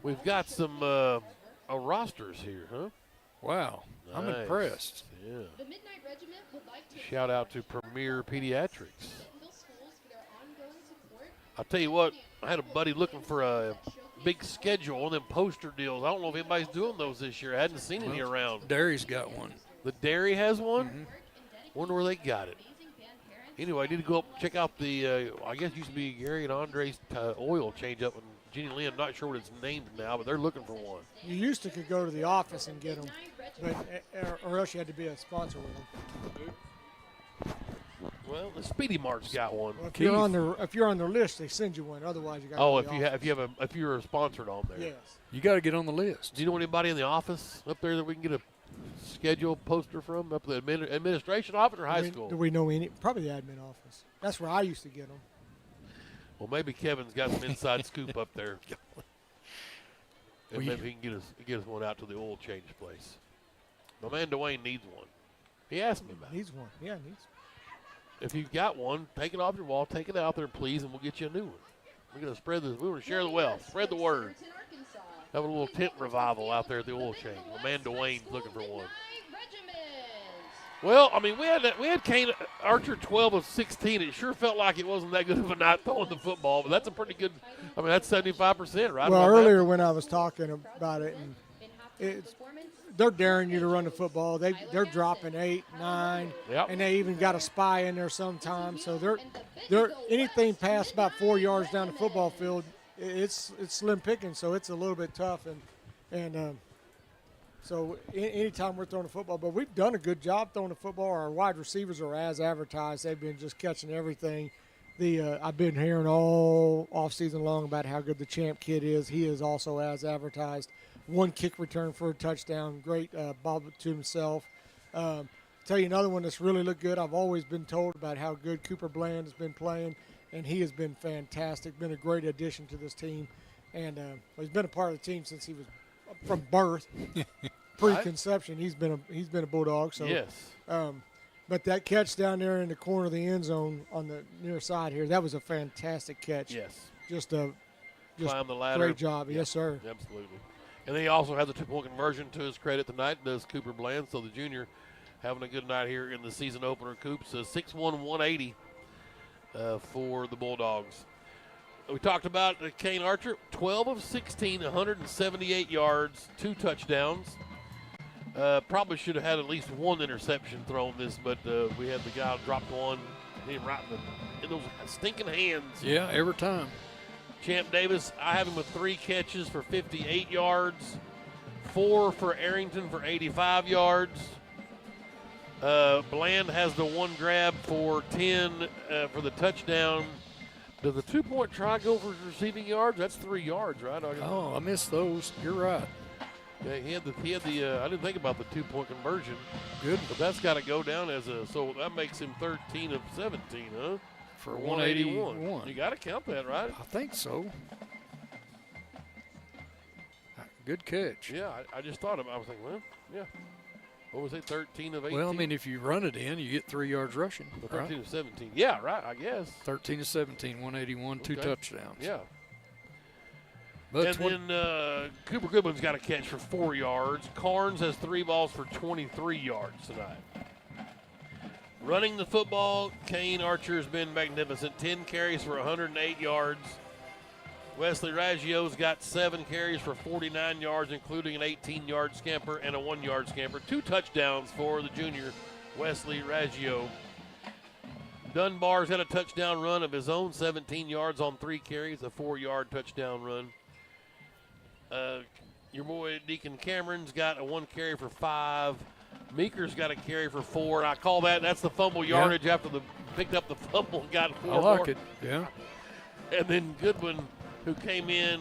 [SPEAKER 1] We've got some rosters here, huh?
[SPEAKER 2] Wow. Nice. I'm impressed.
[SPEAKER 1] Yeah. Shout out to Premier Pediatrics. I'll tell you what, I had a buddy looking for a big schedule on them poster deals. I don't know if anybody's doing those this year. I hadn't seen any around.
[SPEAKER 2] Dairy's got one.
[SPEAKER 1] The Dairy has one?
[SPEAKER 2] Mm-hmm.
[SPEAKER 1] Wonder where they got it. Anyway, I need to go up and check out the, I guess it used to be Gary and Andre's oil change up in Jenny Lynn. Not sure what it's named now, but they're looking for one.
[SPEAKER 3] You used to could go to the office and get them, but, or else you had to be a sponsor with them.
[SPEAKER 1] Well, the Speedy Mart's got one.
[SPEAKER 3] Well, if you're on their list, they send you one. Otherwise, you got.
[SPEAKER 1] Oh, if you're sponsored on there.
[SPEAKER 3] Yes.
[SPEAKER 2] You got to get on the list.
[SPEAKER 1] Do you know anybody in the office up there that we can get a schedule poster from, up the administration office or high school?
[SPEAKER 3] Do we know any? Probably the admin office. That's where I used to get them.
[SPEAKER 1] Well, maybe Kevin's got some inside scoop up there. And maybe he can get us one out to the oil change place. My man Dwayne needs one. He asked me about it.
[SPEAKER 3] Needs one. Yeah, needs one.
[SPEAKER 1] If you've got one, take it off your wall, take it out there, please, and we'll get you a new one. We're going to spread this. We want to share the wealth, spread the word. Have a little tent revival out there at the oil change. My man Dwayne's looking for one. Well, I mean, we had Kane Archer 12 of 16. It sure felt like it wasn't that good of a night throwing the football, but that's a pretty good. I mean, that's 75%, right?
[SPEAKER 3] Well, earlier when I was talking about it, and they're daring you to run the football. They're dropping 8, 9, and they even got a spy in there sometimes. So they're anything past about 4 yards down the football field, it's slim pickings. So it's a little bit tough, and so anytime we're throwing the football, but we've done a good job throwing the football. Our wide receivers are as advertised. They've been just catching everything. I've been hearing all offseason long about how good the Champ kid is. He is also as advertised. 1 kick return for a touchdown. Great ball to himself. Tell you another one that's really looked good. I've always been told about how good Cooper Bland has been playing, and he has been fantastic, been a great addition to this team. And he's been a part of the team since he was from birth, preconception. He's been a Bulldog. So
[SPEAKER 1] yes.
[SPEAKER 3] But that catch down there in the corner of the end zone on the near side here, that was a fantastic catch.
[SPEAKER 1] Yes.
[SPEAKER 3] Just
[SPEAKER 1] climb the ladder.
[SPEAKER 3] Great job. Yes, sir.
[SPEAKER 1] Absolutely. And then he also had the 2-point conversion to his credit tonight, does Cooper Bland. So the junior having a good night here in the season opener. Coops, 6'1", 180 for the Bulldogs. We talked about Kane Archer, 12 of 16, 178 yards, 2 touchdowns. Probably should have had at least 1 interception thrown this, but we had the guy dropped one, hit him right in those stinking hands.
[SPEAKER 2] Yeah, every time.
[SPEAKER 1] Champ Davis, I have him with 3 catches for 58 yards, 4 for Arrington for 85 yards. Bland has the 1 grab for 10 for the touchdown. Does the 2-point try go for receiving yards? That's 3 yards, right?
[SPEAKER 2] Oh, I missed those. You're right.
[SPEAKER 1] Yeah, he had the. I didn't think about the 2-point conversion.
[SPEAKER 2] Good,
[SPEAKER 1] but that's got to go down as a. So that makes him 13 of 17, huh?
[SPEAKER 2] For 181.
[SPEAKER 1] You got to count that, right?
[SPEAKER 2] I think so. Good catch.
[SPEAKER 1] Yeah, I just thought of it. I was thinking, well, yeah. What was it, 13 of 18?
[SPEAKER 2] Well, I mean, if you run it in, you get 3 yards rushing.
[SPEAKER 1] Well, 13 of 17. Yeah, right, I guess.
[SPEAKER 2] 13 of 17, 181, 2 touchdowns.
[SPEAKER 1] Yeah.
[SPEAKER 2] But
[SPEAKER 1] and then Cooper Goodwin's got a catch for 4 yards. Carnes has 3 balls for 23 yards tonight. Running the football, Kane Archer has been magnificent. 10 carries for 108 yards. Wesley Raggio's got 7 carries for 49 yards, including an 18-yard scamper and a 1-yard scamper. 2 touchdowns for the junior, Wesley Raggio. Dunbar's had a touchdown run of his own, 17 yards on 3 carries, a 4-yard touchdown run. Your boy Deacon Cameron's got a 1 carry for 5. Meeker's got a carry for 4. And I call that's the fumble yardage after the picked up the fumble and got 4
[SPEAKER 2] I like
[SPEAKER 1] more.
[SPEAKER 2] it, yeah.
[SPEAKER 1] And then Goodwin, who came in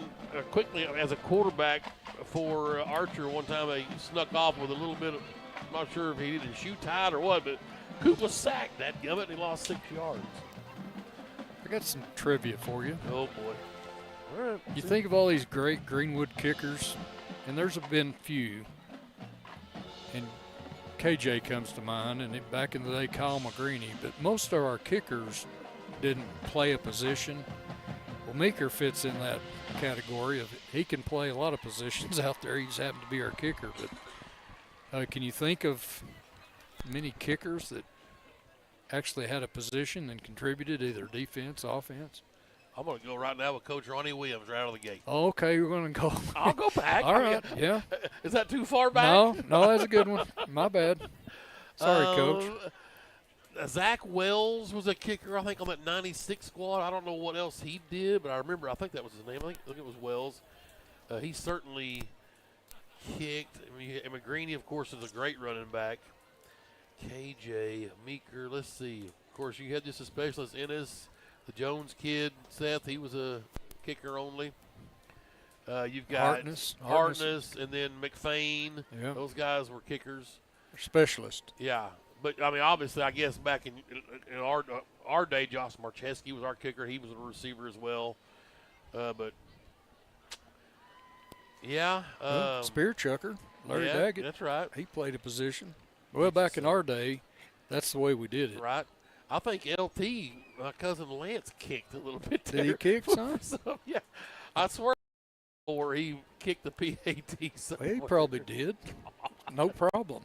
[SPEAKER 1] quickly as a quarterback for Archer one time, he snuck off with a little bit of, I'm not sure if he did his shoe tied or what, but Coop was sacked that gummit and he lost 6 yards.
[SPEAKER 2] I got some trivia for you.
[SPEAKER 1] Oh, boy. All right.
[SPEAKER 2] You think of all these great Greenwood kickers, and there's been few. And KJ comes to mind, and back in the day, Kyle McGreeny. But most of our kickers didn't play a position. Well, Meeker fits in that category of he can play a lot of positions out there. He just happened to be our kicker. But can you think of many kickers that actually had a position and contributed either defense, offense?
[SPEAKER 1] I'm going to go right now with Coach Ronnie Williams right out of the gate.
[SPEAKER 2] Oh, okay, you're going to go.
[SPEAKER 1] I'll go back.
[SPEAKER 2] All right, yeah.
[SPEAKER 1] Is that too far back?
[SPEAKER 2] No, that's a good one. My bad. Sorry, Coach.
[SPEAKER 1] Zach Wells was a kicker, I think, on that 96 squad. I don't know what else he did, but I think that was his name. I think it was Wells. He certainly kicked. I mean, McGreeny, of course, is a great running back. KJ, Meeker, let's see. Of course, you had just a specialist, Ennis. The Jones kid, Seth, he was a kicker only. You've got Hartness, and then McFain.
[SPEAKER 2] Yeah.
[SPEAKER 1] Those guys were kickers.
[SPEAKER 2] Specialist.
[SPEAKER 1] Yeah. But, I mean, obviously, I guess back in our day, Josh Marcheski was our kicker. He was a receiver as well. But, yeah.
[SPEAKER 2] Spear chucker, Larry Daggett.
[SPEAKER 1] That's right.
[SPEAKER 2] He played a position. Well, back in our day, that's the way we did it.
[SPEAKER 1] Right. I think LT, my cousin Lance, kicked a little bit there.
[SPEAKER 2] Did he kick some?
[SPEAKER 1] Yeah. I swear or he kicked the PAT.
[SPEAKER 2] Well, he probably did. No problem.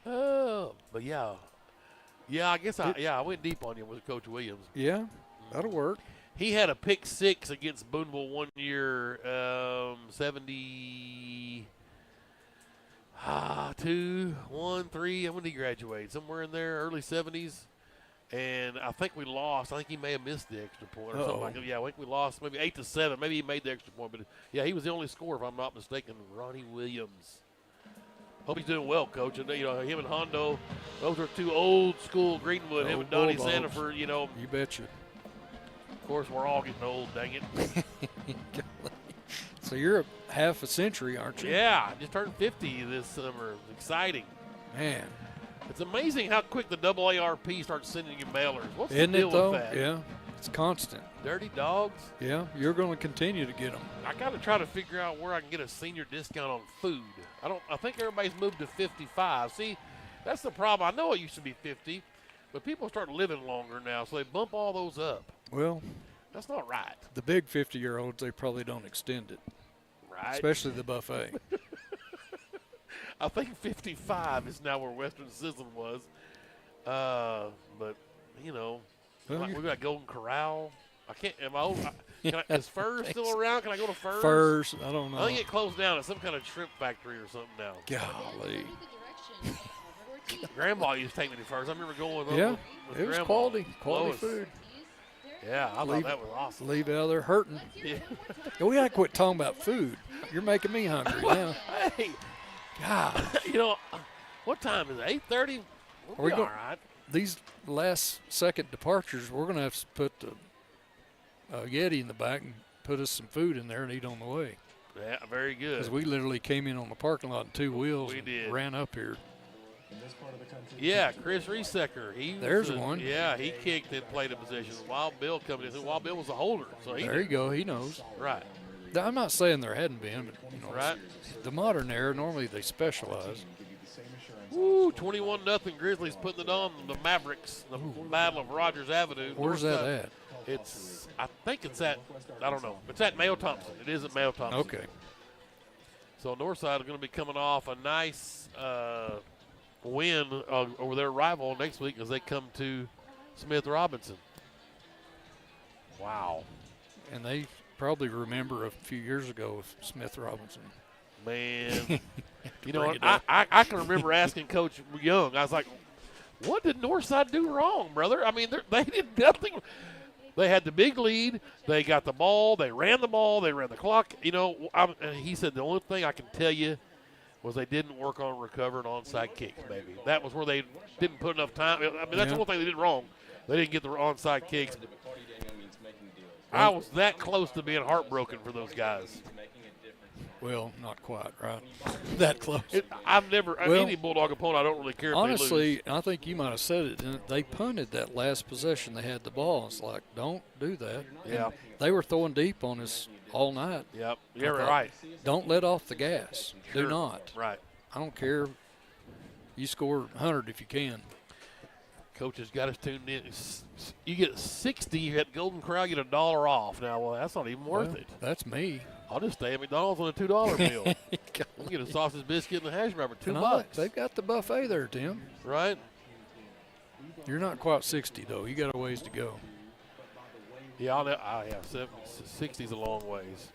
[SPEAKER 1] But, yeah. Yeah, I guess I went deep on you with Coach Williams.
[SPEAKER 2] Yeah, that'll work.
[SPEAKER 1] He had a pick 6 against Boonville one year, 70. 2, 1, 3. When did he graduate? Somewhere in there, early 70s. And I think we lost. I think he may have missed the extra point or something like that. Yeah, I think we lost maybe 8-7. Maybe he made the extra point. But, yeah, he was the only scorer, if I'm not mistaken, Ronnie Williams. Hope he's doing well, Coach. And, you know, him and Hondo, those are two old-school Greenwood. Him and Donnie
[SPEAKER 2] Bulldogs.
[SPEAKER 1] Sanford, you know.
[SPEAKER 2] You betcha.
[SPEAKER 1] Of course, we're all getting old, dang it.
[SPEAKER 2] So you're half a century, aren't you?
[SPEAKER 1] Yeah, I just turned 50 this summer. It's exciting.
[SPEAKER 2] Man.
[SPEAKER 1] It's amazing how quick the AARP starts sending you mailers. What's
[SPEAKER 2] Isn't
[SPEAKER 1] the deal
[SPEAKER 2] it, though?
[SPEAKER 1] with that?
[SPEAKER 2] Yeah. It's constant.
[SPEAKER 1] Dirty Dogs?
[SPEAKER 2] Yeah, you're going to continue to get them.
[SPEAKER 1] I got to try to figure out where I can get a senior discount on food. I think everybody's moved to 55. See, that's the problem. I know it used to be 50, but people start living longer now, so they bump all those up.
[SPEAKER 2] Well,
[SPEAKER 1] that's not right.
[SPEAKER 2] The big 50-year-olds, they probably don't extend it.
[SPEAKER 1] Right.
[SPEAKER 2] Especially the buffet.
[SPEAKER 1] I think 55 is now where Western Sizzle was. But, you know,
[SPEAKER 2] Well,
[SPEAKER 1] we got Golden Corral. I can't. Am I old? Is Furs still around? Can I go to Furs?
[SPEAKER 2] Furs, I don't know.
[SPEAKER 1] I think it closed down at some kind of shrimp factory or something now.
[SPEAKER 2] Golly.
[SPEAKER 1] Grandma used to take me to Furs. I remember going with
[SPEAKER 2] Yeah,
[SPEAKER 1] with
[SPEAKER 2] it was
[SPEAKER 1] Grandma.
[SPEAKER 2] quality
[SPEAKER 1] Lois.
[SPEAKER 2] food.
[SPEAKER 1] Yeah, I thought that was awesome.
[SPEAKER 2] Leave out there hurting.
[SPEAKER 1] Yeah.
[SPEAKER 2] We got to quit talking about food. You're making me hungry now.
[SPEAKER 1] Hey,
[SPEAKER 2] God.
[SPEAKER 1] You know, what time is it? 8:30? We'll be all right.
[SPEAKER 2] These last second departures, we're going to have to put the Yeti in the back and put us some food in there and eat on the way.
[SPEAKER 1] Yeah, very good.
[SPEAKER 2] Because we literally came in on the parking lot in two wheels
[SPEAKER 1] We
[SPEAKER 2] and
[SPEAKER 1] did.
[SPEAKER 2] ran up here.
[SPEAKER 1] Yeah, Chris Resecker.
[SPEAKER 2] There's one.
[SPEAKER 1] Yeah, he kicked and played a position. Wild Bill coming in. Wild Bill was a holder. So
[SPEAKER 2] There you go. He knows.
[SPEAKER 1] Right.
[SPEAKER 2] I'm not saying there hadn't been, but you know,
[SPEAKER 1] Right.
[SPEAKER 2] the modern era, normally they specialize.
[SPEAKER 1] Woo, 21-0 Grizzlies putting it on the Mavericks, the Battle of Rogers Avenue.
[SPEAKER 2] Where's that at?
[SPEAKER 1] I think it's at, I don't know. It's at Mayo Thompson. It is at Mayo Thompson.
[SPEAKER 2] Okay.
[SPEAKER 1] So Northside is going to be coming off a nice win over their rival next week as they come to Smith Robinson. Wow.
[SPEAKER 2] And they probably remember a few years ago with Smith Robinson.
[SPEAKER 1] Man. You know, I can remember asking Coach Young, I was like, what did Northside do wrong, brother? I mean, they did nothing. They had the big lead. They got the ball. They ran the clock. You know, he said the only thing I can tell you was they didn't work on recovering onside kicks, maybe. That was where they didn't put enough time. I mean, that's the one thing they did wrong. They didn't get the onside kicks. I was that close to being heartbroken for those guys.
[SPEAKER 2] Well, not quite, right? That close.
[SPEAKER 1] I've never, any Bulldog opponent, I don't really care if
[SPEAKER 2] honestly,
[SPEAKER 1] they lose.
[SPEAKER 2] I think you might have said it. Didn't it? They punted that last possession. They had the ball. It's like, don't do that.
[SPEAKER 1] Yeah.
[SPEAKER 2] And they were throwing deep on us all night.
[SPEAKER 1] Yep. You're right.
[SPEAKER 2] Don't let off the gas.
[SPEAKER 1] Sure.
[SPEAKER 2] Do not.
[SPEAKER 1] Right.
[SPEAKER 2] I don't care. You score 100 if you can.
[SPEAKER 1] Coach has got us tuned in. You get 60, you at Golden Corral, you get $1 off. Now, well, that's not even worth it.
[SPEAKER 2] That's me.
[SPEAKER 1] I'll just stay at McDonald's on a $2 meal. We get a sausage biscuit and a hash brown for $2.
[SPEAKER 2] They've got the buffet there, Tim.
[SPEAKER 1] Right.
[SPEAKER 2] You're not quite 60, though. You got a ways to go.
[SPEAKER 1] Yeah, 60's a long ways.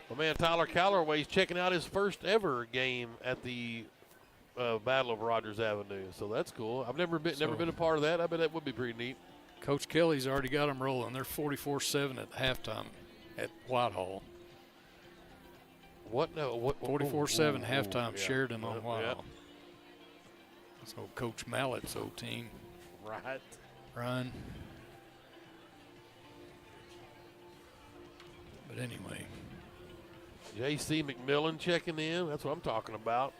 [SPEAKER 1] Well, man, Tyler Calloway's checking out his first ever game at the Battle of Rogers Avenue, so that's cool. I've never been a part of that. I bet that would be pretty neat.
[SPEAKER 2] Coach Kelly's already got them rolling. They're 44-7 at halftime at Whitehall.
[SPEAKER 1] What? No. What?
[SPEAKER 2] 44-7 halftime.
[SPEAKER 1] Yeah.
[SPEAKER 2] Sheridan on Whitehall.
[SPEAKER 1] Yeah.
[SPEAKER 2] That's old Coach Mallett's old team.
[SPEAKER 1] Right.
[SPEAKER 2] Run. But anyway.
[SPEAKER 1] J.C. McMillan checking in. That's what I'm talking about.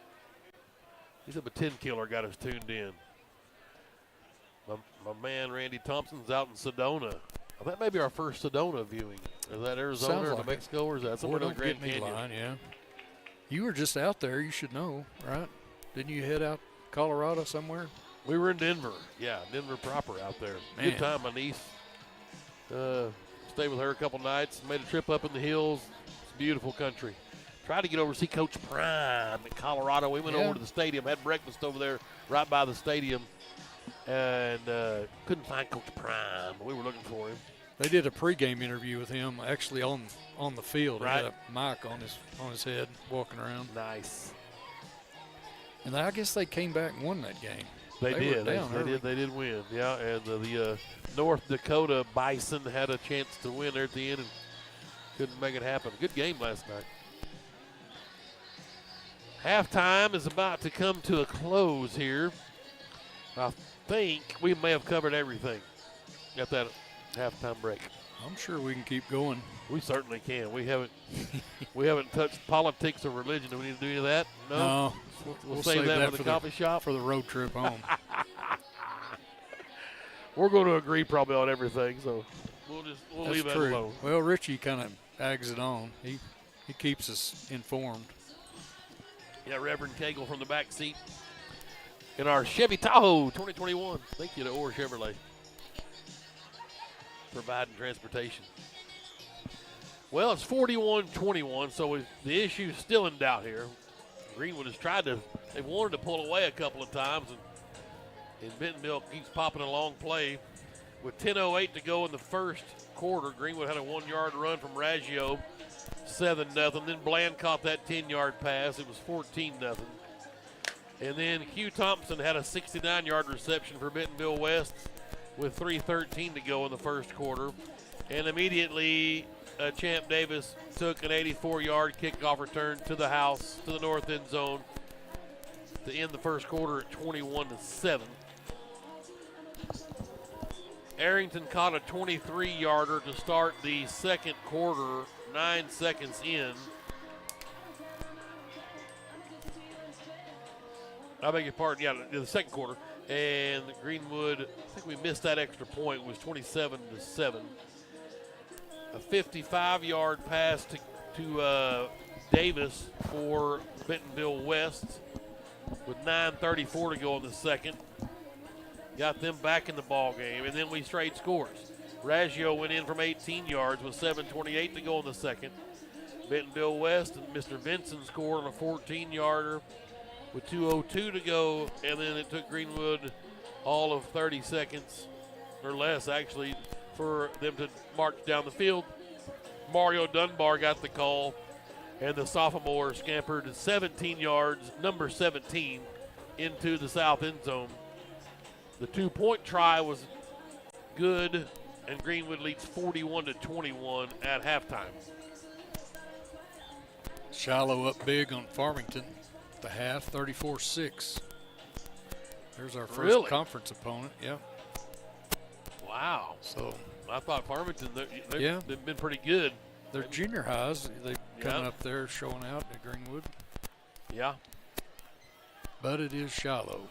[SPEAKER 1] He's up a 10-killer, got us tuned in. My man Randy Thompson's out in Sedona. That may be our first Sedona viewing. Is that Arizona
[SPEAKER 2] Sounds
[SPEAKER 1] or
[SPEAKER 2] like
[SPEAKER 1] New Mexico, or is that somewhere in the Grand Canyon?
[SPEAKER 2] Line, yeah. You were just out there. You should know, right? Didn't you head out Colorado somewhere?
[SPEAKER 1] We were in Denver. Yeah, Denver proper out there.
[SPEAKER 2] Man.
[SPEAKER 1] Good time. My niece stayed with her a couple nights. Made a trip up in the hills. It's a beautiful country. Tried to get over to see Coach Prime in Colorado. We went over to the stadium, had breakfast over there right by the stadium, and couldn't find Coach Prime. We were looking for him.
[SPEAKER 2] They did a pregame interview with him actually on the field.
[SPEAKER 1] Right.
[SPEAKER 2] He had a mic on his head walking around.
[SPEAKER 1] Nice.
[SPEAKER 2] And I guess they came back and won that game.
[SPEAKER 1] They did.
[SPEAKER 2] Were down early.
[SPEAKER 1] They did win. Yeah, and the North Dakota Bison had a chance to win there at the end and couldn't make it happen. Good game last night. Halftime is about to come to a close here. I think we may have covered everything at that halftime break.
[SPEAKER 2] I'm sure we can keep going.
[SPEAKER 1] We certainly can. We haven't touched politics or religion. Do we need to do any of that?
[SPEAKER 2] No.
[SPEAKER 1] We'll save that for the coffee shop.
[SPEAKER 2] For the road trip home.
[SPEAKER 1] We're going to agree probably on everything, so we'll leave that alone.
[SPEAKER 2] Well, Richie kind of eggs it on. He keeps us informed.
[SPEAKER 1] Yeah, Reverend Cagle from the back seat in our Chevy Tahoe 2021. Thank you to Orr Chevrolet, providing transportation. Well, it's 41-21, so the issue's still in doubt here. Greenwood has they wanted to pull away a couple of times, and Bentonville keeps popping a long play. With 10:08 to go in the first quarter, Greenwood had a 1-yard run from Raggio, 7-0. Then Bland caught that 10-yard pass. It was 14-0. And then Hugh Thompson had a 69-yard reception for Bentonville-West with 3:13 to go in the first quarter. And immediately, Champ Davis took an 84-yard kickoff return to the house, to the north end zone, to end the first quarter at 21-7. Arrington caught a 23-yarder to start the second quarter, 9 seconds in. I beg your pardon, yeah, the second quarter. And Greenwood, I think we missed that extra point, it was 27-7. A 55-yard pass to Davis for Bentonville-West with 9:34 to go in the second. Got them back in the ball game, and then we straight scores. Raggio went in from 18 yards with 7:28 to go in the second. Bentonville-West and Mr. Vinson scored on a 14-yarder with 2:02 to go, and then it took Greenwood all of 30 seconds, or less actually, for them to march down the field. Mario Dunbar got the call, and the sophomore scampered 17 yards, number 17, into the south end zone. The 2-point try was good, and Greenwood leads 41-21 at halftime.
[SPEAKER 2] Shiloh up big on Farmington at the half, 34-6. There's our first conference opponent, yeah.
[SPEAKER 1] Wow.
[SPEAKER 2] So
[SPEAKER 1] I thought Farmington, they've been pretty good.
[SPEAKER 2] They're junior highs. They're coming up there showing out at Greenwood.
[SPEAKER 1] Yeah.
[SPEAKER 2] But it is Shiloh.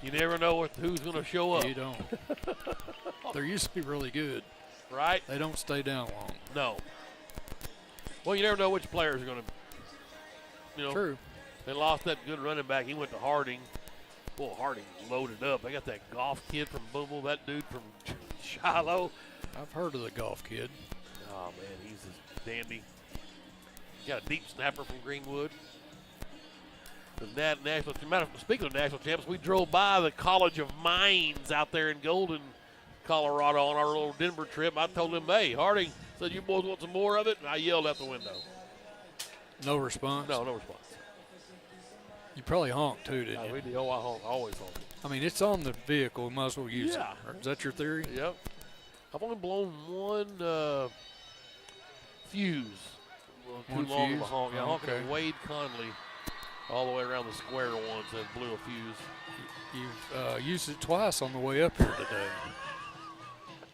[SPEAKER 1] You never know who's going to show up.
[SPEAKER 2] You don't. They're usually really good.
[SPEAKER 1] Right?
[SPEAKER 2] They don't stay down long.
[SPEAKER 1] No. Well, you never know which players are going to,
[SPEAKER 2] True.
[SPEAKER 1] They lost that good running back. He went to Harding. Well, Harding loaded up. They got that golf kid from Boomville, that dude from Shiloh.
[SPEAKER 2] I've heard of the golf kid.
[SPEAKER 1] Oh, man, he's a dandy. Got a deep snapper from Greenwood. Speaking of national champs, we drove by the College of Mines out there in Golden, Colorado on our little Denver trip. I told them, hey, Harding said, you boys want some more of it? And I yelled out the window.
[SPEAKER 2] No response?
[SPEAKER 1] No response.
[SPEAKER 2] You probably honked too, didn't you?
[SPEAKER 1] We did. Oh, I honk. I always honk.
[SPEAKER 2] I mean, it's on the vehicle. We might as well use it. Is that your theory?
[SPEAKER 1] Yep. I've only blown one fuse. Too long of a honk. I honked at Wade Conley all the way around the square once and blew a fuse.
[SPEAKER 2] You've used it twice on the way up here today.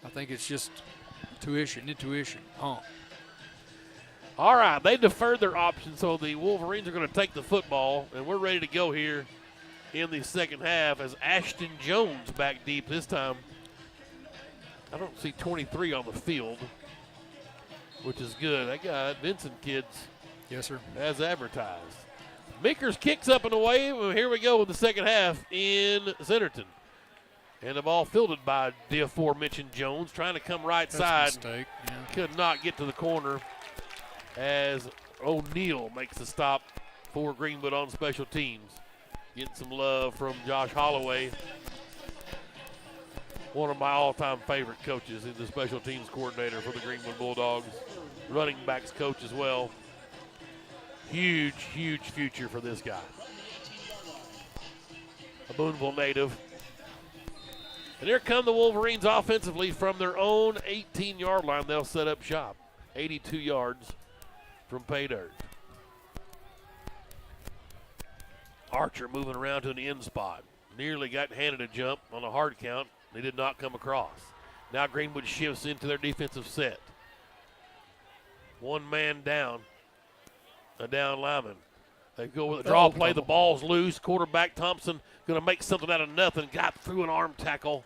[SPEAKER 2] I think it's just intuition. Honk.
[SPEAKER 1] All right, they deferred their option, so the Wolverines are going to take the football, and we're ready to go here in the second half as Ashton Jones back deep this time. I don't see 23 on the field, which is good. That guy, that Vincent kid's,
[SPEAKER 2] yes, sir,
[SPEAKER 1] as advertised. Meekers kicks up and away. Well, here we go with the second half in Centerton. And the ball fielded by the aforementioned Jones, trying to come right side.
[SPEAKER 2] Mistake. Yeah.
[SPEAKER 1] Could not get to the corner as O'Neal makes the stop for Greenwood on special teams. Getting some love from Josh Holloway, one of my all-time favorite coaches. He's the special teams coordinator for the Greenwood Bulldogs. Running backs coach as well. Huge, huge future for this guy. a Boonville native. And here come the Wolverines offensively from their own 18-yard line. They'll set up shop. 82 yards from pay dirt. Archer moving around to an end spot. Nearly got handed a jump on a hard count. They did not come across. Now Greenwood shifts into their defensive set. One man down. A down lineman. They go with a draw play. The ball's loose. Quarterback Thompson going to make something out of nothing. Got through an arm tackle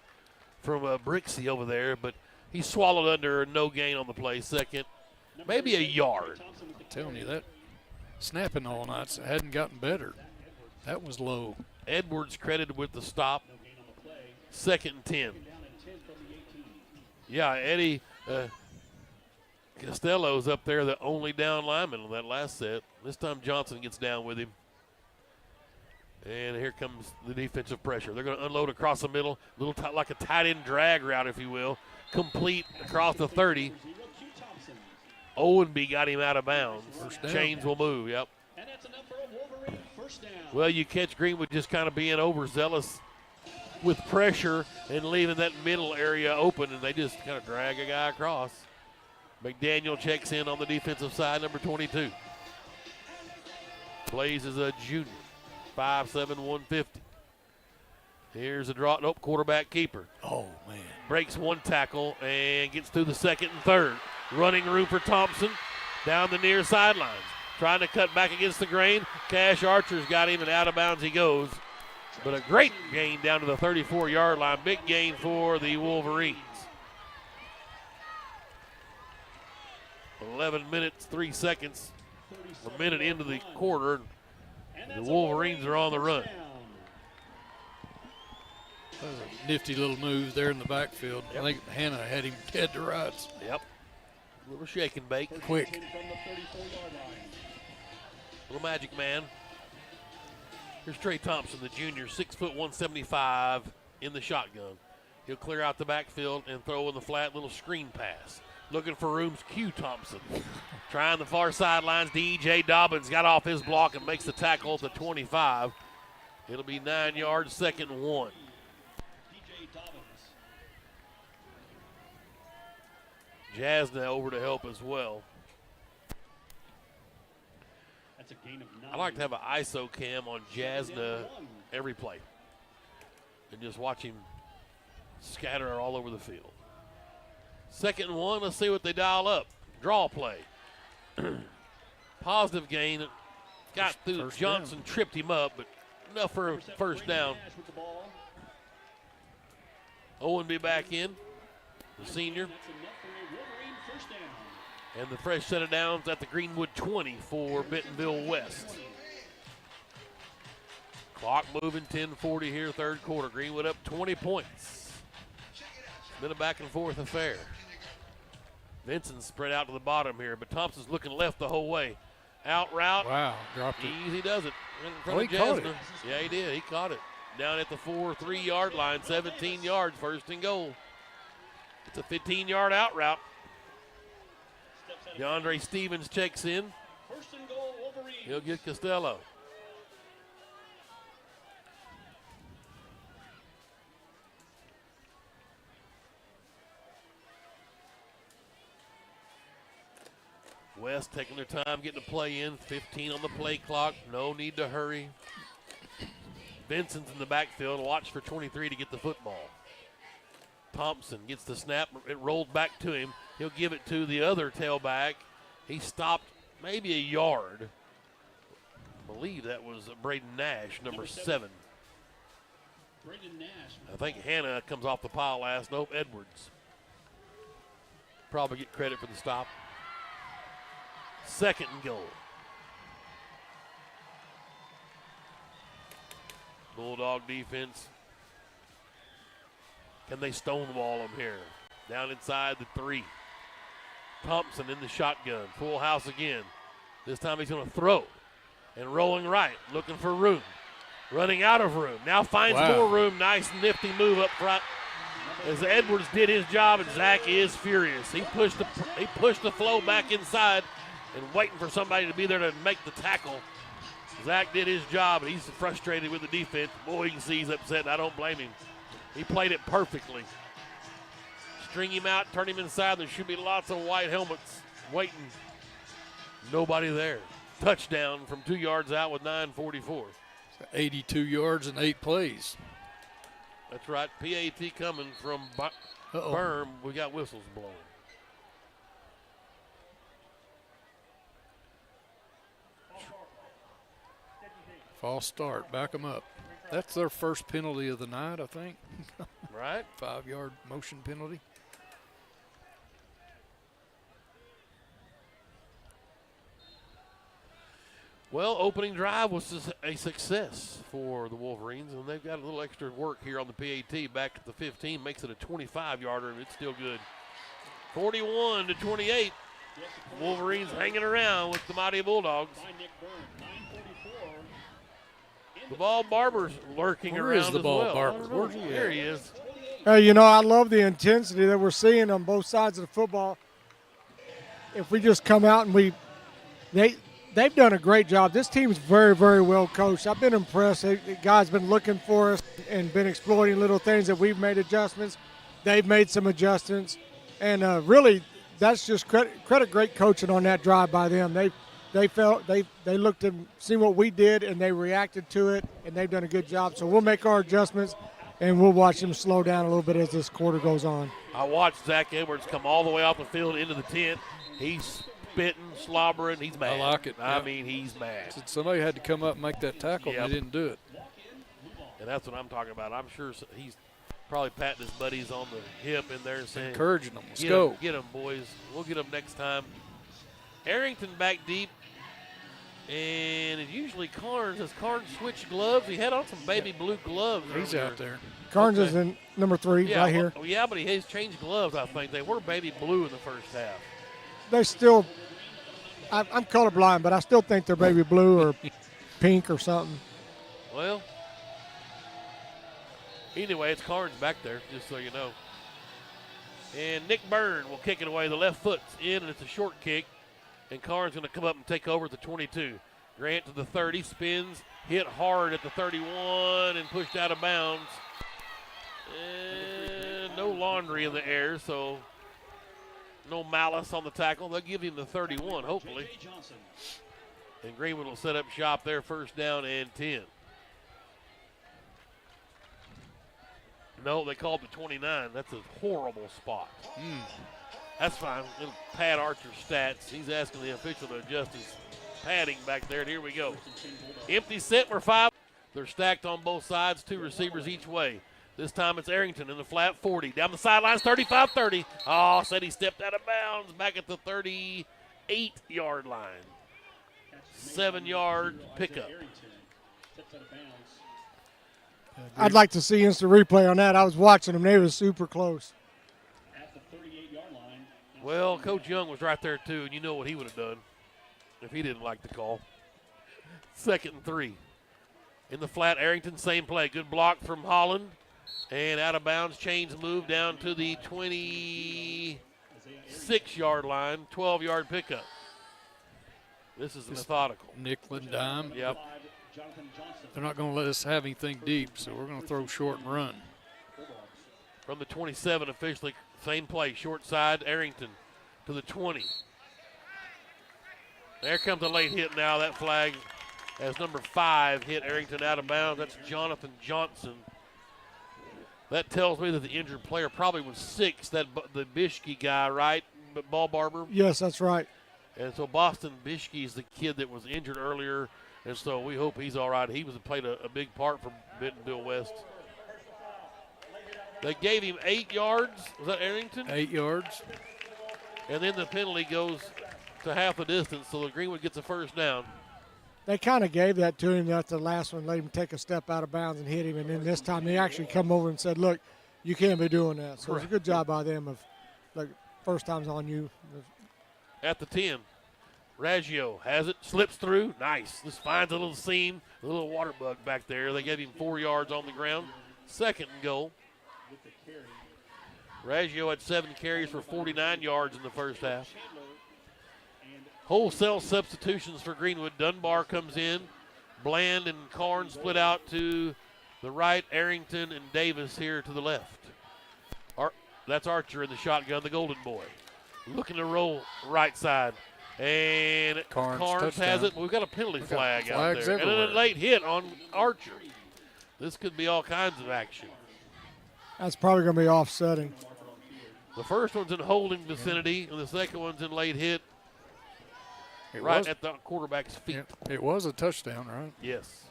[SPEAKER 1] from Brixey over there, but he swallowed under. No gain on the play. Second, maybe a yard.
[SPEAKER 2] I'm telling you, that snapping all night hadn't gotten better. That was low.
[SPEAKER 1] Edwards credited with the stop. 2nd and 10. Yeah, Eddie Costello's up there, the only down lineman on that last set. This time Johnson gets down with him. And here comes the defensive pressure. They're going to unload across the middle, like a tight end drag route, if you will. Complete across the 30. Owenby got him out of bounds. Chains will move, yep. Well, you catch Greenwood just kind of being overzealous with pressure and leaving that middle area open, and they just kind of drag a guy across. McDaniel checks in on the defensive side, number 22. Plays as a junior, 5'7", 150. Here's a draw. Nope, quarterback keeper.
[SPEAKER 2] Oh, man.
[SPEAKER 1] Breaks one tackle and gets through the 2nd and 3rd. Running room for Thompson down the near sidelines. Trying to cut back against the grain. Cash Archer's got him, and out of bounds he goes. But a great gain down to the 34-yard line. Big gain for the Wolverines. 11 minutes, 3 seconds. A minute into the quarter. The Wolverines are on the run.
[SPEAKER 2] That was a nifty little move there in the backfield. Yep. I think Hannah had him dead to rights.
[SPEAKER 1] Yep. A little shake and bake.
[SPEAKER 2] Quick.
[SPEAKER 1] Little magic man. Here's Trey Thompson, the junior, 6 foot 175 in the shotgun. He'll clear out the backfield and throw in the flat little screen pass. Looking for room's Q Thompson. Trying the far sidelines. DJ Dobbins got off his block and makes the tackle at the 25. It'll be 9 yards, 2nd and 1. Jasna over to help as well.
[SPEAKER 11] That's a gain of 9.
[SPEAKER 1] I like to have an ISO cam on Jasna every play and just watch him scatter all over the field. 2nd and 1, let's see what they dial up. Draw play. Positive gain. Got through. Johnson tripped him up, but enough for a first down. Owenby back in, the senior. And the fresh set of downs at the Greenwood 20 for Bentonville-West. Clock moving, 10:40 here, 3rd quarter. Greenwood up 20 points. Been a back and forth affair. Vincent spread out to the bottom here, but Thompson's looking left the whole way. Out route.
[SPEAKER 2] Wow, dropped it.
[SPEAKER 1] Easy does it. In front of Jasna. Yeah, he did. He caught it. Down at the 3-yard line, 17 yards, 1st and goal. It's a 15-yard out route. DeAndre Stevens checks in.
[SPEAKER 11] 1st and goal, Wolverines.
[SPEAKER 1] He'll get Costello. West taking their time getting the play in. 15 on the play clock. No need to hurry. Vincent's in the backfield. Watch for 23 to get the football. Thompson gets the snap. It rolled back to him. He'll give it to the other tailback. He stopped maybe a yard. I believe that was Braden Nash, number 7.
[SPEAKER 11] Braden Nash.
[SPEAKER 1] I think Hannah comes off the pile last. Nope, Edwards. Probably get credit for the stop. 2nd and goal. Bulldog defense. Can they stonewall him here? Down inside the 3. Thompson in the shotgun. Full house again. This time he's going to throw. And rolling right. Looking for room. Running out of room. Now finds more room. Nice nifty move up front. As Edwards did his job, and Zach is furious. He pushed the flow back inside and waiting for somebody to be there to make the tackle. Zach did his job, and he's frustrated with the defense. Boy, you can see he's upset, and I don't blame him. He played it perfectly. String him out, turn him inside. There should be lots of white helmets waiting. Nobody there. Touchdown from 2 yards out with 9:44.
[SPEAKER 2] 82 yards and 8 plays.
[SPEAKER 1] That's right. PAT coming from Berm. We got whistles blowing.
[SPEAKER 2] False start. Back them up. That's their first penalty of the night, I think.
[SPEAKER 1] Right.
[SPEAKER 2] 5-yard motion penalty.
[SPEAKER 1] Well, opening drive was a success for the Wolverines, and they've got a little extra work here on the PAT. Back at the 15, makes it a 25-yarder, and it's still good. 41-28. Wolverines hanging around with the mighty Bulldogs. The ball barber's lurking
[SPEAKER 2] Where
[SPEAKER 1] around
[SPEAKER 2] is the
[SPEAKER 1] as
[SPEAKER 2] ball
[SPEAKER 1] well.
[SPEAKER 2] barber?
[SPEAKER 1] Where's he? There he is.
[SPEAKER 3] Hey, you know, I love the intensity that we're seeing on both sides of the football. If we just come out and they've done a great job. This team's very, very well coached. I've been impressed. The guys been looking for us and been exploiting little things that we've made adjustments. They've made some adjustments. And really, that's just credit great coaching on that drive by them. They looked and seen what we did, and they reacted to it, and they've done a good job. So we'll make our adjustments, and we'll watch them slow down a little bit as this quarter goes on.
[SPEAKER 1] I watched Zach Edwards come all the way off the field into the tent. He's spitting, slobbering. He's mad.
[SPEAKER 2] I like it.
[SPEAKER 1] I mean, he's mad.
[SPEAKER 2] Somebody had to come up and make that tackle, and they didn't do it.
[SPEAKER 1] And that's what I'm talking about. I'm sure he's probably patting his buddies on the hip in there and saying,
[SPEAKER 2] encouraging them. Let's go.
[SPEAKER 1] Get them, boys. We'll get them next time. Arrington back deep. And it usually Carnes. Has Carnes switched gloves? He had on some baby blue gloves.
[SPEAKER 2] He's
[SPEAKER 1] earlier.
[SPEAKER 2] out there.
[SPEAKER 3] Carnes is in number 3 right here.
[SPEAKER 1] Well, yeah, but he has changed gloves, I think. They were baby blue in the first half.
[SPEAKER 3] They still – I'm colorblind, but I still think they're baby blue or pink or something.
[SPEAKER 1] Well, anyway, it's Carnes back there, just so you know. And Nick Byrne will kick it away. The left foot's in, and it's a short kick. And Carnes going to come up and take over at the 22. Grant to the 30, spins, hit hard at the 31, and pushed out of bounds. And no laundry in the air, so no malice on the tackle. They'll give him the 31, hopefully. And Greenwood will set up shop there, first down and 10. No, they called the 29. That's a horrible spot. That's fine. It'll pad Archer's stats. He's asking the official to adjust his padding back there, and here we go. Empty set, we're 5. They're stacked on both sides, 2 receivers each way. This time it's Arrington in the flat 40. Down the sidelines, 35-30. Oh, said he stepped out of bounds back at the 38-yard line. 7-yard pickup.
[SPEAKER 3] I'd like to see instant replay on that. I was watching them. They were super close.
[SPEAKER 1] Well, Coach Young was right there, too, and you know what he would have done if he didn't like the call. 2nd and 3. In the flat, Arrington, same play. Good block from Holland. And out of bounds, chains move down to the 26-yard line, 12-yard pickup. This is methodical.
[SPEAKER 2] Nickel and dime.
[SPEAKER 1] Yep.
[SPEAKER 2] They're not going to let us have anything deep, so we're going to throw short and run.
[SPEAKER 1] From the 27, officially, same play, short side, Arrington to the 20. There comes a late hit now. That flag as number 5 hit Arrington out of bounds. That's Jonathan Johnson. That tells me that the injured player probably was 6, the Bishke guy, right? Ball barber?
[SPEAKER 3] Yes, that's right.
[SPEAKER 1] And so Boston Bishke is the kid that was injured earlier, and so we hope he's all right. He played a big part for Bentonville-West. They gave him 8 yards. Was that Arrington?
[SPEAKER 2] 8 yards.
[SPEAKER 1] And then the penalty goes to half the distance, so the Greenwood gets a first down.
[SPEAKER 3] They kind of gave that to him. That's the last one, let him take a step out of bounds and hit him. And then this time they actually come over and said, look, you can't be doing that. So it's a good job by them of, like, first time's on you.
[SPEAKER 1] At the 10, Raggio has it, slips through. Nice. Just finds a little seam, a little water bug back there. They gave him 4 yards on the ground. 2nd and goal. Raggio had 7 carries for 49 yards in the first half. Wholesale substitutions for Greenwood. Dunbar comes in. Bland and Karn split out to the right. Arrington and Davis here to the left. That's Archer in the shotgun, the Golden Boy. Looking to roll right side. And Carnes has it. We've got a penalty flag out there.
[SPEAKER 2] Everywhere.
[SPEAKER 1] And a late hit on Archer. This could be all kinds of action.
[SPEAKER 3] That's probably going to be offsetting.
[SPEAKER 1] The first one's in holding vicinity, and the second one's in late hit at the quarterback's feet.
[SPEAKER 2] It was a touchdown, right?
[SPEAKER 1] Yes,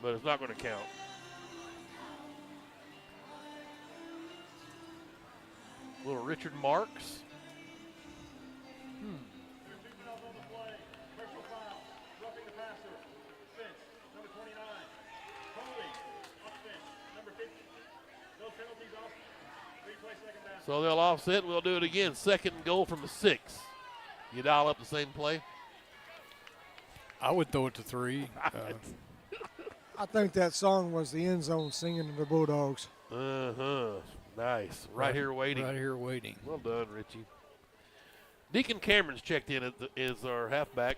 [SPEAKER 1] but it's not going to count. Little Richard Marks. So they'll offset, and we'll do it again. Second and goal from the 6. You dial up the same play?
[SPEAKER 2] I would throw it to 3.
[SPEAKER 3] I think that song was the end zone singing to the Bulldogs.
[SPEAKER 1] Nice. Right here waiting.
[SPEAKER 2] Right here waiting.
[SPEAKER 1] Well done, Richie. Deacon Cameron's checked in as our halfback.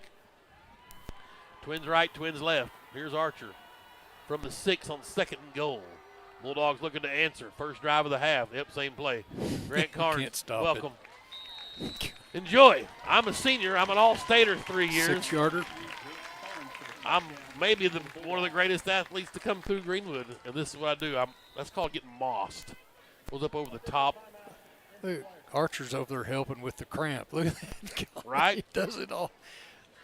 [SPEAKER 1] Twins right, twins left. Here's Archer from the 6 on second and goal. Bulldogs looking to answer. First drive of the half. Yep, same play. Grant Carnes,
[SPEAKER 2] Can't stop
[SPEAKER 1] welcome. Enjoy. I'm a senior. I'm an all-stater 3 years.
[SPEAKER 2] 6-yarder.
[SPEAKER 1] I'm maybe one of the greatest athletes to come through Greenwood, and this is what I do. That's called getting mossed. Goes up over the top.
[SPEAKER 2] Look, Archer's over there helping with the cramp. Look at that.
[SPEAKER 1] Right?
[SPEAKER 2] He does it all.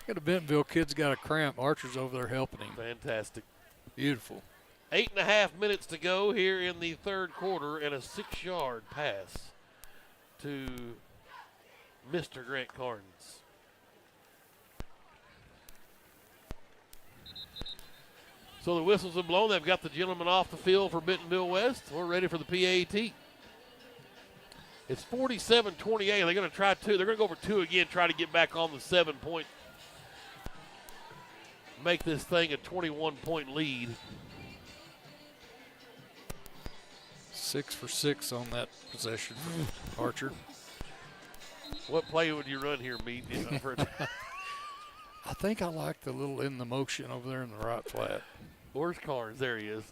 [SPEAKER 2] Got a Bentonville kid's got a cramp. Archer's over there helping him.
[SPEAKER 1] Fantastic.
[SPEAKER 2] Beautiful.
[SPEAKER 1] 8.5 minutes to go here in the third quarter, and a 6-yard pass to Mr. Grant Carnes. So the whistles have blown. They've got the gentleman off the field for Bentonville-West. We're ready for the PAT. It's 47-28. They're going to try 2. They're going to go for 2 again, try to get back on the 7-point. Make this thing a 21-point lead.
[SPEAKER 2] 6 for 6 on that possession for Archer.
[SPEAKER 1] What play would you run here, Meat?
[SPEAKER 2] I think I like the little in the motion over there in the right flat.
[SPEAKER 1] Where's Carnes? There he is.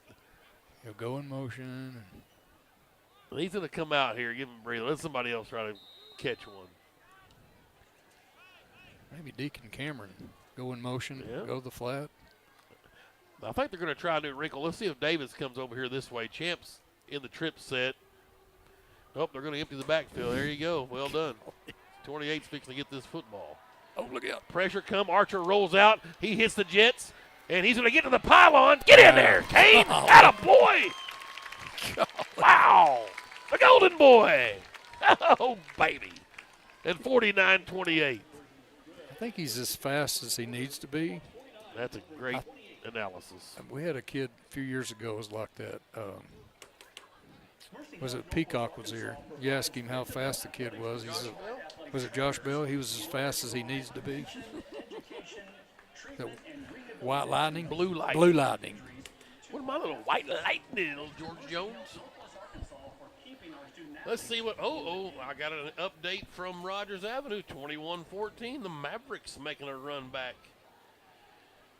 [SPEAKER 2] He'll go in motion.
[SPEAKER 1] He's going to come out here, give him a breather. Let somebody else try to catch one.
[SPEAKER 2] Maybe Deacon Cameron go in motion, go to the flat.
[SPEAKER 1] I think they're going to try a new wrinkle. Let's see if Davis comes over here this way. Champs in the trip set. Nope, they're going to empty the backfield. There you go. Well done. 28's fixing to get this football.
[SPEAKER 2] Oh, look out.
[SPEAKER 1] Pressure come. Archer rolls out. He hits the Jets, and he's going to get to the pylon. Get in there, Kane. Atta boy. Wow. The Golden Boy. Oh, baby. And 49-28.
[SPEAKER 2] I think he's as fast as he needs to be.
[SPEAKER 1] That's a great analysis.
[SPEAKER 2] We had a kid a few years ago was like that. Was it Peacock was here? You asked him how fast the kid was. He said, was it Josh Bell? He was as fast as he needs to be. The white lightning?
[SPEAKER 1] Blue lightning.
[SPEAKER 2] Blue lightning.
[SPEAKER 1] What am I, little white lightning, little George Jones? Let's see what, I got an update from Rogers Avenue, 21-14. The Mavericks making a run back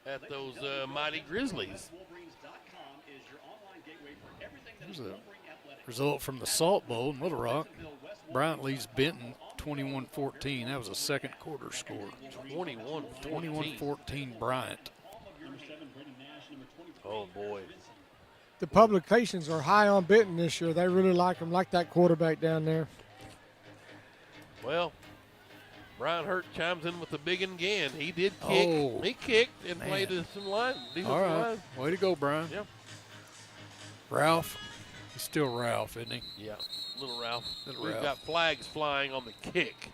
[SPEAKER 1] at those mighty Grizzlies.
[SPEAKER 2] There's a result from the Salt Bowl in Little Rock. Bryant leads Benton 21-14. That was a second quarter score. 21-14 Bryant.
[SPEAKER 1] Oh, boy.
[SPEAKER 3] The publications are high on Benton this year. They really like him, like that quarterback down there.
[SPEAKER 1] Well, Brian Hurt chimes in with the big and again. He did kick. He kicked and played some line.
[SPEAKER 2] All right. Way to go, Brian.
[SPEAKER 1] Yeah.
[SPEAKER 2] Ralph. He's still Ralph, isn't he?
[SPEAKER 1] Yeah, little Ralph.
[SPEAKER 2] Little
[SPEAKER 1] We've
[SPEAKER 2] Ralph.
[SPEAKER 1] got flags flying on the kick.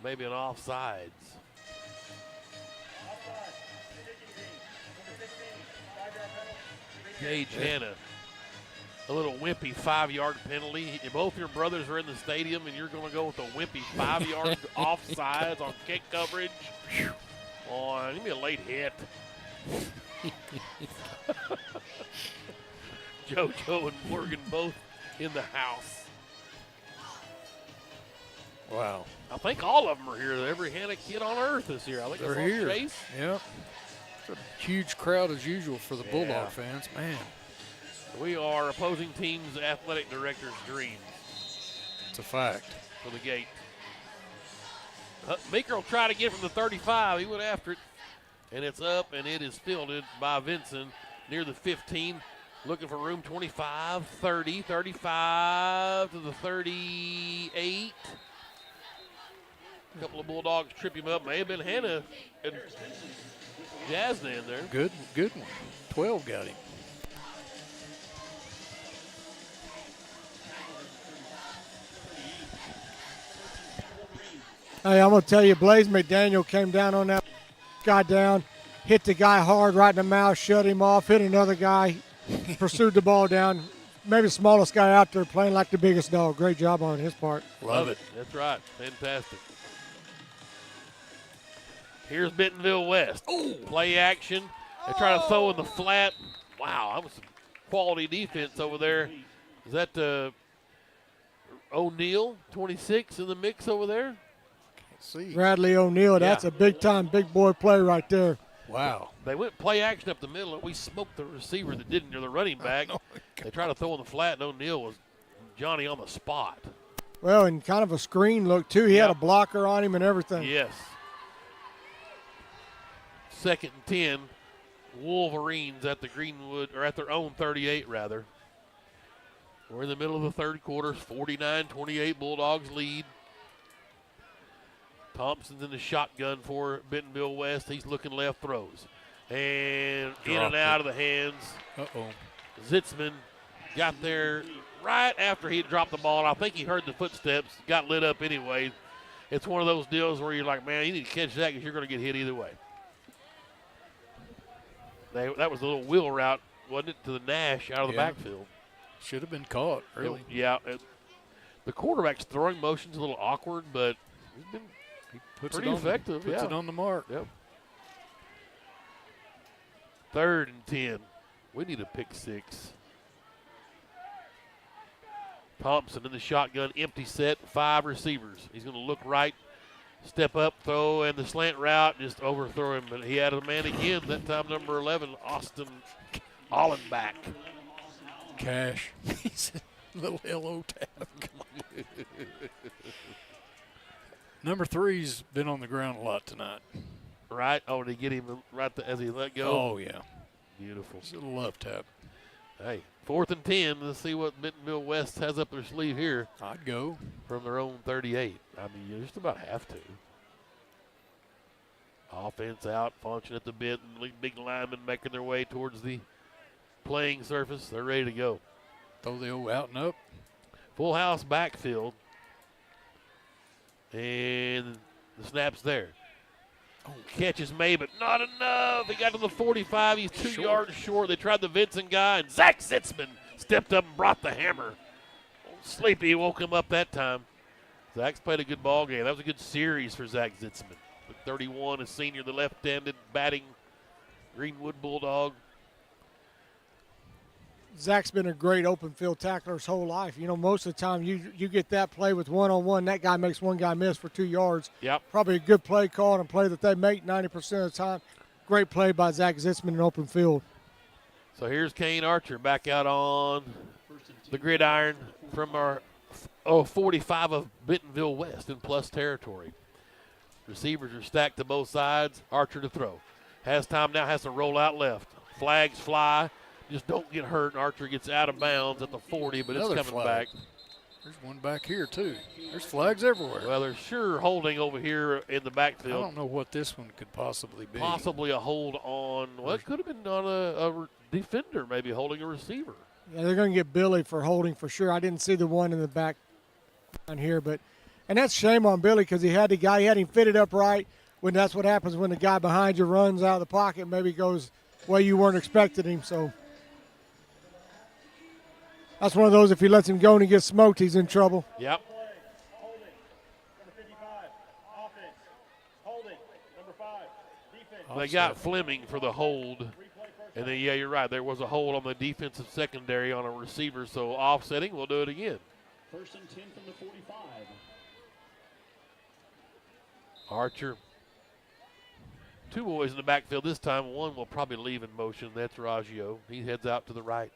[SPEAKER 1] Maybe an offsides. Gage Hanna, a little wimpy 5-yard penalty. Both your brothers are in the stadium, and you're going to go with a wimpy 5-yard offsides on kick coverage. On, give me a late hit. JoJo and Morgan both in the house.
[SPEAKER 2] Wow.
[SPEAKER 1] I think all of them are here. Every Hanna kid on earth is here. I think
[SPEAKER 2] They're
[SPEAKER 1] I saw
[SPEAKER 2] here.
[SPEAKER 1] Chase.
[SPEAKER 2] Yeah. Huge crowd as usual for the
[SPEAKER 1] Yeah.
[SPEAKER 2] Bulldog fans. Man,
[SPEAKER 1] We are opposing team's athletic director's dreams
[SPEAKER 2] it's a fact.
[SPEAKER 1] for the gate. Meeker will try to get from the 35. He went after it, and it's up, and it is fielded by Vinson near the 15. Looking for room. 25, 30, 35 to the 38. A couple of Bulldogs trip him up. May have been Hannah and Jasna in there.
[SPEAKER 2] Good one. 12 got him.
[SPEAKER 3] Hey, I'm going to tell you, Blaze McDaniel came down on that guy down, hit the guy hard right in the mouth, shut him off, hit another guy, pursued the ball down. Maybe the smallest guy out there playing like the biggest dog. Great job on his part.
[SPEAKER 2] Love it.
[SPEAKER 1] That's right. Fantastic. Here's Bentonville-West. Play action. They try to throw in the flat. Wow, that was some quality defense over there. Is that O'Neal, 26 in the mix over there?
[SPEAKER 2] See.
[SPEAKER 3] Bradley O'Neal, that's a big-time, big boy play right there.
[SPEAKER 2] Wow.
[SPEAKER 1] They went play action up the middle, and we smoked the receiver that didn't, or the running back. They tried to throw in the flat, and O'Neal was Johnny on the spot.
[SPEAKER 3] Well, and kind of a screen look, too. He had a blocker on him and everything.
[SPEAKER 1] Yes. 2nd and 10. Wolverines at the Greenwood, or at their own 38, rather. We're in the middle of the third quarter. 49-28, Bulldogs lead. Thompson's in the shotgun for Bentonville-West. He's looking left, throws. And in and out of the hands.
[SPEAKER 2] Uh-oh.
[SPEAKER 1] Zitzman got there right after he dropped the ball. And I think he heard the footsteps, got lit up anyway. It's one of those deals where you're like, man, you need to catch that because you're going to get hit either way. That was a little wheel route, wasn't it, to the Nash out of the backfield.
[SPEAKER 2] Should have been caught early.
[SPEAKER 1] The quarterback's throwing motion's a little awkward, but he's been pretty effective.
[SPEAKER 2] Puts it on the mark.
[SPEAKER 1] Yep. 3rd and 10. We need a pick 6. Thompson in the shotgun, empty set, 5 receivers. He's going to look right, step up, throw, and the slant route, just overthrow him. But he had a man again, that time number 11, Austin Ollenbach.
[SPEAKER 2] Cash. He's a little LO tap. Number 3's been on the ground a lot tonight.
[SPEAKER 1] Right? Oh, did he get him right as he let go?
[SPEAKER 2] Oh, yeah.
[SPEAKER 1] Beautiful.
[SPEAKER 2] Just a little love tap.
[SPEAKER 1] Hey, 4th and 10. Let's see what Bentonville-West has up their sleeve here.
[SPEAKER 2] I'd go.
[SPEAKER 1] From their own 38. I mean, you just about have to. Offense out, function at the bit, and big linemen making their way towards the playing surface. They're ready to go.
[SPEAKER 2] Throw the old out and up.
[SPEAKER 1] Full house backfield. And the snap's there. Catch is made, but not enough. He got to the 45. He's 2 yards short. They tried the Vincent guy, and Zach Sitzman stepped up and brought the hammer. Sleepy woke him up that time. Zach's played a good ball game. That was a good series for Zach Sitzman. With 31, a senior, the left-handed batting Greenwood Bulldog.
[SPEAKER 3] Zach's been a great open field tackler his whole life. You know, most of the time you get that play with one-on-one, that guy makes one guy miss for 2 yards.
[SPEAKER 1] Yep.
[SPEAKER 3] Probably a good play call and a play that they make 90% of the time. Great play by Zach Zitzman in open field.
[SPEAKER 1] So here's Kane Archer back out on the gridiron from our 45 of Bentonville-West in plus territory. Receivers are stacked to both sides. Archer to throw. Has time now, has to roll out left. Flags fly. Just don't get hurt. Archer gets out of bounds at the 40, but
[SPEAKER 2] Another
[SPEAKER 1] it's coming
[SPEAKER 2] flag.
[SPEAKER 1] back.
[SPEAKER 2] There's one back here, too. There's flags everywhere.
[SPEAKER 1] Well, there's sure holding over here in the backfield.
[SPEAKER 2] I don't know what this one could possibly be.
[SPEAKER 1] Possibly a hold on, well, it could have been on a defender, maybe holding a receiver.
[SPEAKER 3] Yeah, they're going to get Billy for holding for sure. I didn't see the one in the back on here, and that's shame on Billy because he had him fitted up right. When that's what happens when the guy behind you runs out of the pocket, maybe goes way you weren't expecting him. So that's one of those, if he lets him go and he gets smoked, he's in trouble.
[SPEAKER 1] Yep. They got Fleming for the hold. And then, yeah, you're right. There was a hold on the defensive secondary on a receiver. So offsetting, we'll do it again.
[SPEAKER 11] 1st and 10 from the 45.
[SPEAKER 1] Archer Two boys in the backfield this time. One will probably leave in motion. That's Raggio. He heads out to the right.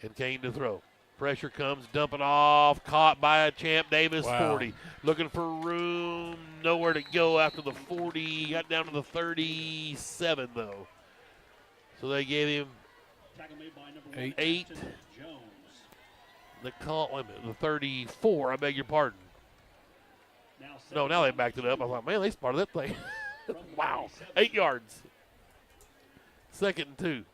[SPEAKER 1] And Kane to throw. Pressure comes, dumping off, caught by a Champ Davis, 40. Looking for room, nowhere to go after the 40. Got down to the 37, though. So they gave him 8. The call, wait a minute, the 34, I beg your pardon. No, now they backed it up. I thought, man, they spotted that thing. Wow, 8 yards. 2nd and 2.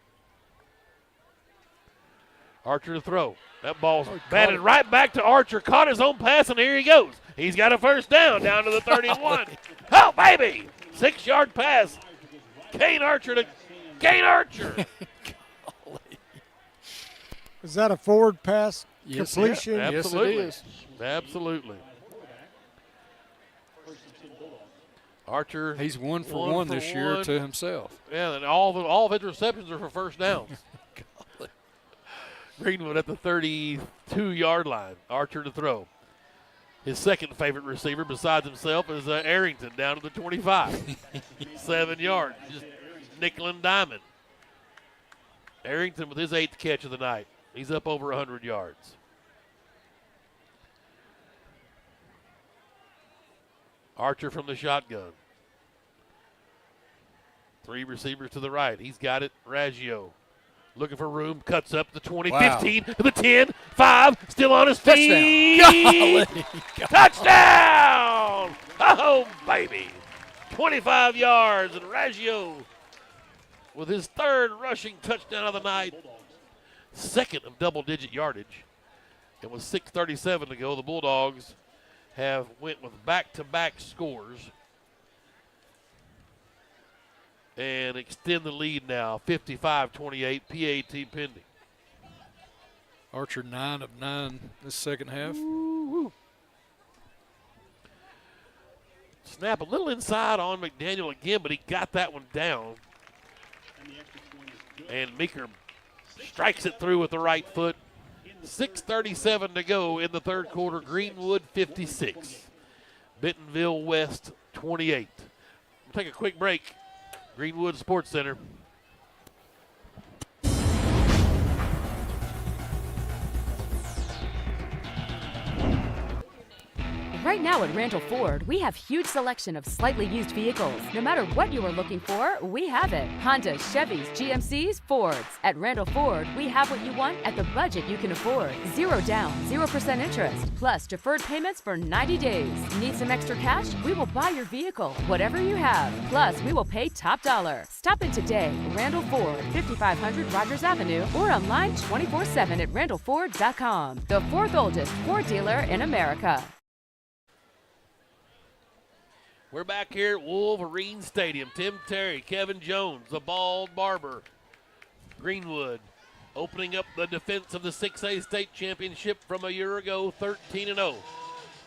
[SPEAKER 1] Archer to throw. That ball's batted right back to Archer. Caught his own pass, and here he goes. He's got a first down to the 31. Oh, baby! 6-yard pass. Kane Archer to Kane Archer.
[SPEAKER 3] Is that a forward pass
[SPEAKER 2] Yes,
[SPEAKER 3] completion?
[SPEAKER 1] Yeah, absolutely.
[SPEAKER 2] Yes, it is.
[SPEAKER 1] Absolutely. Archer.
[SPEAKER 2] He's 1 for 1 this year to himself.
[SPEAKER 1] Yeah, and all of his receptions are for first downs. Greenwood at the 32-yard line. Archer to throw. His second favorite receiver besides himself is Arrington down to the 25. 7 yards. Just nickel and diamond. Arrington with his 8th catch of the night. He's up over 100 yards. Archer from the shotgun. 3 receivers to the right. He's got it. Raggio. Looking for room, cuts up the 20, 15, to the 10, 5, still on his feet. Touchdown! Oh, baby. 25 yards, and Raggio with his 3rd rushing touchdown of the night. 2nd of double-digit yardage. And with 6:37 to go, the Bulldogs have went with back-to-back scores and extend the lead now, 55-28, PAT pending.
[SPEAKER 2] Archer 9 of 9 this second half.
[SPEAKER 1] Woo-hoo. Snap a little inside on McDaniel again, but he got that one down. And Meeker strikes it through with the right foot. 6:37 to go in the 3rd quarter. Greenwood 56. Bentonville-West 28. We'll take a quick break. Greenwood Sports Center.
[SPEAKER 10] Right now at Randall Ford, we have huge selection of slightly used vehicles. No matter what you are looking for, we have it. Hondas, Chevys, GMCs, Fords. At Randall Ford, we have what you want at the budget you can afford. 0 down, 0% interest, plus deferred payments for 90 days. Need some extra cash? We will buy your vehicle, whatever you have. Plus, we will pay top dollar. Stop in today. Randall Ford, 5500 Rogers Avenue, or online 24/7 at randallford.com. The 4th oldest Ford dealer in America.
[SPEAKER 1] We're back here at Wolverines Stadium. Tim Terry, Kevin Jones, the Bald Barber. Greenwood opening up the defense of the 6A state championship from a year ago, 13-0.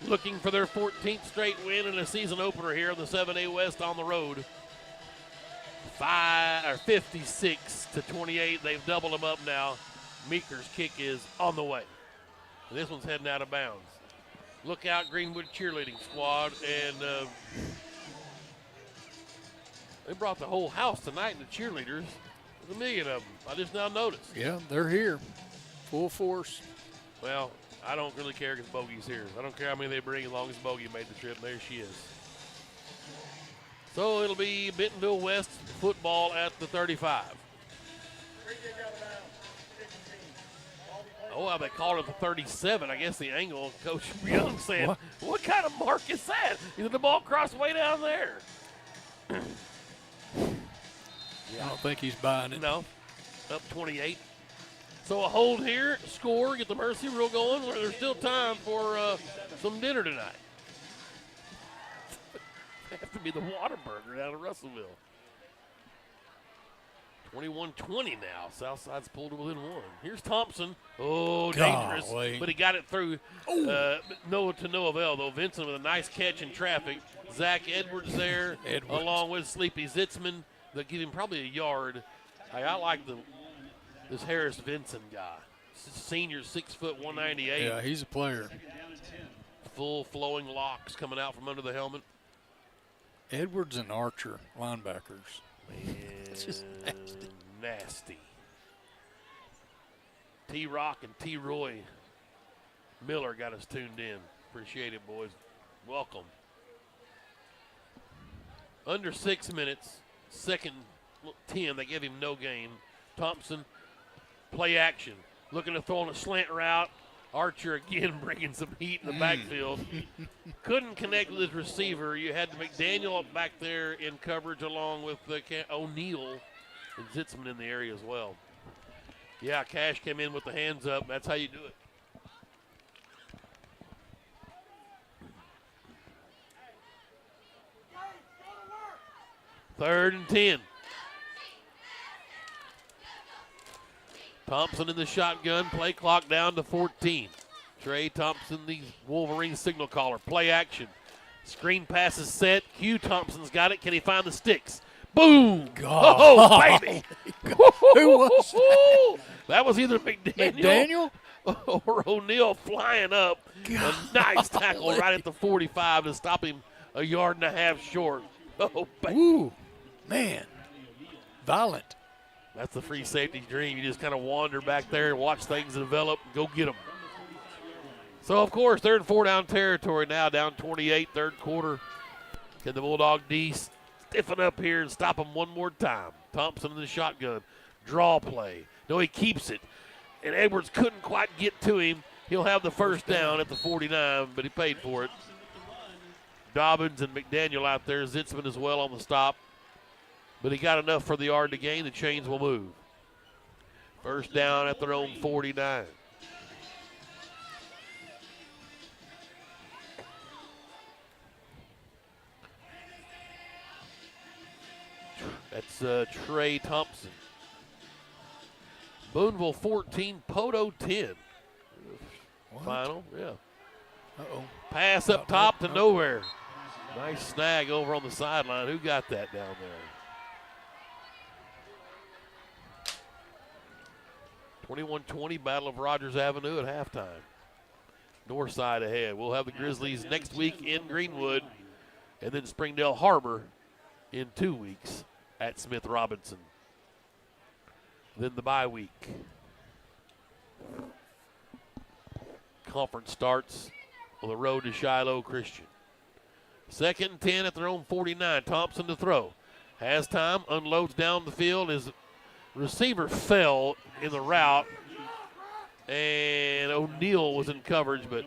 [SPEAKER 1] Looking for their 14th straight win and a season opener here in the 7A West on the road. 56-28. They've doubled them up now. Meeker's kick is on the way. And this one's heading out of bounds. Look out, Greenwood cheerleading squad. And they brought the whole house tonight, and the cheerleaders. There's a million of them. I just now noticed.
[SPEAKER 2] Yeah, they're here. Full force.
[SPEAKER 1] Well, I don't really care because Bogey's here. I don't care how many they bring as long as Bogey made the trip. There she is. So it'll be Bentonville-West football at the 35. Oh, well, they called it the 37. I guess the angle, Coach Young said, what kind of mark is that? Either the ball crossed way down there.
[SPEAKER 2] I don't think he's buying it.
[SPEAKER 1] No. Up 28. So a hold here, score, get the mercy rule going where there's still time for some dinner tonight. They have to be the Whataburger down in Russellville. 21-20 now. Southside's pulled to within 1. Here's Thompson. Oh, dangerous.
[SPEAKER 2] Golly.
[SPEAKER 1] But he got it through. To no avail, though. Vincent with a nice catch in traffic. Zach Edwards there, along with Sleepy Zitzman. They'll give him probably a yard. I like this Harris Vincent guy. Senior, 6 foot, 198.
[SPEAKER 2] Yeah, he's a player.
[SPEAKER 1] Full flowing locks coming out from under the helmet.
[SPEAKER 2] Edwards and Archer, linebackers.
[SPEAKER 1] Man,
[SPEAKER 2] It's just nasty.
[SPEAKER 1] Nasty. T-Rock and T-Roy Miller got us tuned in. Appreciate it, boys. Welcome. Under 6 minutes, second 10. They gave him no gain. Thompson, play action. Looking to throw on a slant route. Archer again bringing some heat in the backfield. Couldn't connect with his receiver. You had McDaniel up back there in coverage along with O'Neal and Zitzman in the area as well. Yeah, Cash came in with the hands up. That's how you do it. Third and 10. Thompson in the shotgun. Play clock down to 14. Trey Thompson, the Wolverine signal caller. Play action. Screen pass is set. Q Thompson's got it. Can he find the sticks? Boom!
[SPEAKER 2] God.
[SPEAKER 1] Oh, baby!
[SPEAKER 2] Who was that?
[SPEAKER 1] That was either McDaniel or O'Neal flying up.
[SPEAKER 2] God.
[SPEAKER 1] A nice tackle right at the 45 to stop him a yard and a half short. Oh, baby.
[SPEAKER 2] Ooh, man. Violent.
[SPEAKER 1] That's the free safety dream. You just kind of wander back there and watch things develop and go get them. So, of course, they're in 4-down territory now, down 28, third quarter. Can the Bulldog D stiffen up here and stop them one more time? Thompson in the shotgun. Draw play. No, he keeps it. And Edwards couldn't quite get to him. He'll have the first down at the 49, but he paid for it. Dobbins and McDaniel out there. Zitzman as well on the stop. But he got enough for the yard to gain. The chains will move. First down at their own 49. That's Trey Thompson. Boonville 14, Poto 10.
[SPEAKER 2] What?
[SPEAKER 1] Final, yeah.
[SPEAKER 2] Uh-oh.
[SPEAKER 1] Pass up top to nowhere. Nice snag over on the sideline. Who got that down there? 21-20, Battle of Rogers Avenue at halftime. North side ahead. We'll have the Grizzlies next week in Greenwood, and then Springdale Harbor in 2 weeks at Smith Robinson. Then the bye week. Conference starts on the road to Shiloh Christian. Second and 10 at their own 49. Thompson to throw. Has time, unloads down the field. His receiver fell in the route, and O'Neal was in coverage, but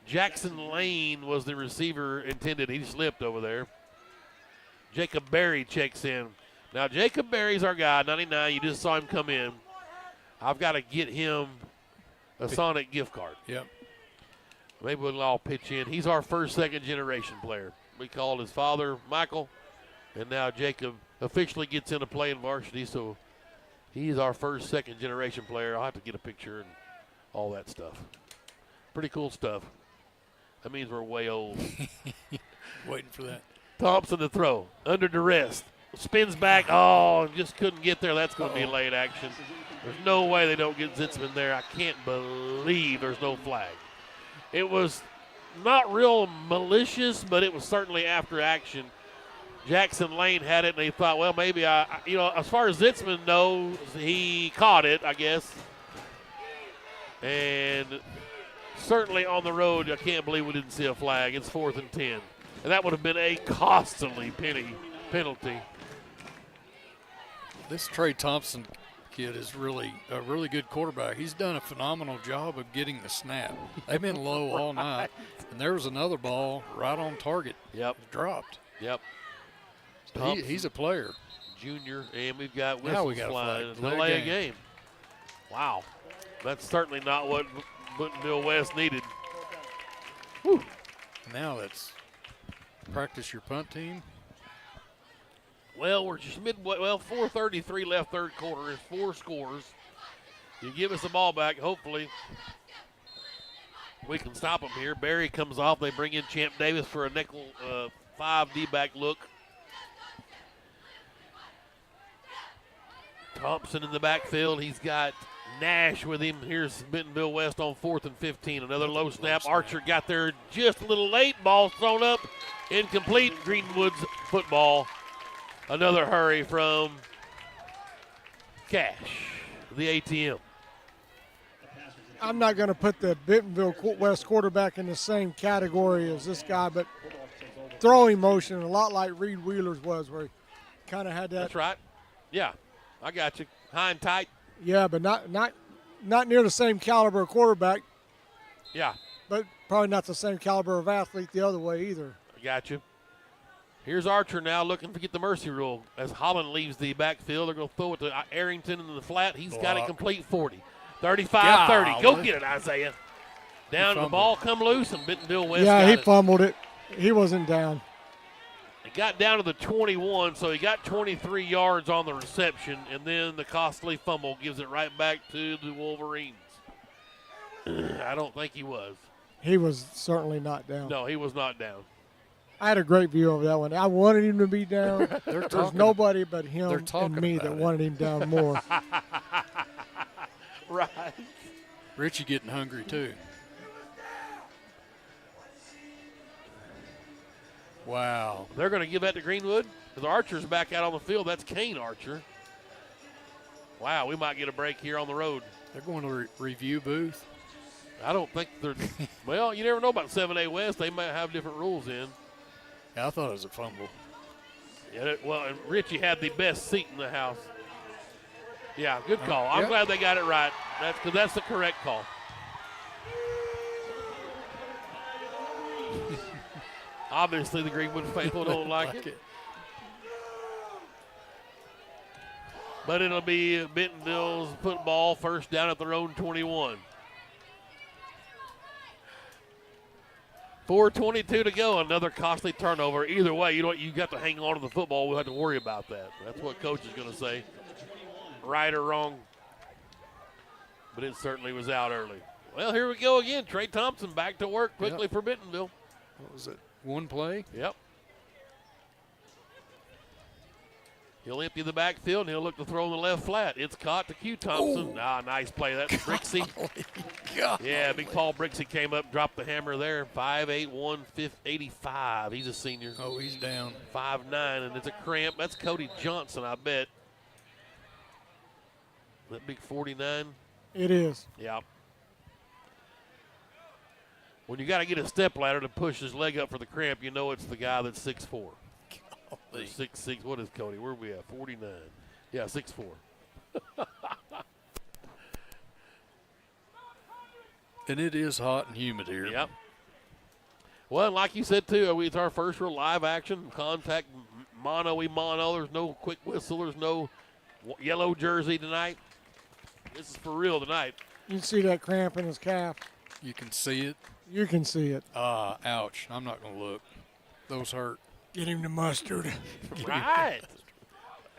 [SPEAKER 1] Jackson Lane was the receiver intended. He slipped over there. Jacob Berry checks in. Now, Jacob Berry's our guy, 99. You just saw him come in. I've got to get him a Sonic gift card.
[SPEAKER 2] Yep.
[SPEAKER 1] Maybe we'll all pitch in. He's our first, second-generation player. We called his father Michael, and now Jacob officially gets into play in varsity, so he's our first, second-generation player. I'll have to get a picture and all that stuff. Pretty cool stuff. That means we're way old.
[SPEAKER 2] Waiting for that.
[SPEAKER 1] Thompson to throw. Under duress. Spins back. Oh, just couldn't get there. That's going to be late action. There's no way they don't get Zitzman there. I can't believe there's no flag. It was not real malicious, but it was certainly after action. Jackson Lane had it, and he thought, well, maybe as far as Zitzman knows, he caught it, I guess. And certainly on the road, I can't believe we didn't see a flag. It's 4th and 10. And that would have been a costly penalty.
[SPEAKER 2] This Trey Thompson kid is really a really good quarterback. He's done a phenomenal job of getting the snap. They've been low all night, and there was another ball right on target.
[SPEAKER 1] Yep.
[SPEAKER 2] Dropped.
[SPEAKER 1] Yep.
[SPEAKER 2] So he's a player.
[SPEAKER 1] Junior, and we've got
[SPEAKER 2] Now
[SPEAKER 1] whistles
[SPEAKER 2] we got a
[SPEAKER 1] flying.
[SPEAKER 2] flag.
[SPEAKER 1] Delay a game. Wow. That's certainly not what Bentonville-West needed. Whew.
[SPEAKER 2] Now let's practice your punt team.
[SPEAKER 1] Well, we're just midway. Well, 4:33 left, third quarter. Is 4 scores. You give us the ball back, hopefully we can stop them here. Barry comes off. They bring in Champ Davis for a nickel 5 D-back look. Thompson in the backfield. He's got Nash with him. Here's Bentonville-West on 4th and 15. Another low snap. Archer got there just a little late. Ball thrown up Incomplete. Greenwood's football. Another hurry from Cash, the ATM.
[SPEAKER 3] I'm not going to put the Bentonville-West quarterback in the same category as this guy, but throwing motion, a lot like Reed Wheeler's was, where he kind of had that.
[SPEAKER 1] That's right. Yeah, I got you. High and tight.
[SPEAKER 3] Yeah, but not near the same caliber of quarterback.
[SPEAKER 1] Yeah.
[SPEAKER 3] But probably not the same caliber of athlete the other way either.
[SPEAKER 1] I got you. Here's Archer now looking to get the mercy rule. As Holland leaves the backfield, they're going to throw it to Arrington in the flat. He's got it complete 40. 35-30. Go get it, Isaiah. Down the ball come loose, and Bentonville-West
[SPEAKER 3] he fumbled it. He wasn't down.
[SPEAKER 1] He got down to the 21, so he got 23 yards on the reception, and then the costly fumble gives it right back to the Wolverines. I don't think he was.
[SPEAKER 3] He was certainly not down.
[SPEAKER 1] No, he was not down.
[SPEAKER 3] I had a great view of that one. I wanted him to be down. There's nobody but him and me that wanted him down more.
[SPEAKER 1] Right.
[SPEAKER 2] Richie getting hungry, too. Wow.
[SPEAKER 1] They're going to give that to Greenwood because Archer's back out on the field. That's Kane Archer. Wow, we might get a break here on the road.
[SPEAKER 2] They're going to review booth.
[SPEAKER 1] I don't think they're – well, you never know about 7A West. They might have different rules in.
[SPEAKER 2] Yeah, I thought it was a fumble.
[SPEAKER 1] Yeah, and Richie had the best seat in the house. Yeah, good call. I'm glad they got it right. Because that's the correct call. Obviously, the Greenwood faithful don't like it. But it'll be Bentonville's football, first down at their own 21. 4:22 to go. Another costly turnover. Either way, you got to hang on to the football. We'll have to worry about that. That's what coach is going to say. Right or wrong. But it certainly was out early. Well, here we go again. Trey Thompson back to work quickly for Bentonville.
[SPEAKER 2] What was it? One play?
[SPEAKER 1] Yep. He'll empty the backfield, and he'll look to throw in the left flat. It's caught to Q Thompson. Nice play. That's Brixie. Yeah, big Paul Brixie came up, dropped the hammer there. 5'8", 185. He's a senior.
[SPEAKER 2] Oh, he's down.
[SPEAKER 1] 5'9", and it's a cramp. That's Cody Johnson, I bet. That big 49.
[SPEAKER 3] It is.
[SPEAKER 1] Yeah. When you got to get a step ladder to push his leg up for the cramp, you know it's the guy that's 6'4". 6'6". What is Cody? Where are we at? 49. Yeah, 6'4".
[SPEAKER 2] And it is hot and humid here.
[SPEAKER 1] Yep. Well, like you said, too, it's our first real live action. Contact mono-y-mono. There's no quick whistle. There's no yellow jersey tonight. This is for real tonight.
[SPEAKER 3] You can see that cramp in his calf.
[SPEAKER 2] You can see it.
[SPEAKER 3] You can see it.
[SPEAKER 2] Ouch. I'm not going to look. Those hurt.
[SPEAKER 3] Get him the mustard.
[SPEAKER 1] Right.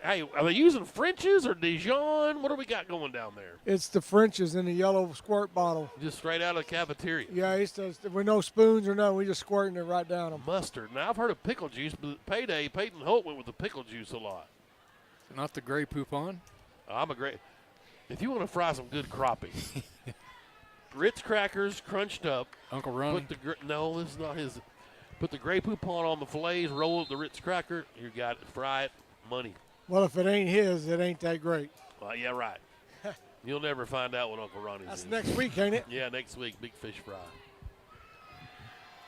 [SPEAKER 1] Hey, are they using French's or Dijon? What do we got going down there?
[SPEAKER 3] It's the French's in the yellow squirt bottle.
[SPEAKER 1] Just straight out of the cafeteria.
[SPEAKER 3] Yeah, with no spoons or nothing. We just squirting it right down them.
[SPEAKER 1] Mustard. Now, I've heard of pickle juice, but Payday, Peyton Holt went with the pickle juice a lot.
[SPEAKER 2] Not the Grey Poupon?
[SPEAKER 1] If you want to fry some good crappie, Ritz crackers crunched up.
[SPEAKER 2] Uncle Ronnie?
[SPEAKER 1] No, this is not his. Put the Grey Poupon on the fillets, roll it the Ritz cracker. You got it. Fry it. Money.
[SPEAKER 3] Well, if it ain't his, it ain't that great.
[SPEAKER 1] Yeah, right. You'll never find out what Uncle Ronnie's
[SPEAKER 3] That's
[SPEAKER 1] is.
[SPEAKER 3] next week, ain't it?
[SPEAKER 1] Yeah, next week. Big fish fry.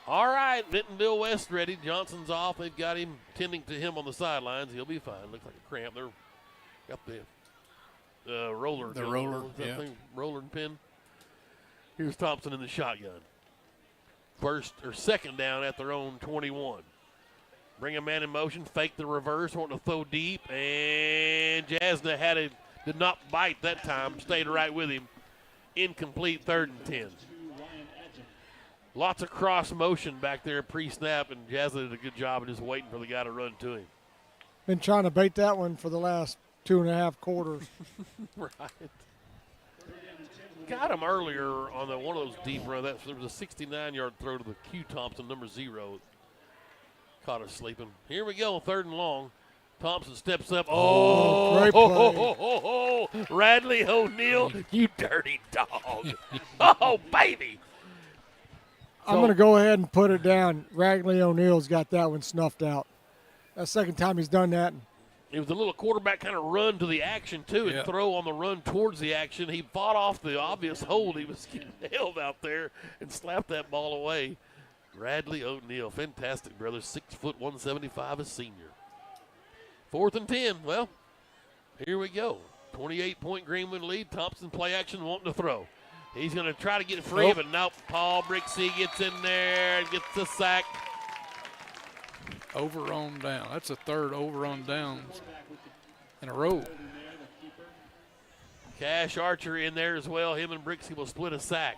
[SPEAKER 1] All right, Bentonville-West ready. Johnson's off. They've got him tending to him on the sidelines. He'll be fine. Looks like a cramp. They're got the roller.
[SPEAKER 2] The roller,
[SPEAKER 1] that thing? Roller and pin. Here's Thompson in the shotgun. First or second down at their own 21. Bring a man in motion, fake the reverse, wanting to throw deep, and Jasna did not bite that time, stayed right with him. Incomplete, 3rd and 10. Lots of cross motion back there pre-snap, and Jasna did a good job of just waiting for the guy to run to him.
[SPEAKER 3] Been trying to bait that one for the last 2.5 quarters.
[SPEAKER 1] Right. Got him earlier on one of those deep runs. There was a 69-yard throw to the Q Thompson, number 0. Caught us sleeping. Here we go, 3rd and long. Thompson steps up.
[SPEAKER 3] Great play.
[SPEAKER 1] Radley O'Neal, you dirty dog. Oh, baby.
[SPEAKER 3] I'm going to go ahead and put it down. Ragley O'Neal's got that one snuffed out. That's the second time he's done that.
[SPEAKER 1] It was a little quarterback kind of run to the action, too, and throw on the run towards the action. He fought off the obvious hold. He was getting held out there and slapped that ball away. Radley O'Neal, fantastic, brother. 6 foot 175, a senior. 4th and 10. Well, here we go. 28-point Greenwood lead. Thompson play action, wanting to throw. He's going to try to get free, but nope. Paul Brixey gets in there and gets the sack.
[SPEAKER 2] Over on down. That's a third over on downs in a row.
[SPEAKER 1] Cash Archer in there as well. Him and Brixey will split a sack.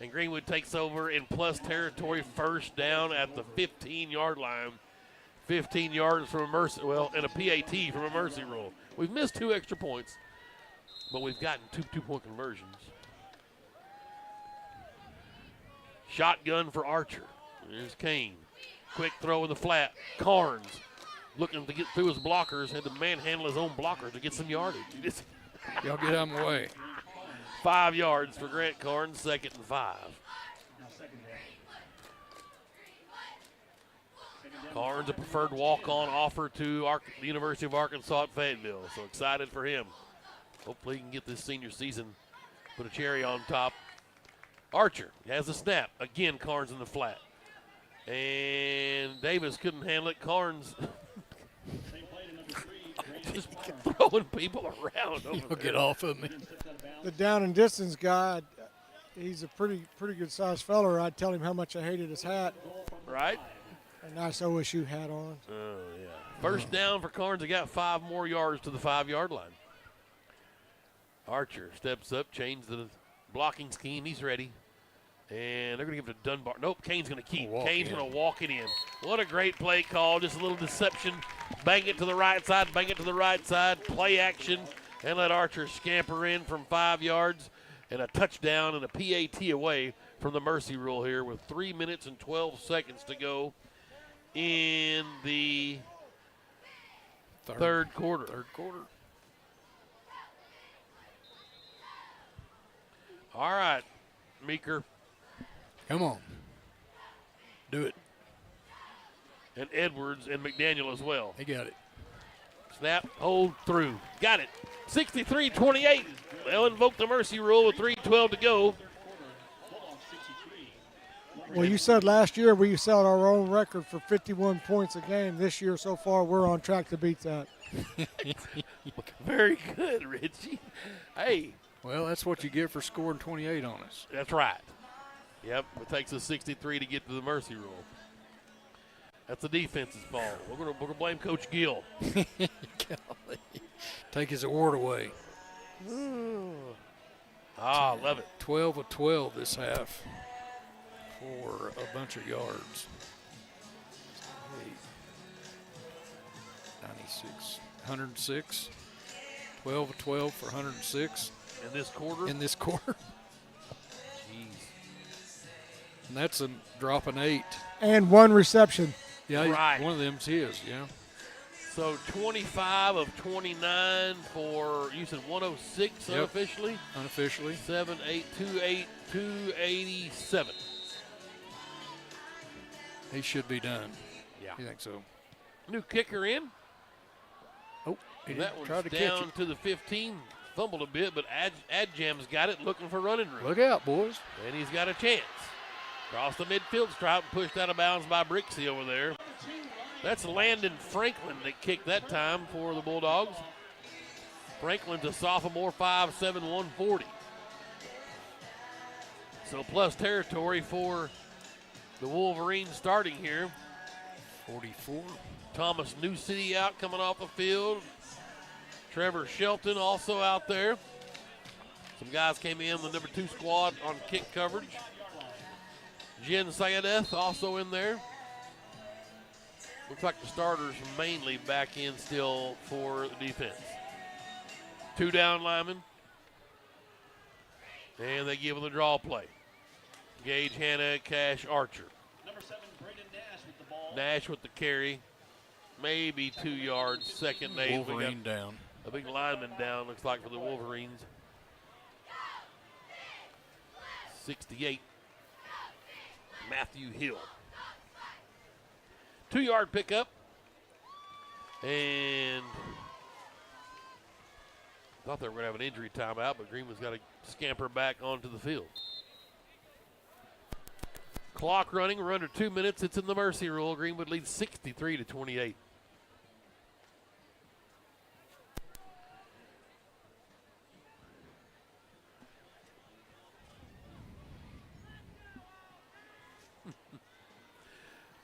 [SPEAKER 1] And Greenwood takes over in plus territory, first down at the 15-yard line. 15 yards from a mercy, well, and a PAT from a mercy rule. We've missed 2 extra points, but we've gotten 2 two-point conversions. Shotgun for Archer. There's Kane. Quick throw in the flat. Carnes looking to get through his blockers, had to manhandle his own blockers to get some yardage.
[SPEAKER 2] Y'all get out of my way.
[SPEAKER 1] 5 yards for Grant Carnes, 2nd and 5. Carnes, a preferred walk-on offer to the University of Arkansas at Fayetteville. So excited for him. Hopefully he can get this senior season, put a cherry on top. Archer has the snap. Again, Carnes in the flat. And Davis couldn't handle it. Carnes just throwing people around over there.
[SPEAKER 2] Get off of me.
[SPEAKER 3] The down and distance guy, he's a pretty good sized feller. I'd tell him how much I hated his hat.
[SPEAKER 1] Right.
[SPEAKER 3] A nice OSU hat on.
[SPEAKER 1] Oh, yeah. First down for Carnes. They got 5 more yards to the 5-yard line. Archer steps up, change the blocking scheme. He's ready. And they're going to give it to Dunbar. Nope, Kane's going to keep. Kane's going to walk it in. What a great play call. Just a little deception. Bang it to the right side, bang it to the right side. Play action. And let Archer scamper in from 5 yards. And a touchdown and a PAT away from the mercy rule here with 3 minutes and 12 seconds to go in the third quarter. All right, Meeker.
[SPEAKER 2] Come on. Do it.
[SPEAKER 1] And Edwards and McDaniel as well.
[SPEAKER 2] He got it.
[SPEAKER 1] Snap, hold, through. Got it. 63-28. They'll invoke the mercy rule with 3:12 to go.
[SPEAKER 3] Well, you said last year we set our own record for 51 points a game. This year so far, we're on track to beat that.
[SPEAKER 1] Very good, Richie. Hey.
[SPEAKER 2] Well, that's what you get for scoring 28 on us.
[SPEAKER 1] That's right. Yep, it takes us 63 to get to the mercy rule. That's the defense's fault. We're gonna blame Coach Gill.
[SPEAKER 2] Take his award away.
[SPEAKER 1] Love it.
[SPEAKER 2] 12 of 12 this half for a bunch of yards. 96, 106. 12 of 12 for 106.
[SPEAKER 1] In this quarter?
[SPEAKER 2] In this quarter.
[SPEAKER 1] Jeez.
[SPEAKER 2] And that's a drop an 8.
[SPEAKER 3] And 1 reception.
[SPEAKER 2] Yeah,
[SPEAKER 1] right.
[SPEAKER 2] One of them's his, yeah.
[SPEAKER 1] So 25 of 29 for, you said 106 unofficially?
[SPEAKER 2] Unofficially.
[SPEAKER 1] 7, 8, 287.
[SPEAKER 2] He should be done.
[SPEAKER 1] Yeah.
[SPEAKER 2] You think so?
[SPEAKER 1] New kicker in.
[SPEAKER 2] Oh, he
[SPEAKER 1] that
[SPEAKER 2] one's
[SPEAKER 1] one's down to the 15. Fumbled a bit, but Adjam's got it, looking for running room.
[SPEAKER 2] Look out, boys.
[SPEAKER 1] And he's got a chance. Across the midfield stripe, pushed out of bounds by Brixey over there. That's Landon Franklin that kicked that time for the Bulldogs. Franklin's a sophomore, 5'7", 140. So plus territory for the Wolverines starting here.
[SPEAKER 2] 44.
[SPEAKER 1] Thomas New City out coming off the field. Trevor Shelton also out there. Some guys came in the number 2 squad on kick coverage. Jen Sayadeth also in there. Looks like the starters mainly back in still for the defense. 2 down linemen. And they give them the draw play. Gage Hanna, Cash Archer.
[SPEAKER 11] Number 7, Braden Nash with the ball.
[SPEAKER 1] Nash with the carry. Maybe 2 yards. Second name.
[SPEAKER 2] Wolverine down.
[SPEAKER 1] A big lineman down, looks like, for the Wolverines. 68. Matthew Hill. 2-yard pickup. And thought they were going to have an injury timeout, but Greenwood's got to scamper back onto the field. Clock running. We're under 2 minutes. It's in the mercy rule. Greenwood leads 63-28.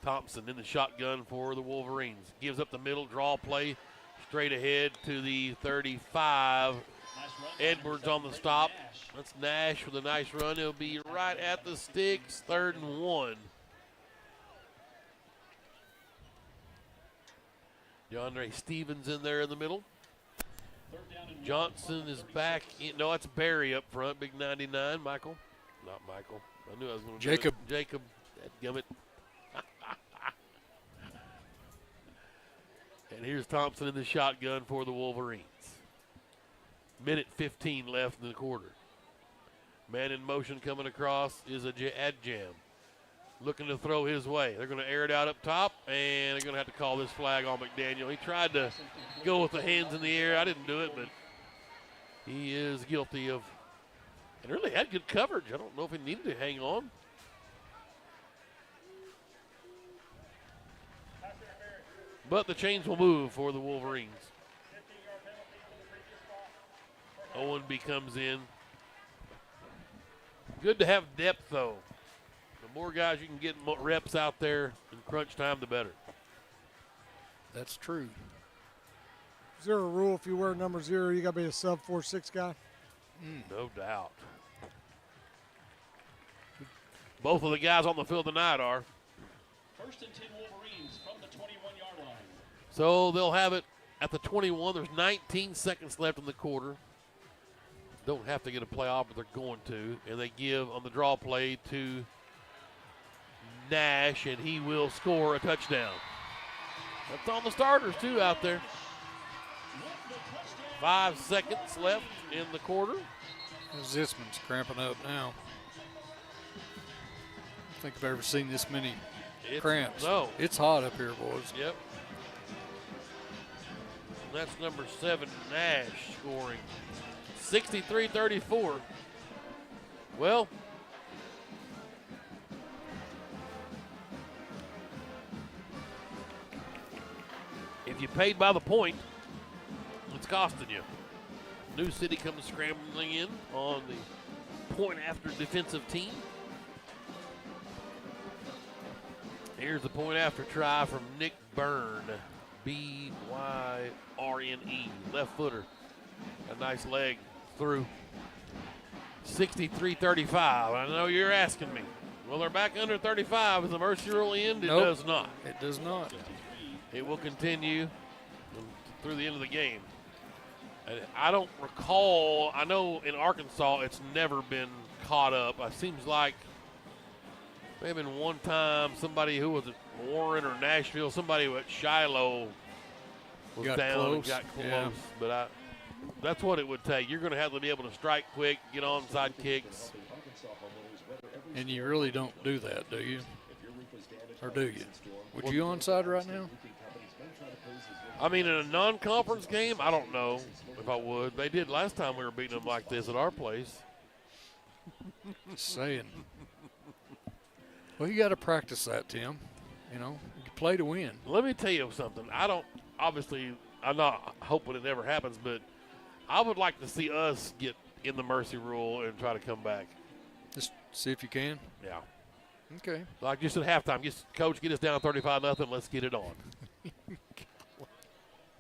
[SPEAKER 1] Thompson in the shotgun for the Wolverines. Gives up the middle, draw play, straight ahead to the 35. Edwards on the stop. That's Nash with a nice run. He'll be right at the sticks, 3rd and 1. DeAndre Stevens in there in the middle. Johnson is back. No, it's Barry up front, big 99. Michael. Not Michael. I knew I was going to
[SPEAKER 2] Jacob.
[SPEAKER 1] Jacob. Gummit. And here's Thompson in the shotgun for the Wolverines. Minute 15 left in the quarter. Man in motion coming across is a Adjam. Looking to throw his way. They're going to air it out up top, and they're going to have to call this flag on McDaniel. He tried to go with the hands in the air. I didn't do it, but he is guilty of, and really had good coverage. I don't know if he needed to hang on. But the chains will move for the Wolverines. Owenby comes in. Good to have depth, though. The more guys you can get reps out there in crunch time, the better.
[SPEAKER 2] That's true.
[SPEAKER 3] Is there a rule if you wear number 0, you got to be a sub 4'6" guy?
[SPEAKER 1] No doubt. Both of the guys on the field tonight are.
[SPEAKER 11] 1st and 10 Wolverines from the 21-yard line.
[SPEAKER 1] So they'll have it at the 21. There's 19 seconds left in the quarter. Don't have to get a playoff, but they're going to. And they give on the draw play to Nash, and he will score a touchdown. That's on the starters, too, out there. 5 seconds left in the quarter.
[SPEAKER 2] Zisman's cramping up now. I don't think I've ever seen this many cramps.
[SPEAKER 1] No.
[SPEAKER 2] It's hot up here, boys.
[SPEAKER 1] Yep. And that's number 7, Nash, scoring 63-34. Well, if you paid by the point, it's costing you. New City comes scrambling in on the point after defensive team. Here's the point after try from Nick Byrne. Byrne, left footer. A nice leg through. 63-35. I know you're asking me. Well, they're back under 35. Is the mercy rule end? It does not.
[SPEAKER 2] It does not.
[SPEAKER 1] It will continue through the end of the game. And I don't recall. I know in Arkansas it's never been caught up. It seems like maybe in one time somebody who was at Warren or Nashville, somebody at Shiloh was
[SPEAKER 2] got
[SPEAKER 1] down
[SPEAKER 2] close.
[SPEAKER 1] and got close.
[SPEAKER 2] Yeah.
[SPEAKER 1] But that's what it would take. You're going to have to be able to strike quick, get onside kicks.
[SPEAKER 2] And you really don't do that, do you? Or do you? Would you onside right now?
[SPEAKER 1] I mean, in a non-conference game, I don't know if I would. They did last time we were beating them like this at our place.
[SPEAKER 2] Just saying. Well, you got to practice that, Tim. You know, you play to win.
[SPEAKER 1] Let me tell you something. I'm not hoping it never happens, but I would like to see us get in the mercy rule and try to come back.
[SPEAKER 2] Just see if you can.
[SPEAKER 1] Yeah.
[SPEAKER 2] Okay.
[SPEAKER 1] Like just at halftime, coach, get us down 35-0. Let's get it on.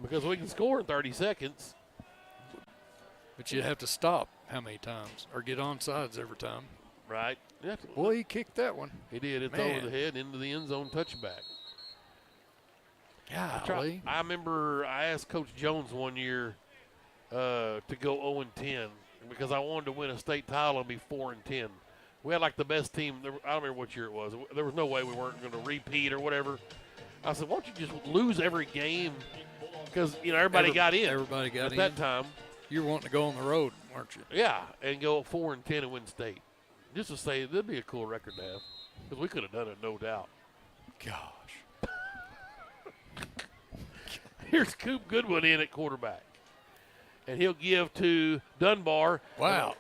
[SPEAKER 1] Because we can score in 30 seconds.
[SPEAKER 2] But you have to stop how many times or get onside every time.
[SPEAKER 1] Right. Yeah.
[SPEAKER 2] Boy, he kicked that one.
[SPEAKER 1] He did. It's
[SPEAKER 2] Man.
[SPEAKER 1] over the head into the end zone touchback.
[SPEAKER 2] Golly.
[SPEAKER 1] I remember I asked Coach Jones one year to go 0-10 because I wanted to win a state title and be 4-10. We had like the best team. I don't remember what year it was. There was no way we weren't going to repeat or whatever. I said, why don't you just lose every game? Because, everybody got in.
[SPEAKER 2] Everybody got in.
[SPEAKER 1] At that time.
[SPEAKER 2] You were wanting to go on the road, weren't you?
[SPEAKER 1] Yeah, and go 4-10 and win state. Just to say, that'd be a cool record to have. Because we could have done it, no doubt.
[SPEAKER 2] Gosh.
[SPEAKER 1] Here's Coop Goodwin in at quarterback. And he'll give to Dunbar.
[SPEAKER 2] Wow.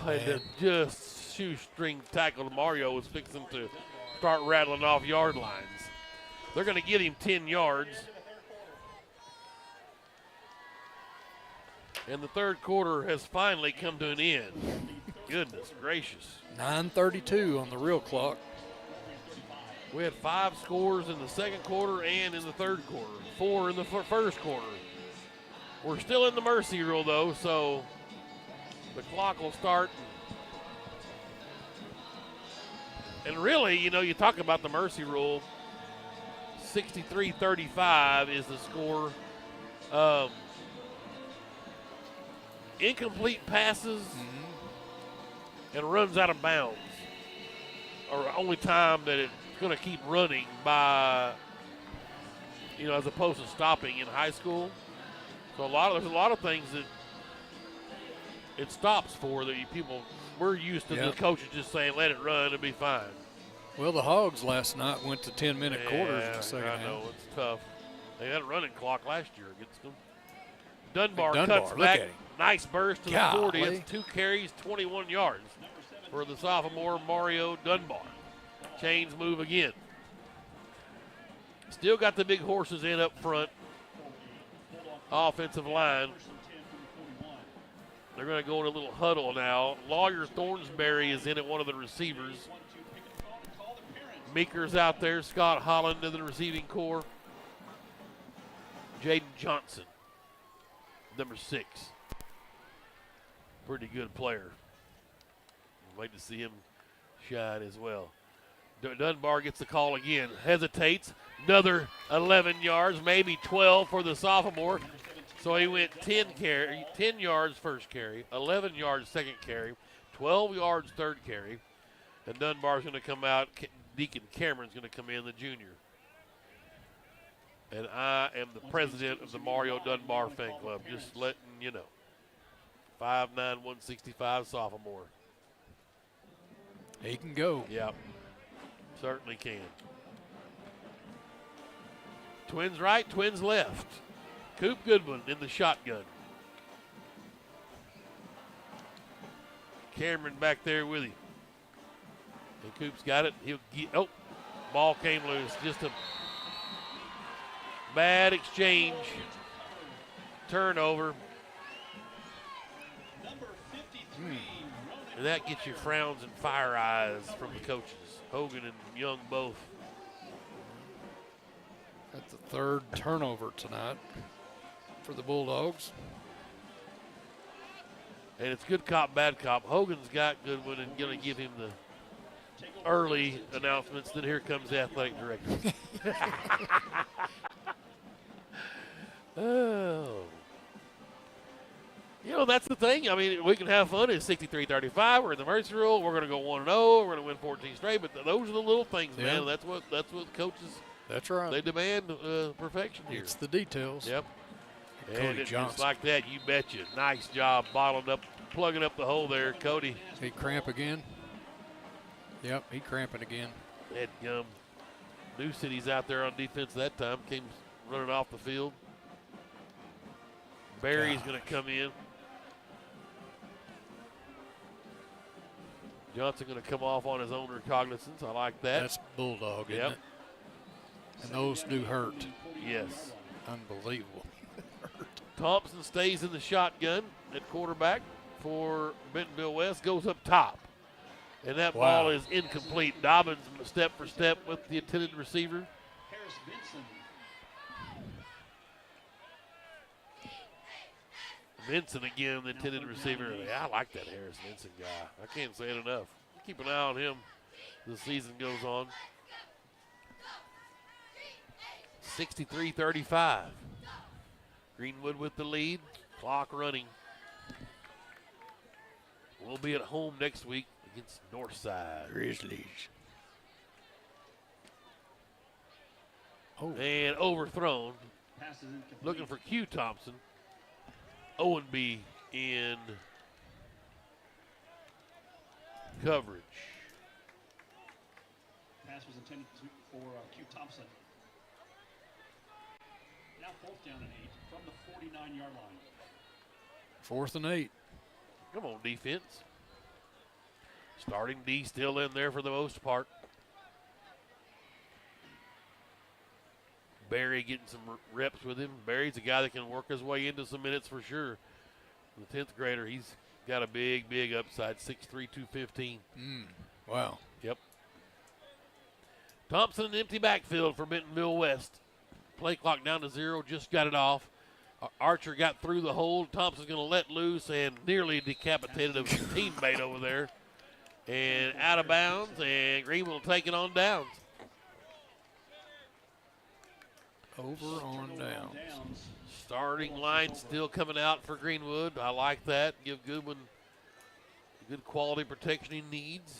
[SPEAKER 1] And just shoestring tackle to Mario was fixing to start rattling off yard lines. They're going to get him 10 yards. And the third quarter has finally come to an end. Goodness gracious.
[SPEAKER 2] 9:32 on the real clock.
[SPEAKER 1] We had 5 scores in the second quarter and in the third quarter. 4 in the first quarter. We're still in the mercy rule, though, so the clock will start. And really, you know, you talk about the mercy rule, 63-35 is the score. Incomplete passes and runs out of bounds are the only time that it's going to keep running by, you know, as opposed to stopping in high school. So there's a lot of things that it stops for that we're used to the coaches just saying, let it run, it'll be fine.
[SPEAKER 2] Well, the Hogs last night went to 10-minute quarters in the second half.
[SPEAKER 1] I know, it's tough. They had a running clock last year against them. Dunbar cuts
[SPEAKER 2] look
[SPEAKER 1] back.
[SPEAKER 2] at him.
[SPEAKER 1] Nice burst to the 40. It's 2 carries, 21 yards for the sophomore Mario Dunbar. Chains move again. Still got the big horses in up front. Offensive line. They're going to go in a little huddle now. Lawyer Thornsberry is in at one of the receivers. Meeker's out there. Scott Holland in the receiving corps. Jaden Johnson, number 6. Pretty good player. I'd like to see him shine as well. Dunbar gets the call again. Hesitates. Another 11 yards, maybe 12 for the sophomore. So he went 10 yards first carry, 11 yards second carry, 12 yards third carry. And Dunbar's going to come out. Deacon Cameron's going to come in, the junior. And I am the president of the Mario Dunbar fan club, just letting you know. 5'9", 165 sophomore.
[SPEAKER 2] He can go.
[SPEAKER 1] Yep, certainly can. Twins right, twins left. Coop Goodwin in the shotgun. Cameron back there with him. And Coop's got it. He'll get, ball came loose. Just a bad exchange. Turnover. And that gets you frowns and fire eyes from the coaches. Hogan and Young both.
[SPEAKER 2] That's the third turnover tonight for the Bulldogs.
[SPEAKER 1] And it's good cop, bad cop. Hogan's got Goodwin and going to give him the early announcements. Then here comes the athletic director. Oh. You know, that's the thing. I mean, we can have fun. It's 63-35. We're in the mercy rule. We're going to go 1-0. We're going to win 14 straight. But those are the little things, man. That's what coaches.
[SPEAKER 2] That's right.
[SPEAKER 1] They demand perfection here.
[SPEAKER 2] It's the details.
[SPEAKER 1] Yep.
[SPEAKER 2] And
[SPEAKER 1] it's just like that. You betcha. Nice job bottling up, plugging up the hole there, Cody.
[SPEAKER 2] He cramp again. Yep, he cramping again.
[SPEAKER 1] That gum. New City's out there on defense that time. Came running off the field. Barry's going to come in. Johnson going to come off on his own recognizance. I like that.
[SPEAKER 2] That's Bulldog, isn't it? And those do hurt.
[SPEAKER 1] Yes.
[SPEAKER 2] Unbelievable.
[SPEAKER 1] Thompson stays in the shotgun at quarterback for Bentonville-West. Goes up top. And that ball is incomplete. Dobbins step for step with the intended receiver. Vincent again, the intended receiver. Yeah, I like that Harris Vincent guy. I can't say it enough. Keep an eye on him as the season goes on. 63-35. Greenwood with the lead. Clock running. We'll be at home next week against Northside
[SPEAKER 2] Grizzlies.
[SPEAKER 1] And overthrown. Looking for Q Thompson. Owenby in coverage.
[SPEAKER 11] pass was intended for Q Thompson. Now 4th down and 8 from the 49-yard line.
[SPEAKER 2] 4th and 8.
[SPEAKER 1] Come on, defense. Starting D still in there for the most part. Barry getting some reps with him. Barry's a guy that can work his way into some minutes for sure. The 10th grader, he's got a big, big upside, 6'3", 215.
[SPEAKER 2] Wow.
[SPEAKER 1] Yep. Thompson, an empty backfield for Bentonville-West. Play clock down to 0, just got it off. Archer got through the hold. Thompson's going to let loose and nearly decapitated a teammate over there. And out of bounds, and Greenwood will take it on downs.
[SPEAKER 2] Over on downs.
[SPEAKER 1] Starting line still coming out for Greenwood. I like that. Give Goodwin the good quality protection he needs.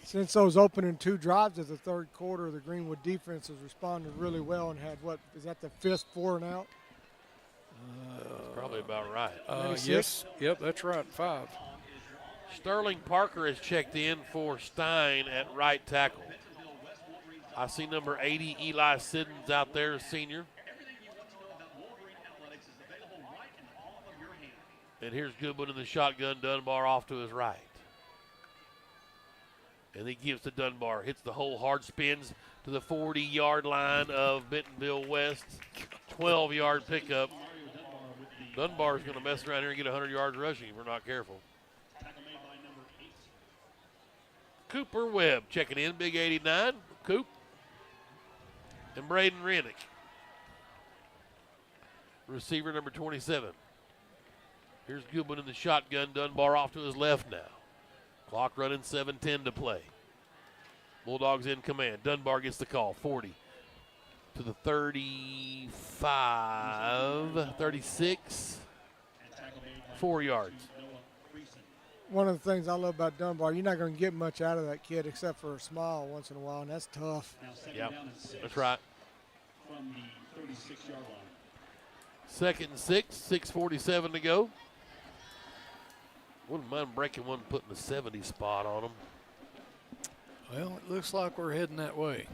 [SPEAKER 3] Since those opening 2 drives of the 3rd quarter, the Greenwood defense has responded really well and had, what, is that the 5th 4 and out?
[SPEAKER 1] That's probably about right.
[SPEAKER 2] Yes. Yep, that's right. 5.
[SPEAKER 1] Sterling Parker has checked in for Stein at right tackle. I see number 80, Eli Siddons, out there, senior. And here's Goodwin in the shotgun. Dunbar off to his right. And he gives to Dunbar. Hits the hole hard, spins to the 40-yard line of Bentonville-West. 12-yard pickup. Dunbar's going to mess around here and get 100 yards rushing if we're not careful. Cooper Webb checking in, big 89. Coop. And Braden Rennick. Receiver number 27. Here's Goodwin in the shotgun. Dunbar off to his left now. Clock running, 7:10 to play. Bulldogs in command. Dunbar gets the call. 40 to the 35, 36, 4 yards.
[SPEAKER 3] One of the things I love about Dunbar, you're not going to get much out of that kid except for a smile once in a while, and that's tough.
[SPEAKER 1] Yep, that's right.
[SPEAKER 11] From the 36-yard line.
[SPEAKER 1] 2nd and 6, 6:47 to go. Wouldn't mind breaking one, putting the 70 spot on them.
[SPEAKER 2] Well, it looks like we're heading that way.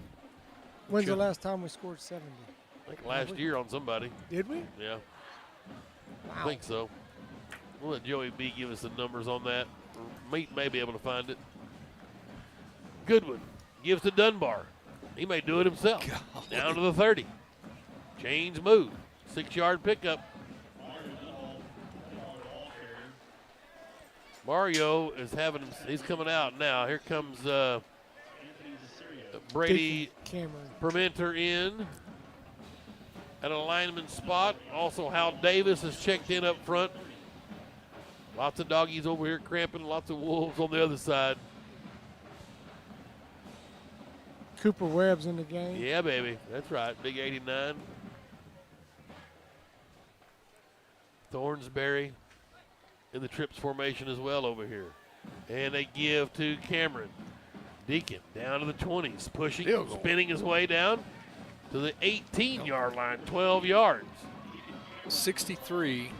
[SPEAKER 3] When's the last time we scored 70?
[SPEAKER 1] I think last year on somebody.
[SPEAKER 3] Did we?
[SPEAKER 1] Yeah.
[SPEAKER 3] Wow.
[SPEAKER 1] I think so. We'll let Joey B give us the numbers on that. Meat may be able to find it. Goodwin gives to Dunbar. He may do it himself.
[SPEAKER 2] Golly.
[SPEAKER 1] Down to the 30. Change move. 6-yard pickup. Mario is having, he's coming out now. Here comes Brady Permenter in at a lineman spot. Also, Hal Davis has checked in up front. Lots of doggies over here cramping, lots of wolves on the other side.
[SPEAKER 3] Cooper Webb's in the game.
[SPEAKER 1] Yeah, baby. That's right. Big 89. Thornsberry in the trips formation as well over here. And they give to Cameron. Deacon down to the 20s, pushing, spinning his way down to the 18-yard line, 12 yards.
[SPEAKER 2] 63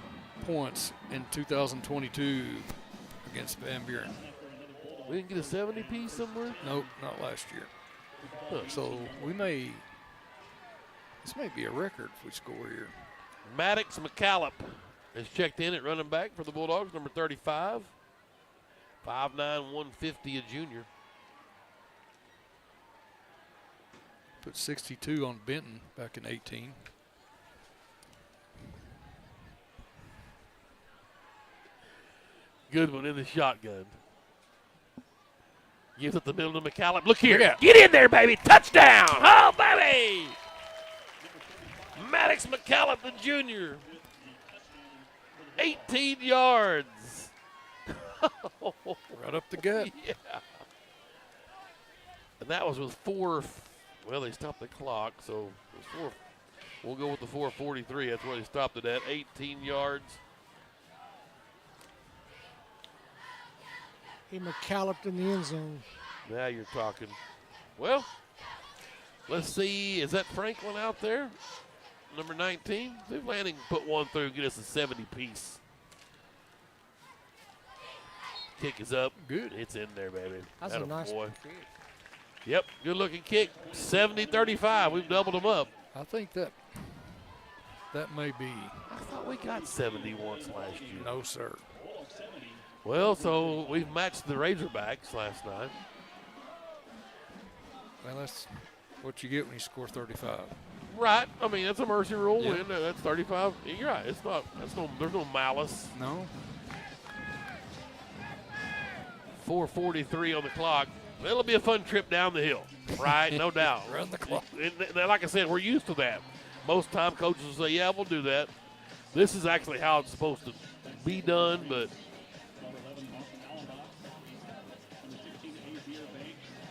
[SPEAKER 2] points in 2022 against Van Buren.
[SPEAKER 1] We didn't get a 70 piece somewhere?
[SPEAKER 2] Nope, not last year. So this may be a record if we score here.
[SPEAKER 1] Maddox McCallop is checked in at running back for the Bulldogs, number 35. 5'9", 150, a junior.
[SPEAKER 2] Put 62 on Benton back in 18.
[SPEAKER 1] Goodwin in the shotgun. Gives it the middle to McCallum. Look here.
[SPEAKER 2] Yeah.
[SPEAKER 1] Get in there, baby. Touchdown. Oh, baby. Maddox McCallum, the junior. 18 yards.
[SPEAKER 2] Right up the gut.
[SPEAKER 1] Yeah. And that was with 4. Well, they stopped the clock, so it was 4. We'll go with the 4:43. That's where they stopped it at. 18 yards.
[SPEAKER 3] He McCalloped in the end zone.
[SPEAKER 1] Now you're talking. Well, let's see. Is that Franklin out there? Number 19? See if Lanning put one through, get us a 70 piece. Kick is up.
[SPEAKER 2] Good.
[SPEAKER 1] It's in there, baby.
[SPEAKER 3] That's a nice
[SPEAKER 1] boy.
[SPEAKER 3] kick.
[SPEAKER 1] Yep, good-looking kick, 70-35. We've doubled them up.
[SPEAKER 2] I think that may be.
[SPEAKER 1] I thought we got 70 once last year.
[SPEAKER 2] No, sir.
[SPEAKER 1] Well, so we've matched the Razorbacks last night.
[SPEAKER 2] Well, that's what you get when you score 35.
[SPEAKER 1] Right. I mean, that's a mercy rule
[SPEAKER 2] Yeah.
[SPEAKER 1] win. That's 35. You're right. It's not. There's no malice.
[SPEAKER 2] No.
[SPEAKER 1] 4:43 on the clock. It'll be a fun trip down the hill, right? No doubt.
[SPEAKER 2] Run the clock.
[SPEAKER 1] And like I said, we're used to that. Most time coaches will say, "Yeah, we'll do that." This is actually how it's supposed to be done, but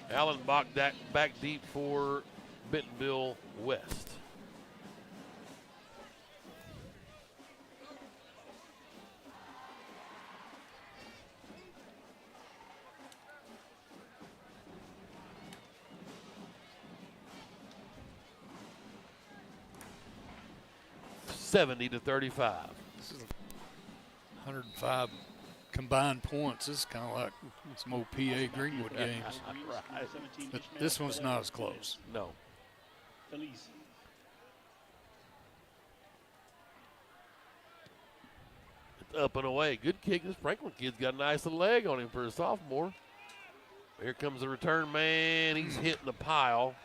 [SPEAKER 1] Allen Bach back deep for Bentonville-West. $70-35.
[SPEAKER 2] This is 105 combined points. This is kind of like some old PA Greenwood games.
[SPEAKER 1] Right.
[SPEAKER 2] But this one's not as close.
[SPEAKER 1] No. It's up and away. Good kick. This Franklin kid's got a nice little leg on him for a sophomore. Here comes the return man. He's hitting the pile.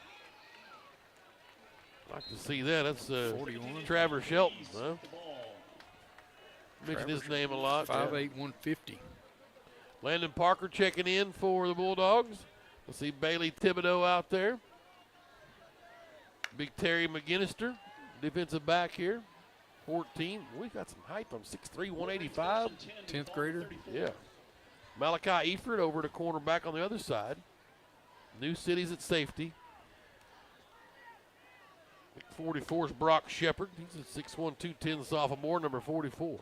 [SPEAKER 1] Like to see that. That's
[SPEAKER 2] 41.
[SPEAKER 1] Travers Shelton. Huh? Mention his name a lot.
[SPEAKER 2] 5'8", 150.
[SPEAKER 1] Landon Parker checking in for the Bulldogs. We'll see Bailey Thibodeau out there. Big Terry McGinnister, defensive back here. 14. We got some height on 6'3", 185.
[SPEAKER 2] 10th grader.
[SPEAKER 1] Yeah. Malachi Eford over to cornerback on the other side. New Cities at safety. 44 is Brock Shepard. He's a 6'1", 210 sophomore, number 44.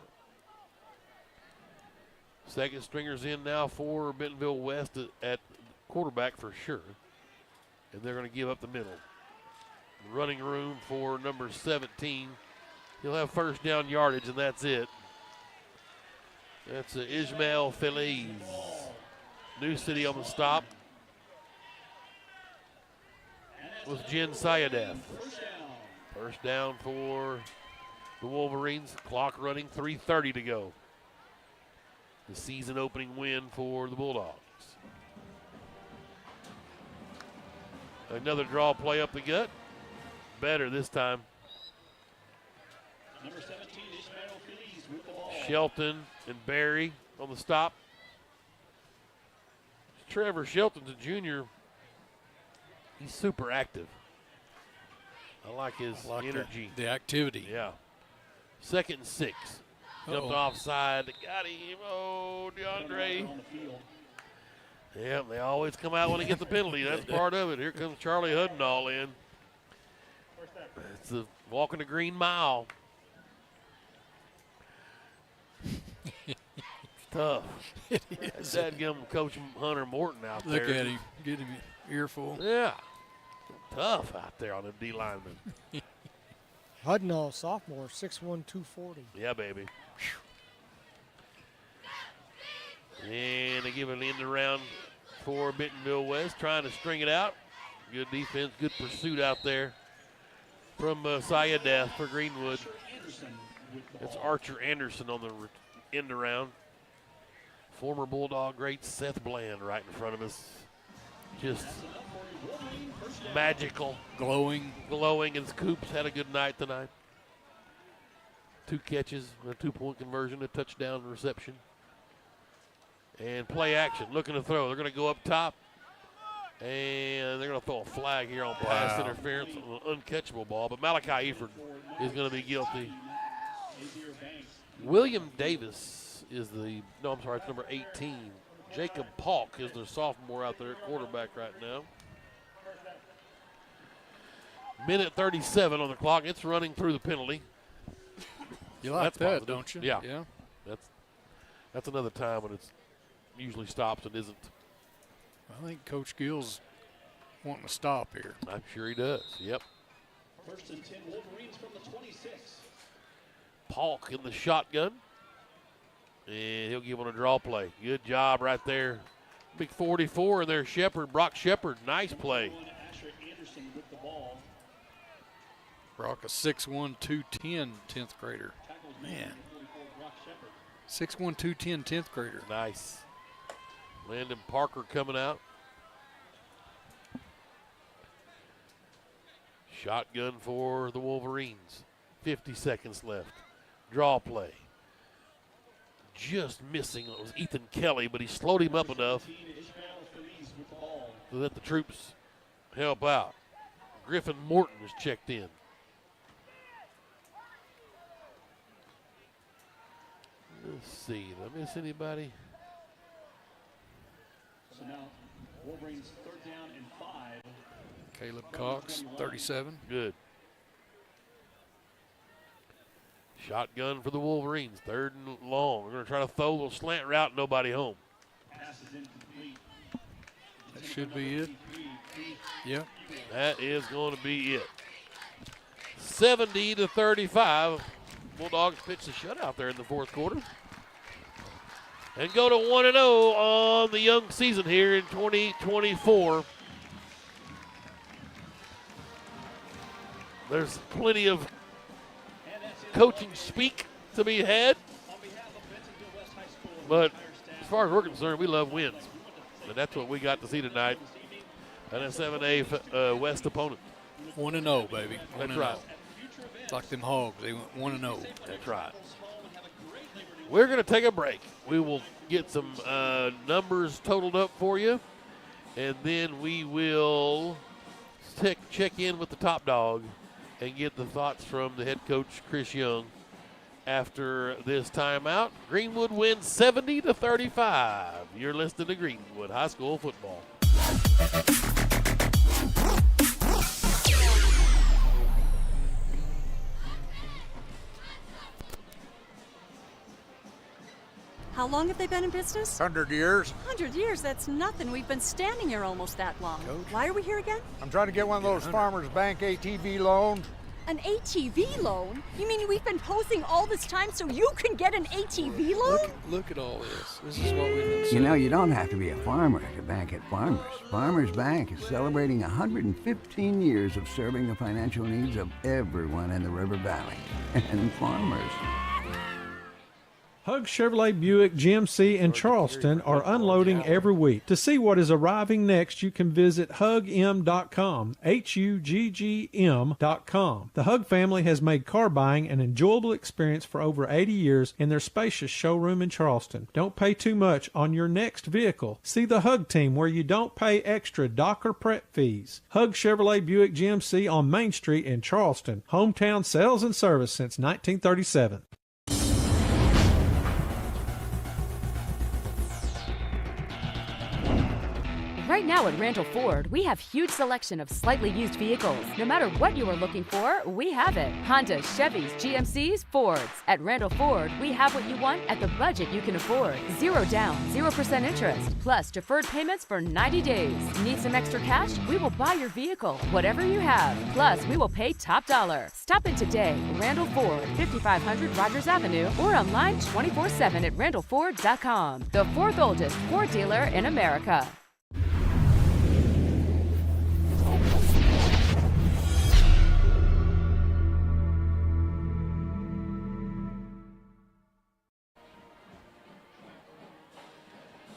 [SPEAKER 1] Second stringer's in now for Bentonville-West at quarterback for sure. And they're going to give up the middle. Running room for number 17. He'll have first down yardage, and that's it. That's Ismail Feliz. New City on the stop with Jen Sayadef. First down for the Wolverines. Clock running, 3:30 to go. The season opening win for the Bulldogs. Another draw play up the gut. Better this time.
[SPEAKER 11] Number 17, Ismail Feliz with the ball.
[SPEAKER 1] Shelton and Barry on the stop. Trevor Shelton's a junior. He's super active. I like his energy.
[SPEAKER 2] The activity.
[SPEAKER 1] Yeah. 2nd and 6. Jumped offside. Got him. Oh, DeAndre. Yeah, they always come out when they get the penalty. That's part of it. Here comes Charlie Hudnall in. It's the walking the green mile. It's tough.
[SPEAKER 2] It is.
[SPEAKER 1] Dadgum Coach Hunter Morton out there.
[SPEAKER 2] Look at him. Get him an earful.
[SPEAKER 1] Yeah. Tough out there on the D lineman.
[SPEAKER 3] Hudnall, sophomore, 6'1", 240.
[SPEAKER 1] Yeah, baby. And they give an end around for Bentonville-West, trying to string it out. Good defense, good pursuit out there from Sayadeth for Greenwood. It's Archer Anderson on the end around. Former Bulldog great Seth Bland right in front of us. Just magical.
[SPEAKER 2] Glowing.
[SPEAKER 1] And Scoops had a good night tonight. 2 catches, a 2-point conversion, a touchdown reception. And play action, looking to throw. They're going to go up top. And they're going to throw a flag here on pass interference on an uncatchable ball. But Malachi Eford is going to be guilty. William Davis is it's number 18. Jacob Polk is their sophomore out there at quarterback right now. Minute 37 on the clock. It's running through the penalty.
[SPEAKER 2] You like
[SPEAKER 1] That's
[SPEAKER 2] that,
[SPEAKER 1] positive.
[SPEAKER 2] don't you?
[SPEAKER 1] Yeah. That's another time when it's usually stops and isn't.
[SPEAKER 2] I think Coach Gill's wanting to stop here.
[SPEAKER 1] I'm sure he does. Yep.
[SPEAKER 11] 1st and 10 Wolverines from the 26.
[SPEAKER 1] Polk in the shotgun. And he'll give on a draw play. Good job right there Big 44 in there, Shepard, Brock Shepard. Nice play.
[SPEAKER 2] Brock, a 6'1", 210 10th grader. Man. 6'1", 210 10th grader.
[SPEAKER 1] Nice. Landon Parker coming out. Shotgun for the Wolverines. 50 seconds left. Draw play. Just missing. It was Ethan Kelly, but he slowed him up enough to let the troops help out. Griffin Morton is checked in. Let's see. Did I miss anybody?
[SPEAKER 11] So now, Wolverines 3rd down and 5.
[SPEAKER 2] Caleb Cox, 37.
[SPEAKER 1] Good. Shotgun for the Wolverines. 3rd and long. We're going to try to throw a little slant route. Nobody home.
[SPEAKER 2] That should be it. Yep.
[SPEAKER 1] That is going to be it. 70-35. Bulldogs pitch the shutout there in the 4th quarter. And go to 1-0 on the young season here in 2024. There's plenty of coaching speak to be had. But as far as we're concerned, we love wins. And that's what we got to see tonight. And a 7A West opponent.
[SPEAKER 2] 1-0, baby.
[SPEAKER 1] That's
[SPEAKER 2] 1-0.
[SPEAKER 1] right.
[SPEAKER 2] It's like them Hogs. They went 1-0.
[SPEAKER 1] That's right. We're going to take a break. We will get some numbers totaled up for you. And then we will check in with the top dog and get the thoughts from the head coach, Chris Young, after this timeout. Greenwood wins 70-35. You're listening to Greenwood High School football.
[SPEAKER 7] How long have they been in business?
[SPEAKER 8] 100 years.
[SPEAKER 7] 100 years, that's nothing. We've been standing here almost that long.
[SPEAKER 2] Coach?
[SPEAKER 7] Why are we here again?
[SPEAKER 8] I'm trying to get one of those Farmers Bank ATV loans.
[SPEAKER 7] An ATV loan? You mean we've been posing all this time so you can get an ATV loan?
[SPEAKER 2] Look at all this. This is what we've been saying.
[SPEAKER 9] You know, you don't have to be a farmer to bank at Farmers. Farmers Bank is celebrating 115 years of serving the financial needs of everyone in the River Valley. And farmers.
[SPEAKER 6] Hug Chevrolet Buick GMC in Charleston are unloading every week. To see what is arriving next, you can visit hugm.com, HUGGM.com. The Hug family has made car buying an enjoyable experience for over 80 years in their spacious showroom in Charleston. Don't pay too much on your next vehicle. See the Hug team where you don't pay extra dock or prep fees. Hug Chevrolet Buick GMC on Main Street in Charleston. Hometown sales and service since 1937.
[SPEAKER 10] Right now at Randall Ford, we have huge selection of slightly used vehicles. No matter what you are looking for, we have it. Hondas, Chevys, GMCs, Fords. At Randall Ford, we have what you want at the budget you can afford. 0 down, 0% interest, plus deferred payments for 90 days. Need some extra cash? We will buy your vehicle, whatever you have. Plus, we will pay top dollar. Stop in today. Randall Ford, 5500 Rogers Avenue, or online 24/7 at randallford.com. The 4th oldest Ford dealer in America.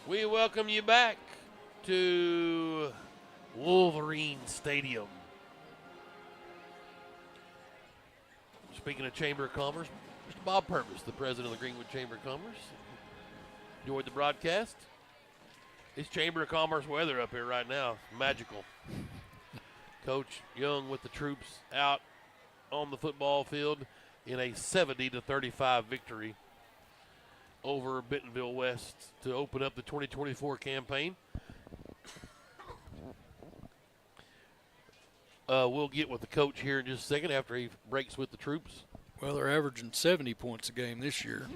[SPEAKER 1] We welcome you back to Wolverine Stadium. Speaking of Chamber of Commerce, Mr. Bob Purvis, the president of the Greenwood Chamber of Commerce, enjoyed the broadcast. It's Chamber of Commerce weather up here right now. Magical. Coach Young with the troops out on the football field in a 70-35 victory over Bentonville-West to open up the 2024 campaign. We'll get with the coach here in just a second after he breaks with the troops.
[SPEAKER 2] Well, they're averaging 70 points a game this year.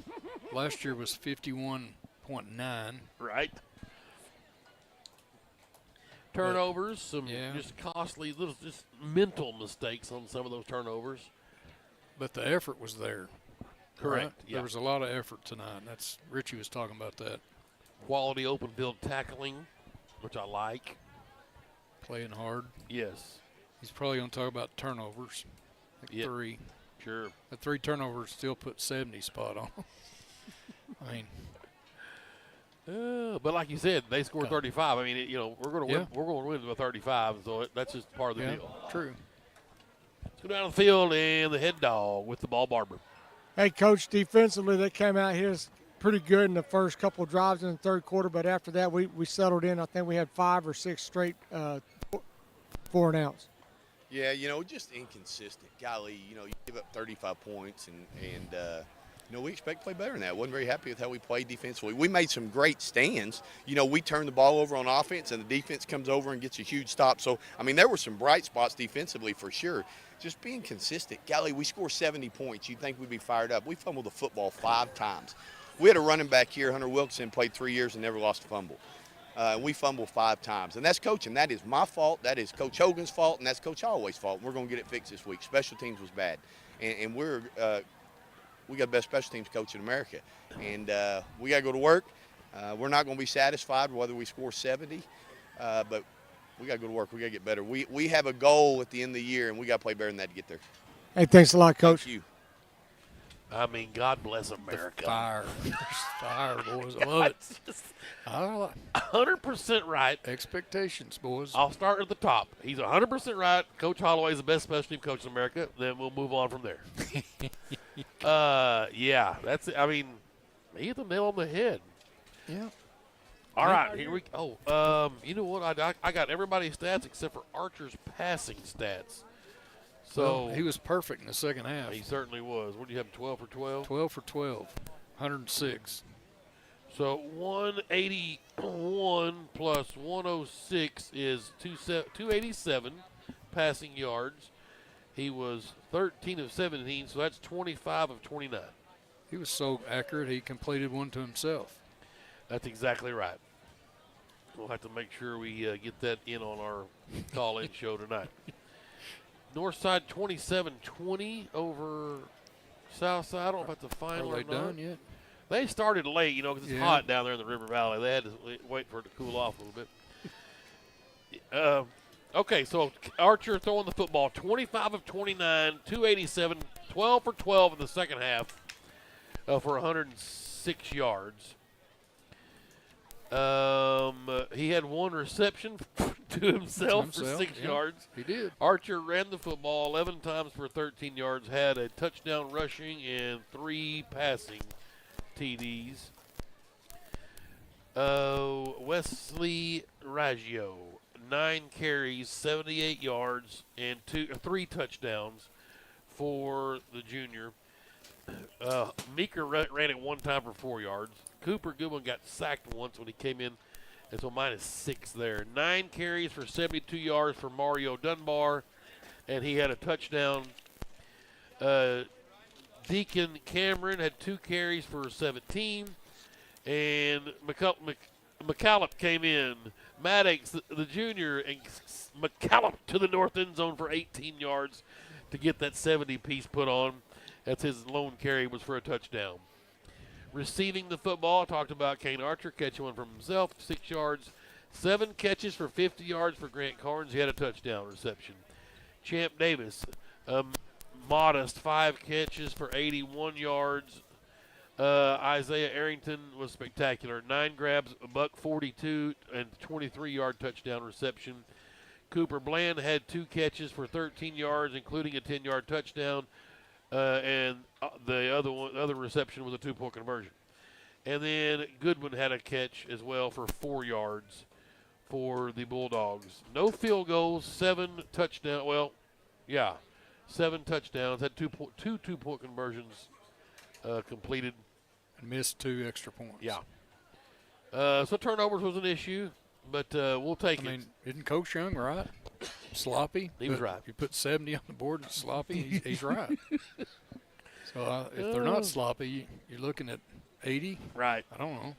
[SPEAKER 2] Last year was 51.9.
[SPEAKER 1] Right. Turnovers, some just costly little just mental mistakes on some of those turnovers.
[SPEAKER 2] But the effort was there.
[SPEAKER 1] Correct.
[SPEAKER 2] Right?
[SPEAKER 1] Yeah.
[SPEAKER 2] There was a lot of effort tonight. That's Richie was talking about that.
[SPEAKER 1] Quality open field tackling, which I like.
[SPEAKER 2] Playing hard.
[SPEAKER 1] Yes.
[SPEAKER 2] He's probably going to talk about turnovers. Like 3.
[SPEAKER 1] Sure.
[SPEAKER 2] The 3 turnovers still put 70 spot on. I mean.
[SPEAKER 1] But like you said, they scored 35. I mean, we're going to win. We're going to win with 35, so that's just part of the deal.
[SPEAKER 2] True.
[SPEAKER 1] Let's go down the field, and the head dog with the ball, Barber.
[SPEAKER 3] Hey, Coach, defensively, they came out here pretty good in the first couple of drives in the third quarter, but after that, we settled in. I think we had 5 or 6 straight 4 and outs.
[SPEAKER 12] Yeah, just inconsistent. Golly, you give up 35 points, and we expect to play better than that. Wasn't very happy with how we played defensively. We made some great stands. We turned the ball over on offense, and the defense comes over and gets a huge stop. So, I mean, there were some bright spots defensively for sure. Just being consistent. Golly, we score 70 points. You'd think we'd be fired up. We fumbled the football 5 times. We had a running back here, Hunter Wilkinson, played 3 years and never lost a fumble. We fumbled 5 times. And that's coaching. That is my fault. That is Coach Hogan's fault, and that's Coach Holloway's fault. And we're going to get it fixed this week. Special teams was bad. And we got the best special teams coach in America. And we got to go to work. We're not going to be satisfied whether we score 70, but we got to go to work. We got to get better. We have a goal at the end of the year, and we got to play better than that to get there.
[SPEAKER 3] Hey, thanks a lot, Coach.
[SPEAKER 12] Thank you.
[SPEAKER 1] I mean, God bless America.
[SPEAKER 2] Fire. Fire, boys. I love it.
[SPEAKER 1] 100% right.
[SPEAKER 2] Expectations, boys.
[SPEAKER 1] I'll start at the top. He's 100% right. Coach Holloway is the best special team coach in America. Then we'll move on from there. Yeah, that's it. I mean, he hit the nail on the head.
[SPEAKER 2] Yeah.
[SPEAKER 1] All right, here we go. Oh, you know what? I got everybody's stats except for Archer's passing stats. So
[SPEAKER 2] he was perfect in the second half.
[SPEAKER 1] He certainly was. What do you have, 12 for 12?
[SPEAKER 2] 12 for 12, 106.
[SPEAKER 1] So 181 plus 106 is 287 passing yards. He was 13 of 17, so that's 25 of 29.
[SPEAKER 2] He was so accurate, he completed one to himself.
[SPEAKER 1] That's exactly right. We'll have to make sure we get that in on our call-in show tonight. Northside 27-20 over Southside. I don't know if that's the final
[SPEAKER 2] Are
[SPEAKER 1] or
[SPEAKER 2] they
[SPEAKER 1] not.
[SPEAKER 2] done yet?
[SPEAKER 1] They started late, because it's hot down there in the River Valley. They had to wait for it to cool off a little bit. Okay, so Archer throwing the football, 25 of 29, 287, 12 for 12 in the second half for 106 yards. He had 1 reception to himself for 6 yards.
[SPEAKER 2] He did.
[SPEAKER 1] Archer ran the football 11 times for 13 yards, had a touchdown rushing and 3 passing TDs. Wesley Raggio, 9 carries, 78 yards, and 3 touchdowns for the junior. Meeker ran it 1 time for 4 yards. Cooper Goodwin got sacked once when he came in, and so -6 there. 9 carries for 72 yards for Mario Dunbar, and he had a touchdown. Deacon Cameron had 2 carries for 17, and McCallum came in. Maddox, the junior, and McCallum to the north end zone for 18 yards to get that 70-piece put on. That's his lone carry was for a touchdown. Receiving the football, talked about Kane Archer catching one from himself, 6 yards. 7 catches for 50 yards for Grant Carnes. He had a touchdown reception. Champ Davis, modest 5 catches for 81 yards. Isaiah Arrington was spectacular. 9 grabs, $142, and 23-yard touchdown reception. Cooper Bland had 2 catches for 13 yards, including a 10-yard touchdown. And the other reception was a 2-point conversion. And then Goodwin had a catch as well for 4 yards for the Bulldogs. No field goals, 7 touchdowns. Well, yeah, 7 touchdowns. Had 2 2-point conversions completed.
[SPEAKER 2] And missed 2 extra points.
[SPEAKER 1] Yeah. So turnovers was an issue, but we'll take it.
[SPEAKER 2] I mean, isn't Coach Young right? Sloppy.
[SPEAKER 1] He was right.
[SPEAKER 2] You put 70 on the board and sloppy, he's right. So if they're not sloppy, you're looking at 80.
[SPEAKER 1] Right.
[SPEAKER 2] I don't know.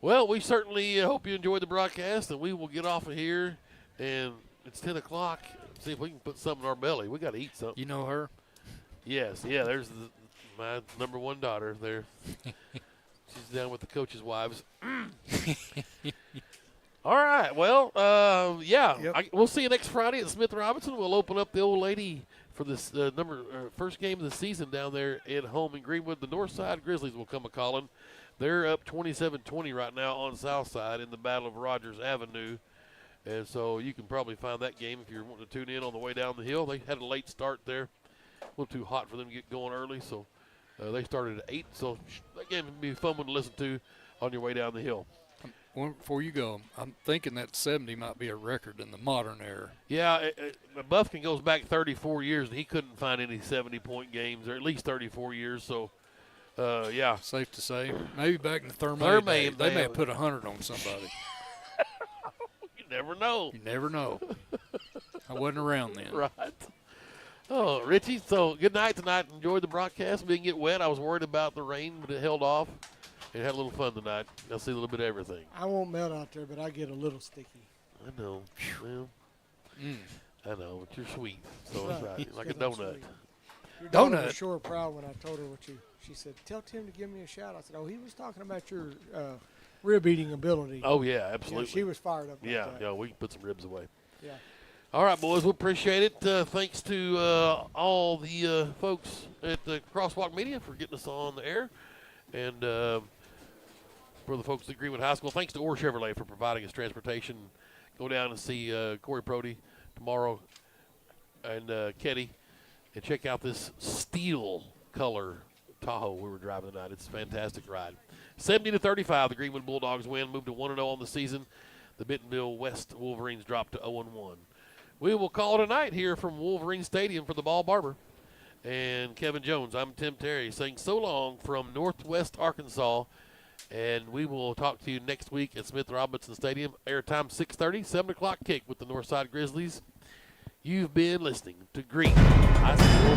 [SPEAKER 1] Well, we certainly hope you enjoyed the broadcast, and we will get off of here. And it's 10 o'clock. See if we can put something in our belly. We got to eat something.
[SPEAKER 2] You know her?
[SPEAKER 1] Yes. Yeah, there's my number 1 daughter there. She's down with the coaches' wives. All right. Well, we'll see you next Friday at Smith Robinson. We'll open up the old lady for this first game of the season down there at home in Greenwood. The Northside Grizzlies will come a-calling. They're up 27-20 right now on Southside in the Battle of Rogers Avenue. And so you can probably find that game if you're wanting to tune in on the way down the hill. They had a late start there. A little too hot for them to get going early, so they started at 8. So that game would be a fun one to listen to on your way down the hill.
[SPEAKER 2] Before you go, I'm thinking that 70 might be a record in the modern era.
[SPEAKER 1] Yeah, Buffkin goes back 34 years, and he couldn't find any 70-point games, or at least 34 years. So, yeah.
[SPEAKER 2] Safe to say. Maybe back in the Thermae days, they may have put 100 on somebody.
[SPEAKER 1] You never know.
[SPEAKER 2] You never know. I wasn't around then.
[SPEAKER 1] Right. Oh, Richie, so good night tonight. Enjoyed the broadcast. We didn't get wet. I was worried about the rain, but it held off. And had a little fun tonight. I'll see a little bit of everything.
[SPEAKER 3] I won't melt out there, but I get a little sticky.
[SPEAKER 1] I know. Well, I know, but you're sweet. So
[SPEAKER 3] That's
[SPEAKER 1] it's
[SPEAKER 3] right.
[SPEAKER 1] right. Like a donut.
[SPEAKER 3] Your daughter was sure proud when I told her what she said, tell Tim to give me a shout. I said, oh, he was talking about your rib eating ability.
[SPEAKER 1] Oh, yeah, absolutely.
[SPEAKER 3] Yeah, she was fired up.
[SPEAKER 1] Yeah,
[SPEAKER 3] about that.
[SPEAKER 1] yeah, we can put some ribs away.
[SPEAKER 3] Yeah.
[SPEAKER 1] All right, boys, we appreciate it. Thanks to all the folks at the Crosswalk Media for getting us on the air. And for the folks at Greenwood High School, thanks to Orr Chevrolet for providing us transportation. Go down and see Corey Prody tomorrow and Ketty, and check out this steel color Tahoe we were driving tonight. It's a fantastic ride. 70-35, the Greenwood Bulldogs win, moved to 1-0 on the season. The Bentonville-West Wolverines dropped to 0-1. We will call it a night here from Wolverine Stadium for the Ball Barber and Kevin Jones. I'm Tim Terry saying so long from Northwest Arkansas. And we will talk to you next week at Smith Robinson Stadium. Airtime 6:30, 7 o'clock kick with the Northside Grizzlies. You've been listening to Greenwood High School